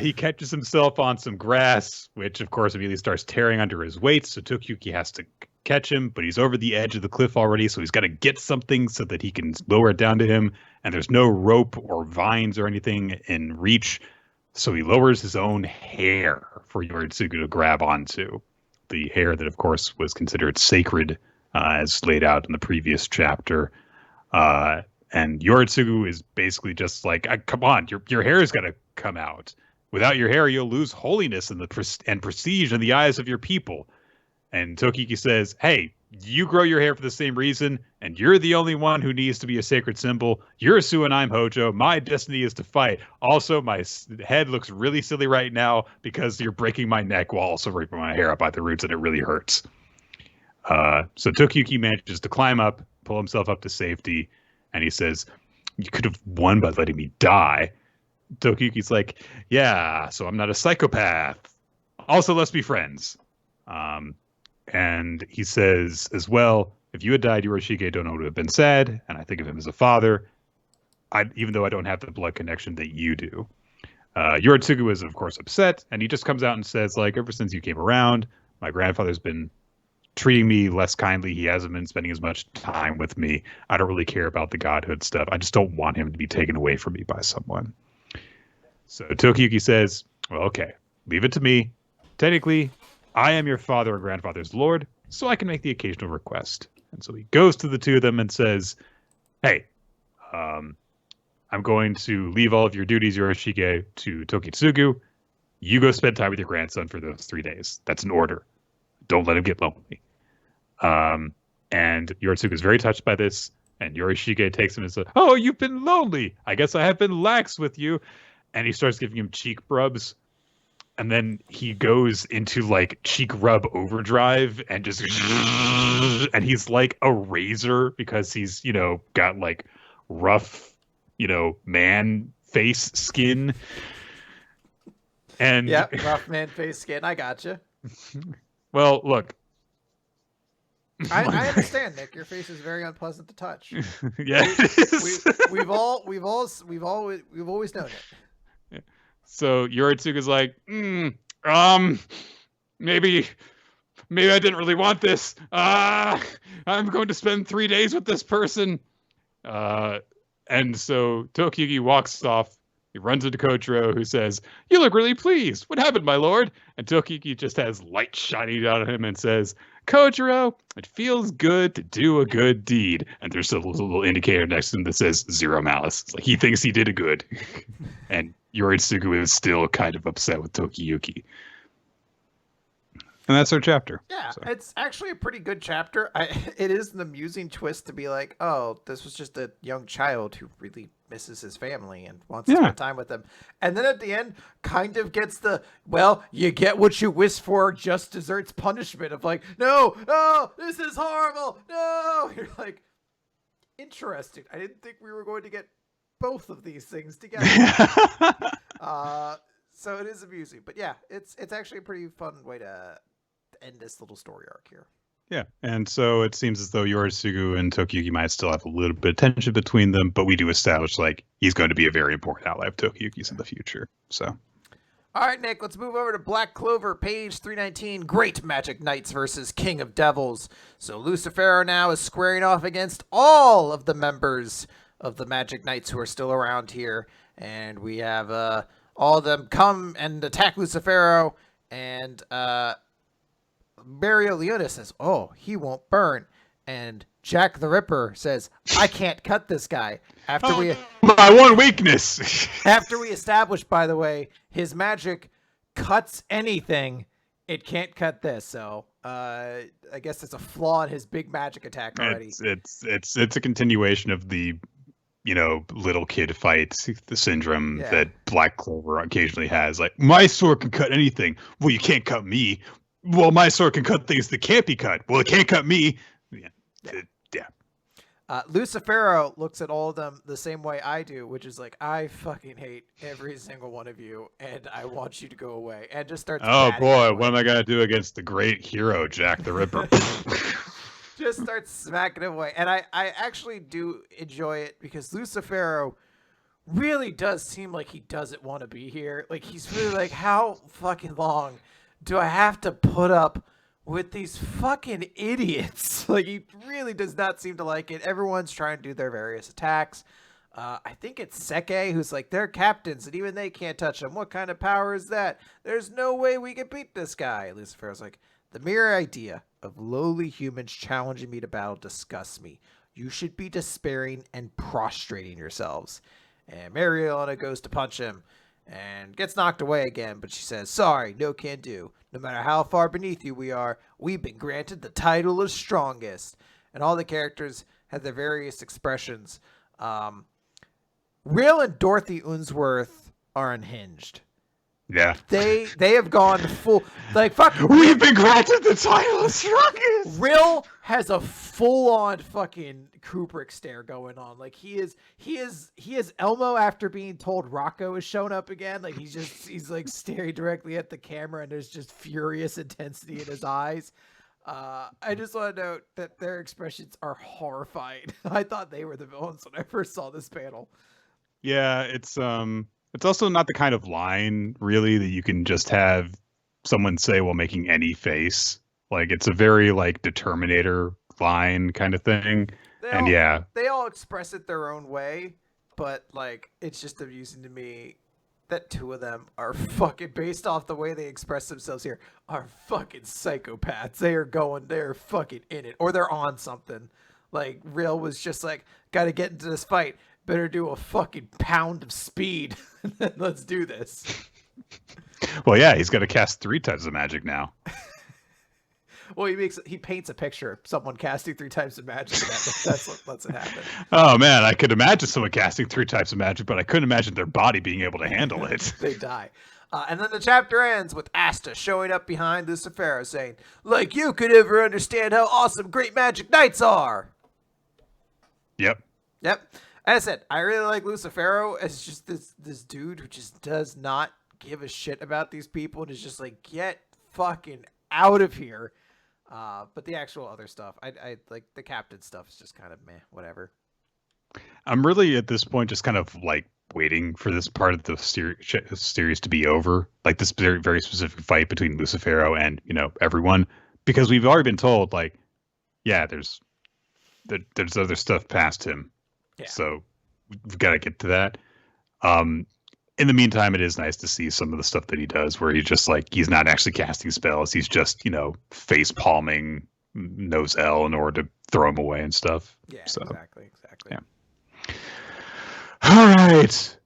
He catches himself on some grass, which, of course, immediately starts tearing under his weight. So Tokiyuki has to catch him, but he's over the edge of the cliff already. So he's got to get something so that he can lower it down to him. And there's no rope or vines or anything in reach. So he lowers his own hair for Yoritsugu to grab onto. The hair that, of course, was considered sacred, as laid out in the previous chapter. And Yoritsugu is basically just like, come on, your hair is going to come out. Without your hair, you'll lose holiness and prestige in the eyes of your people. And Tokiyuki says, hey, you grow your hair for the same reason, and you're the only one who needs to be a sacred symbol. You're Su and I'm Hojo. My destiny is to fight. Also, my head looks really silly right now because you're breaking my neck while also ripping my hair up by the roots, and it really hurts. So Tokiyuki manages to climb up, pull himself up to safety, and he says, you could have won by letting me die. Tokiyuki's like, yeah, so I'm not a psychopath. Also, let's be friends. And he says as well, if you had died, Yorishige don't know would have been sad, and I think of him as a father, even though I don't have the blood connection that you do. Yoritsugu is, of course, upset, and he just comes out and says, like, ever since you came around, my grandfather's been treating me less kindly. He hasn't been spending as much time with me. I don't really care about the godhood stuff. I just don't want him to be taken away from me by someone. So Tokiyuki says, well, okay, leave it to me. Technically, I am your father and grandfather's lord, so I can make the occasional request. And so he goes to the two of them and says, hey, I'm going to leave all of your duties, Yorishige, to Tokitsugu. You go spend time with your grandson for those 3 days. That's an order. Don't let him get lonely. And Yoritsugu is very touched by this. And Yorishige takes him and says, "Oh, you've been lonely. I guess I have been lax with you." And he starts giving him cheek rubs. And then he goes into like cheek rub overdrive and just, and he's like a razor because he's, got like rough, man face skin. And yeah, rough man face skin. I gotcha. Well, look. I understand, Nick. Your face is very unpleasant to touch. Yeah, we've always known it. So Yoritsuga's like, maybe I didn't really want this. I'm going to spend 3 days with this person. And so Tokiyuki walks off. He runs into Kotaro, who says, "You look really pleased. What happened, my lord?" And Tokiyuki just has light shining out of him and says, "Kotaro, it feels good to do a good deed." And there's a little indicator next to him that says 0 malice. It's like he thinks he did a good. And Yoritsugu is still kind of upset with Tokiyuki. And that's our chapter. Yeah, so. It's actually a pretty good chapter. It is an amusing twist to be like, oh, this was just a young child who really misses his family and wants to spend time with them. And then at the end, kind of gets the, well, you get what you wish for, just deserts punishment of like, no, this is horrible, no. You're like, interesting. I didn't think we were going to get both of these things together. So it is amusing. But yeah, it's actually a pretty fun way to end this little story arc here. Yeah, and so it seems as though Yoritsugu and Tokiyuki might still have a little bit of tension between them, but we do establish like he's going to be a very important ally of Tokiyuki's in the future. So, all right, Nick, let's move over to Black Clover, page 319. Great Magic Knights versus King of Devils. So Lucifero now is squaring off against all of the members of the Magic Knights who are still around here, and we have all of them come and attack Lucifero, and Mario Leona says, "Oh, he won't burn." And Jack the Ripper says, "I can't cut this guy." My one weakness. After we established, by the way, his magic cuts anything, it can't cut this. So I guess it's a flaw in his big magic attack already. It's a continuation of the little kid fight, the syndrome that Black Clover occasionally has. Like, my sword can cut anything. Well, you can't cut me. Well, my sword can cut things that can't be cut. Well, it can't cut me. Yeah. Lucifero looks at all of them the same way I do, which is like, I fucking hate every single one of you, and I want you to go away. And just starts. Oh boy, what am I gonna do against the great hero Jack the Ripper? Just starts smacking him away, and I actually do enjoy it because Lucifero really does seem like he doesn't want to be here. Like, he's really like, how fucking long do I have to put up with these fucking idiots? Like, he really does not seem to like it. Everyone's trying to do their various attacks. I think it's Seke who's like, they're captains and even they can't touch them. What kind of power is that? There's no way we can beat this guy. Lucifer's like, the mere idea of lowly humans challenging me to battle disgusts me. You should be despairing and prostrating yourselves. And Mariana goes to punch him and gets knocked away again, but she says, sorry, no can do. No matter how far beneath you we are, we've been granted the title of strongest. And all the characters have their various expressions. Real and Dorothy Unsworth are unhinged. Yeah. They have gone full, like, fuck. We've been granted the title of strongest. Real has a full-on fucking Kubrick stare going on. Like, he is Elmo after being told Rocco is showing up again. Like, he's like staring directly at the camera and there's just furious intensity in his eyes. I just want to note that their expressions are horrified. I thought they were the villains when I first saw this panel. Yeah, it's also not the kind of line really that you can just have someone say while making any face. Like, it's a very like Determinator line kind of thing. They all express it their own way, but like, it's just amusing to me that two of them are fucking, based off the way they express themselves here, are fucking psychopaths. They're fucking in it, or they're on something. Like, Real was just like, gotta get into this fight. Better do a fucking pound of speed. Let's do this. Well, yeah, he's got to cast 3 types of magic now. Well, he paints a picture of someone casting 3 types of magic. That's what lets it happen. Oh man, I could imagine someone casting 3 types of magic, but I couldn't imagine their body being able to handle it. They die. And then the chapter ends with Asta showing up behind Lucifero saying, like you could ever understand how awesome Great Magic Knights are. Yep. As I said, I really like Lucifero as just this dude who just does not give a shit about these people and is just like, get fucking out of here. But the actual other stuff, I like the captain stuff is just kind of meh, whatever. I'm really at this point just kind of like waiting for this part of the series to be over, like this very, very specific fight between Lucifero and everyone, because we've already been told like, yeah, there's other stuff past him, so we've got to get to that. In the meantime, it is nice to see some of the stuff that he does where he's just like, he's not actually casting spells. He's just, face palming Nozel in order to throw him away and stuff. Yeah, so, exactly. Yeah. All right.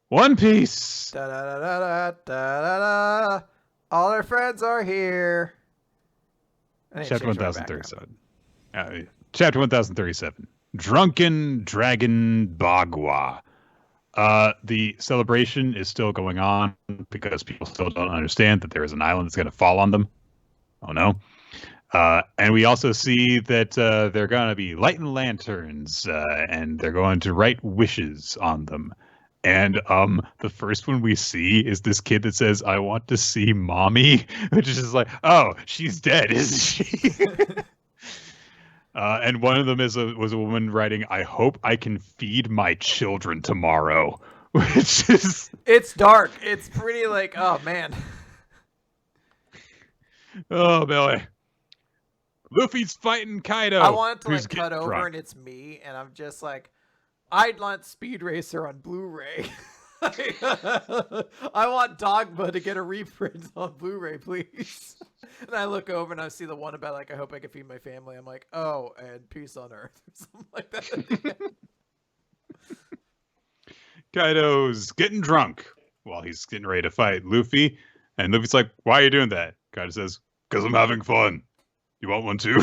One Piece. Da, da, da, da, da, da, da. All our friends are here. Chapter 1037. Chapter 1037. Drunken Dragon Bagua. The celebration is still going on because people still don't understand that there is an island that's going to fall on them. Oh no. And we also see that they're going to be lighting lanterns and they're going to write wishes on them. And the first one we see is this kid that says, "I want to see mommy," which is just like, oh, she's dead, isn't she? And one of them was a woman writing, "I hope I can feed my children tomorrow," which is... It's dark. It's pretty like, oh, man. Oh, Billy. Luffy's fighting Kaido. I want it to like cut over drunk. And it's me, and I'm just like, I'd want Speed Racer on Blu-ray. I want Dogma to get a reprint on Blu-ray, please. And I look over and I see the one about like, I hope I can feed my family. I'm like, oh, and peace on earth, or something like that. Kaido's getting drunk while he's getting ready to fight Luffy, and Luffy's like, "Why are you doing that?" Kaido says, "'Cause I'm having fun. You want one too?"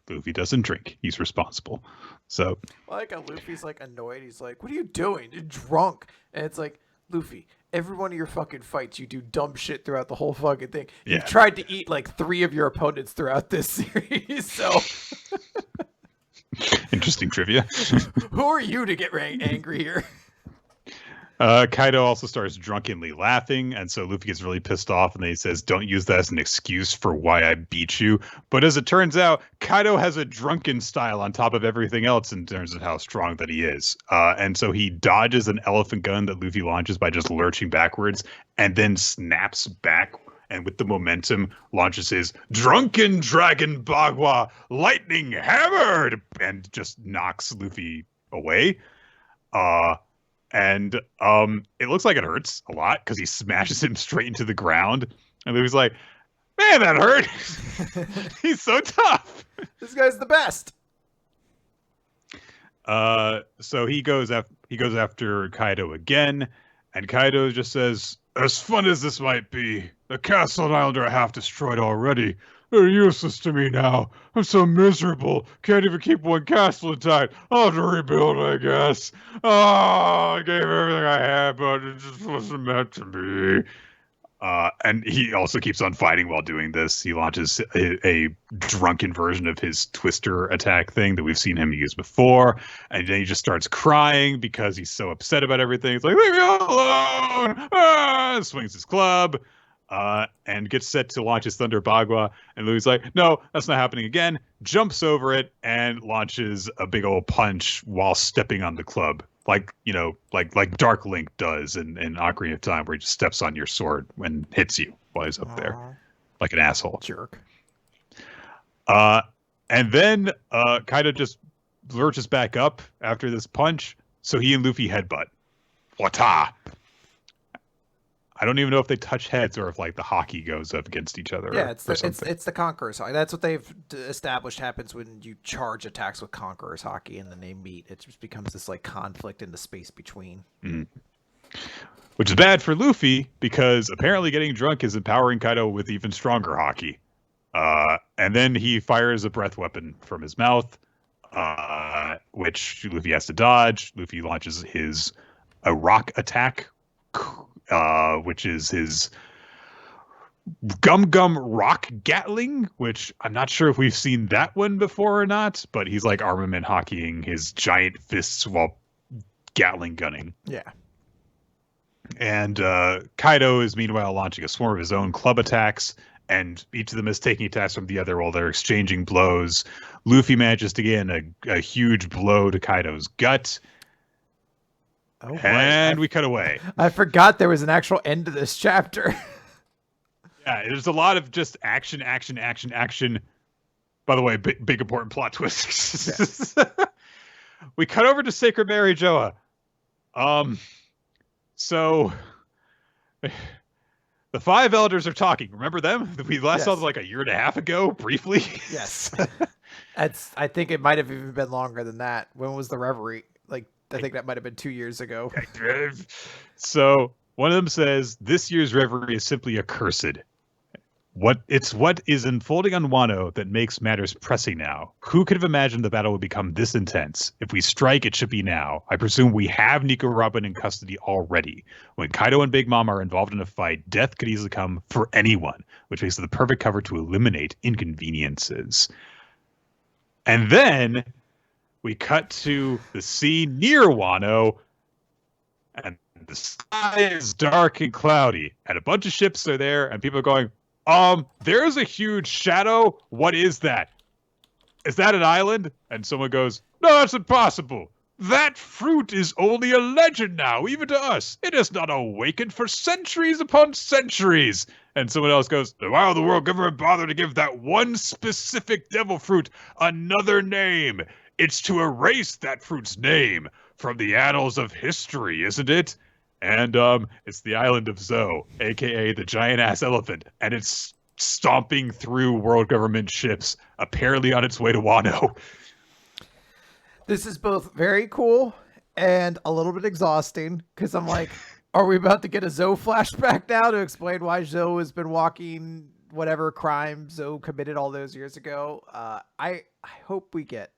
Luffy doesn't drink. He's responsible. So I like how Luffy's like annoyed. He's like, "What are you doing? You're drunk." And it's like, Luffy, every one of your fucking fights, you do dumb shit throughout the whole fucking thing. Yeah. You've tried to eat like 3 of your opponents throughout this series. So interesting trivia. Who are you to get angry here? Kaido also starts drunkenly laughing, and so Luffy gets really pissed off, and then he says, "Don't use that as an excuse for why I beat you." But as it turns out, Kaido has a drunken style on top of everything else in terms of how strong that he is. And so he dodges an elephant gun that Luffy launches by just lurching backwards, and then snaps back, and with the momentum launches his Drunken Dragon Bagua Lightning Hammered, and just knocks Luffy away. And it looks like it hurts a lot because he smashes him straight into the ground. And Luffy's like, "Man, that hurt." He's so tough. This guy's the best. So he goes after Kaido again, and Kaido just says, "As fun as this might be, the castle and island are half destroyed already. They're useless to me now. I'm so miserable. Can't even keep one castle intact. I'll have to rebuild, I guess. Oh, I gave everything I had, but it just wasn't meant to be." And he also keeps on fighting while doing this. He launches a drunken version of his Twister attack thing that we've seen him use before. And then he just starts crying because he's so upset about everything. He's like, "Leave me alone!" Swings his club. And gets set to launch his Thunder Bagua, and Louis like, "No, that's not happening again." Jumps over it and launches a big old punch while stepping on the club, like Dark Link does in Ocarina of Time, where he just steps on your sword and hits you while he's up there, like an asshole jerk. And then Kaido just lurches back up after this punch, so he and Luffy headbutt. Wata! I don't even know if they touch heads or if like the hockey goes up against each other. Yeah, it's the Conqueror's hockey. That's what they've established happens when you charge attacks with Conqueror's hockey and then they meet. It just becomes this like conflict in the space between. Mm-hmm. which is bad for Luffy because apparently getting drunk is empowering Kaido with even stronger haki. And then he fires a breath weapon from his mouth, which Luffy has to dodge. Luffy launches a rock attack, which is his Gum Gum Rock Gatling, which I'm not sure if we've seen that one before or not, but he's like armament hockeying his giant fists while Gatling gunning. Yeah. And Kaido is meanwhile launching a swarm of his own club attacks, and each of them is taking attacks from the other while they're exchanging blows. Luffy manages to get in a huge blow to Kaido's gut. Oh, and we cut away. I forgot there was an actual end to this chapter. Yeah, there's a lot of just action. By the way, big important plot twist. Yeah. We cut over to Sacred Mary Joa. So the five elders are talking. Remember them? We last saw them like a year and a half ago, briefly. Yes. I think it might have even been longer than that. When was the Reverie? Like, I think that might have been 2 years ago. So one of them says, "This year's Reverie is simply accursed. What is unfolding on Wano that makes matters pressing now. Who could have imagined the battle would become this intense? If we strike, it should be now. I presume we have Nico Robin in custody already. When Kaido and Big Mom are involved in a fight, death could easily come for anyone, which makes it the perfect cover to eliminate inconveniences." And then we cut to the sea near Wano, and the sky is dark and cloudy, and a bunch of ships are there, and people are going, there's a huge shadow. What is that? Is that an island? And someone goes, "No, that's impossible. That fruit is only a legend now, even to us. It has not awakened for centuries upon centuries." And someone else goes, "Why will the world government bother to give that one specific devil fruit another name? It's to erase that fruit's name from the annals of history, isn't it?" And it's the island of Zo, a.k.a. the giant-ass elephant, and it's stomping through world government ships, apparently on its way to Wano. This is both very cool and a little bit exhausting, because I'm like, are we about to get a Zo flashback now to explain why Zo has been walking whatever crime Zo committed all those years ago? I hope we get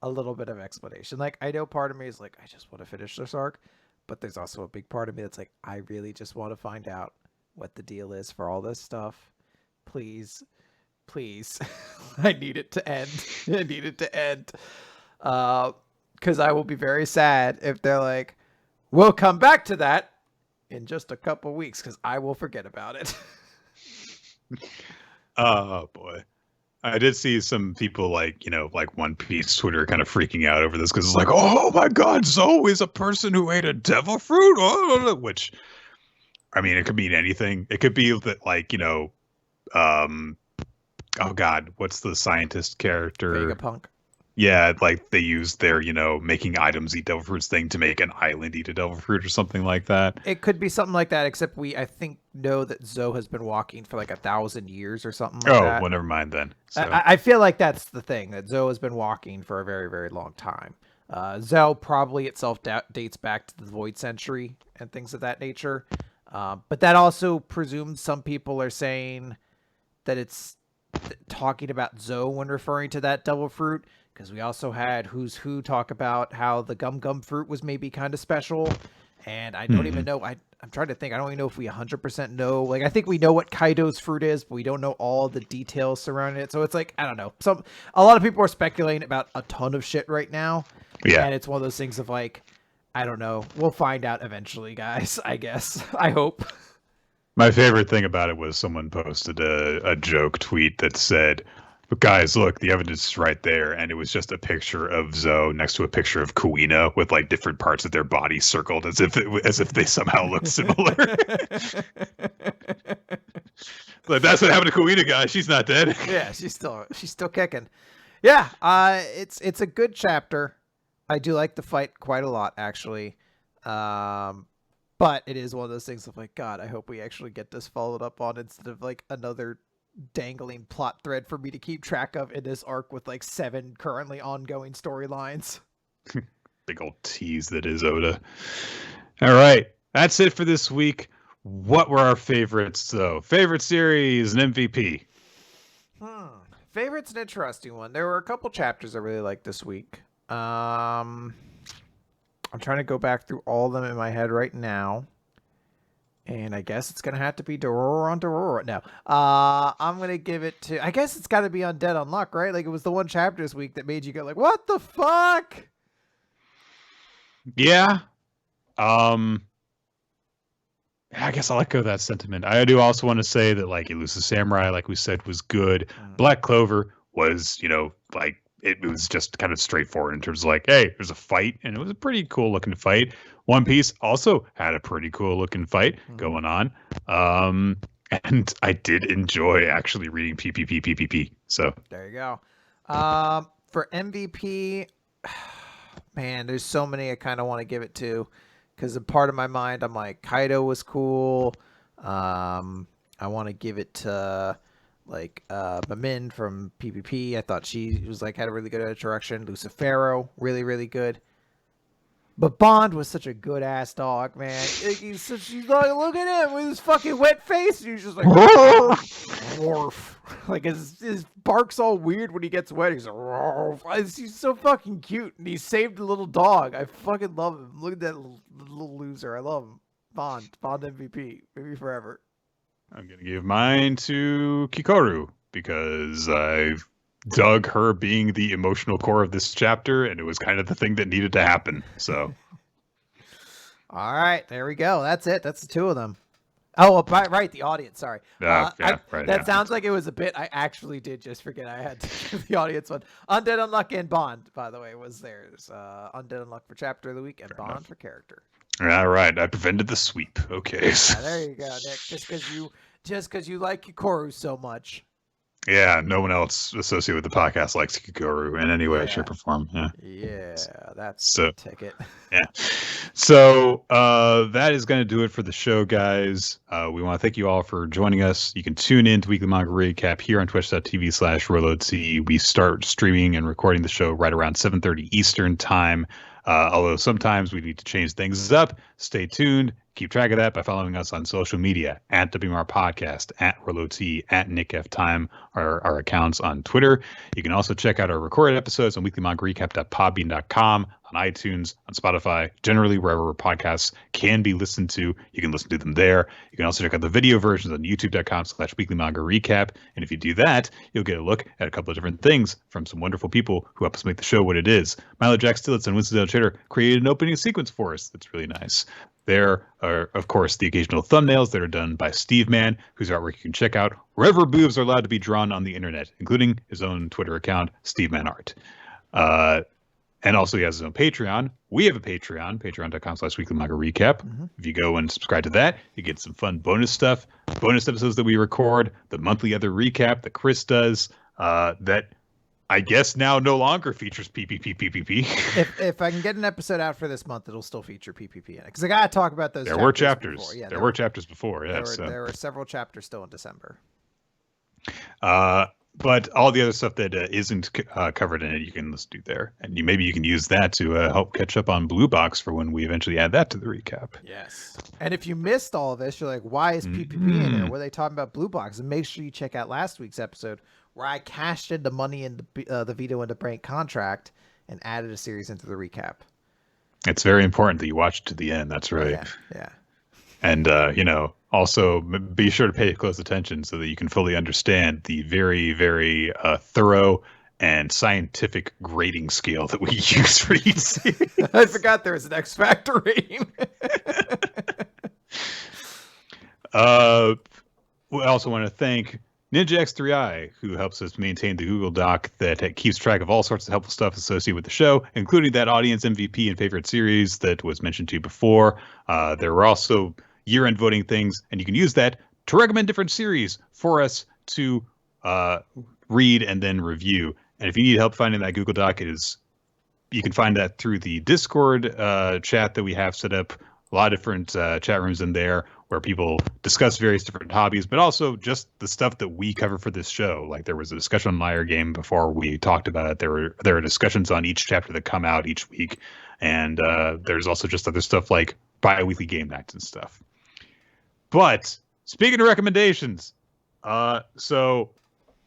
a little bit of explanation. Like, I know part of me is like, I just want to finish this arc. But there's also a big part of me that's like, I really just want to find out what the deal is for all this stuff. Please. I need it to end. I need it to end. Because I will be very sad if they're like, we'll come back to that in just a couple weeks, because I will forget about it. Oh, boy. I did see some people like One Piece Twitter kind of freaking out over this because it's like, oh my God, Zo is a person who ate a devil fruit, which, I mean, it could mean anything. It could be that oh God, what's the scientist character? Vegapunk. Yeah, like they used their, making items eat devil fruits thing to make an island eat a devil fruit or something like that. It could be something like that, except I think, know that Zo has been walking for like 1,000 years or something like that. Oh, well, never mind then. So. I feel like that's the thing, that Zo has been walking for a very, very long time. Zo probably itself dates back to the Void Century and things of that nature. But that also presumes some people are saying that it's talking about Zo when referring to that devil fruit. Because we also had Who's Who talk about how the Gum Gum fruit was maybe kind of special. And I don't even know. I'm trying to think. I don't even know if we 100% know. Like, I think we know what Kaido's fruit is, but we don't know all the details surrounding it. So it's like, I don't know. A lot of people are speculating about a ton of shit right now. Yeah. And it's one of those things of like, I don't know. We'll find out eventually, guys, I guess. I hope. My favorite thing about it was someone posted a joke tweet that said, "But guys, look, the evidence is right there," and it was just a picture of Zo next to a picture of Kuina with like different parts of their body circled as if they somehow look similar. Like, that's what happened to Kuina, guys. She's not dead. Yeah, she's still kicking. Yeah, it's a good chapter. I do like the fight quite a lot, actually. But it is one of those things of like, God, I hope we actually get this followed up on instead of like another dangling plot thread for me to keep track of in this arc with like 7 currently ongoing storylines. Big old tease that is Oda. All right. That's it for this week. What were our favorites, though? Favorite series and MVP? Favorite's an interesting one. There were a couple chapters I really liked this week. I'm trying to go back through all of them in my head right now. And I guess it's going to have to be Doron Dororon. No. I'm going to give it to... I guess it's got to be Undead Unluck, right? Like, it was the one chapter this week that made you go like, what the fuck? Yeah. I guess I'll echo that sentiment. I do also want to say that, like, Elusive Samurai, like we said, was good. Black Clover was, like, it was just kind of straightforward in terms of like, hey, there's a fight, and it was a pretty cool looking fight. One Piece also had a pretty cool looking fight going on. And I did enjoy actually reading PPPPPP. So there you go. For MVP, man, there's so many I kind of want to give it to. Because a part of my mind, I'm like, Kaido was cool. I want to give it to like Mamin from PPP. I thought she was like had a really good introduction. Lucifero, really, really good. But Bond was such a good ass dog, man. He's like, look at him with his fucking wet face. And he's just like, Worf. Like his bark's all weird when he gets wet. He's like, Worf. He's so fucking cute, and he saved a little dog. I fucking love him. Look at that little loser. I love him. Bond MVP, maybe forever. I'm gonna give mine to Kikoru because I've dug her being the emotional core of this chapter, and it was kind of the thing that needed to happen. So, all right, there we go. That's it. That's the two of them. Oh, right, the audience. Sorry. That sounds like it was a bit. I actually did just forget I had to give the audience one. Undead Unluck and Bond, by the way, was theirs. Undead Unluck for chapter of the week and Fair Bond enough. For character. All right, I prevented the sweep. Okay. Yeah, there you go, Nick. Just because you like Kikoru so much. Yeah, no one else associated with the podcast likes Kikoru in any way, shape, or form. Yeah, that's the ticket. Yeah. So that is going to do it for the show, guys. We want to thank you all for joining us. You can tune in to Weekly Manga Recap here on twitch.tv/RoloT. We start streaming and recording the show right around 7:30 Eastern time. Although sometimes we need to change things up. Stay tuned. Keep track of that by following us on social media at WMR Podcast, at RoloT, at Nick F Time, our accounts on Twitter. You can also check out our recorded episodes on weeklymangarecap.podbean.com, on iTunes, on Spotify, generally wherever podcasts can be listened to. You can listen to them there. You can also check out the video versions on youtube.com/weeklymangarecap. And if you do that, you'll get a look at a couple of different things from some wonderful people who help us make the show what it is. Milo Jack Stillitz and Winston Dale Chater created an opening sequence for us that's really nice. There are, of course, the occasional thumbnails that are done by Steve Mann, whose artwork you can check out wherever boobs are allowed to be drawn on the internet, including his own Twitter account, Steve Mann Art. And also he has his own Patreon. We have a Patreon, patreon.com/weeklymangarecap. If you go and subscribe to that, you get some fun bonus stuff, bonus episodes that we record, the monthly other recap that Chris does, that I guess now no longer features PPPPPP. If I can get an episode out for this month, it'll still feature PPP in it. Because I got to talk about those. There were chapters. Yeah, there were chapters before. Yes, there were several chapters still in December. But all the other stuff that isn't covered in it, you can listen to there. And maybe you can use that to help catch up on Blue Box for when we eventually add that to the recap. Yes. And if you missed all of this, you're like, why is PPP in there? Were they talking about Blue Box? And make sure you check out last week's episode where I cashed in the money in the Vito and the Brain contract and added a series into the recap. It's very important that you watch it to the end. That's right. Yeah. And, also be sure to pay close attention so that you can fully understand the very, very thorough and scientific grading scale that we use for each series. I forgot there was an X Factor rating. We also want to thank Ninja X3i, who helps us maintain the Google Doc that keeps track of all sorts of helpful stuff associated with the show, including that audience MVP and favorite series that was mentioned to you before. There were also year-end voting things, and you can use that to recommend different series for us to read and then review. And if you need help finding that Google Doc, you can find that through the Discord chat that we have set up. A lot of different chat rooms in there where people discuss various different hobbies, but also just the stuff that we cover for this show. Like there was a discussion on Liar Game before we talked about it. There are discussions on each chapter that come out each week. And there's also just other stuff like bi-weekly game nights and stuff. But speaking of recommendations, so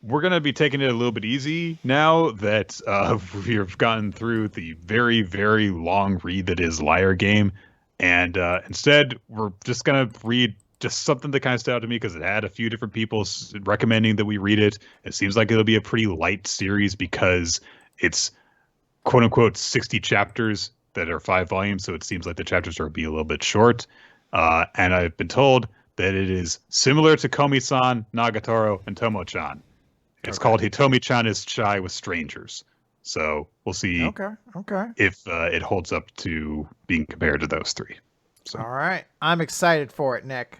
we're going to be taking it a little bit easy now that we've gotten through the very, very long read that is Liar Game. And instead, we're just going to read just something that kind of stood out to me because it had a few different people recommending that we read it. It seems like it'll be a pretty light series because it's quote unquote 60 chapters that are 5 volumes. So it seems like the chapters are be a little bit short. And I've been told that it is similar to Komi-san, Nagatoro, and Tomo-chan. It's called Hitomi-chan is Shy with Strangers. So we'll see if it holds up to being compared to those 3. So. All right. I'm excited for it, Nick.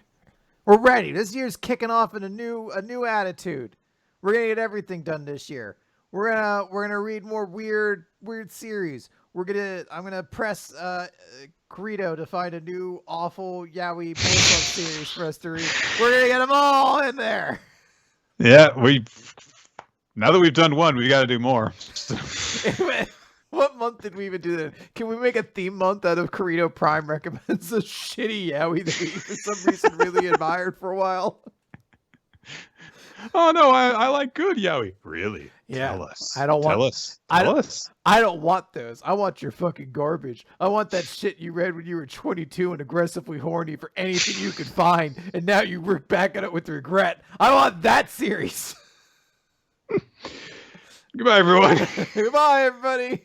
We're ready. This year's kicking off in a new attitude. We're gonna get everything done this year. We're gonna read more weird series. I'm gonna press Kirito to find a new awful yaoi baseball series for us to read. We're gonna get them all in there. Yeah, now that we've done one, we got to do more. What month did we even do that? Can we make a theme month out of Kirito Prime recommends a shitty yaoi that we for some reason really admired for a while? Oh no, I like good yaoi. Really? Yeah. Tell us. Tell us. I don't want those. I want your fucking garbage. I want that shit you read when you were 22 and aggressively horny for anything you could find, and now you work back at it with regret. I want that series. Goodbye, everyone. Goodbye, everybody.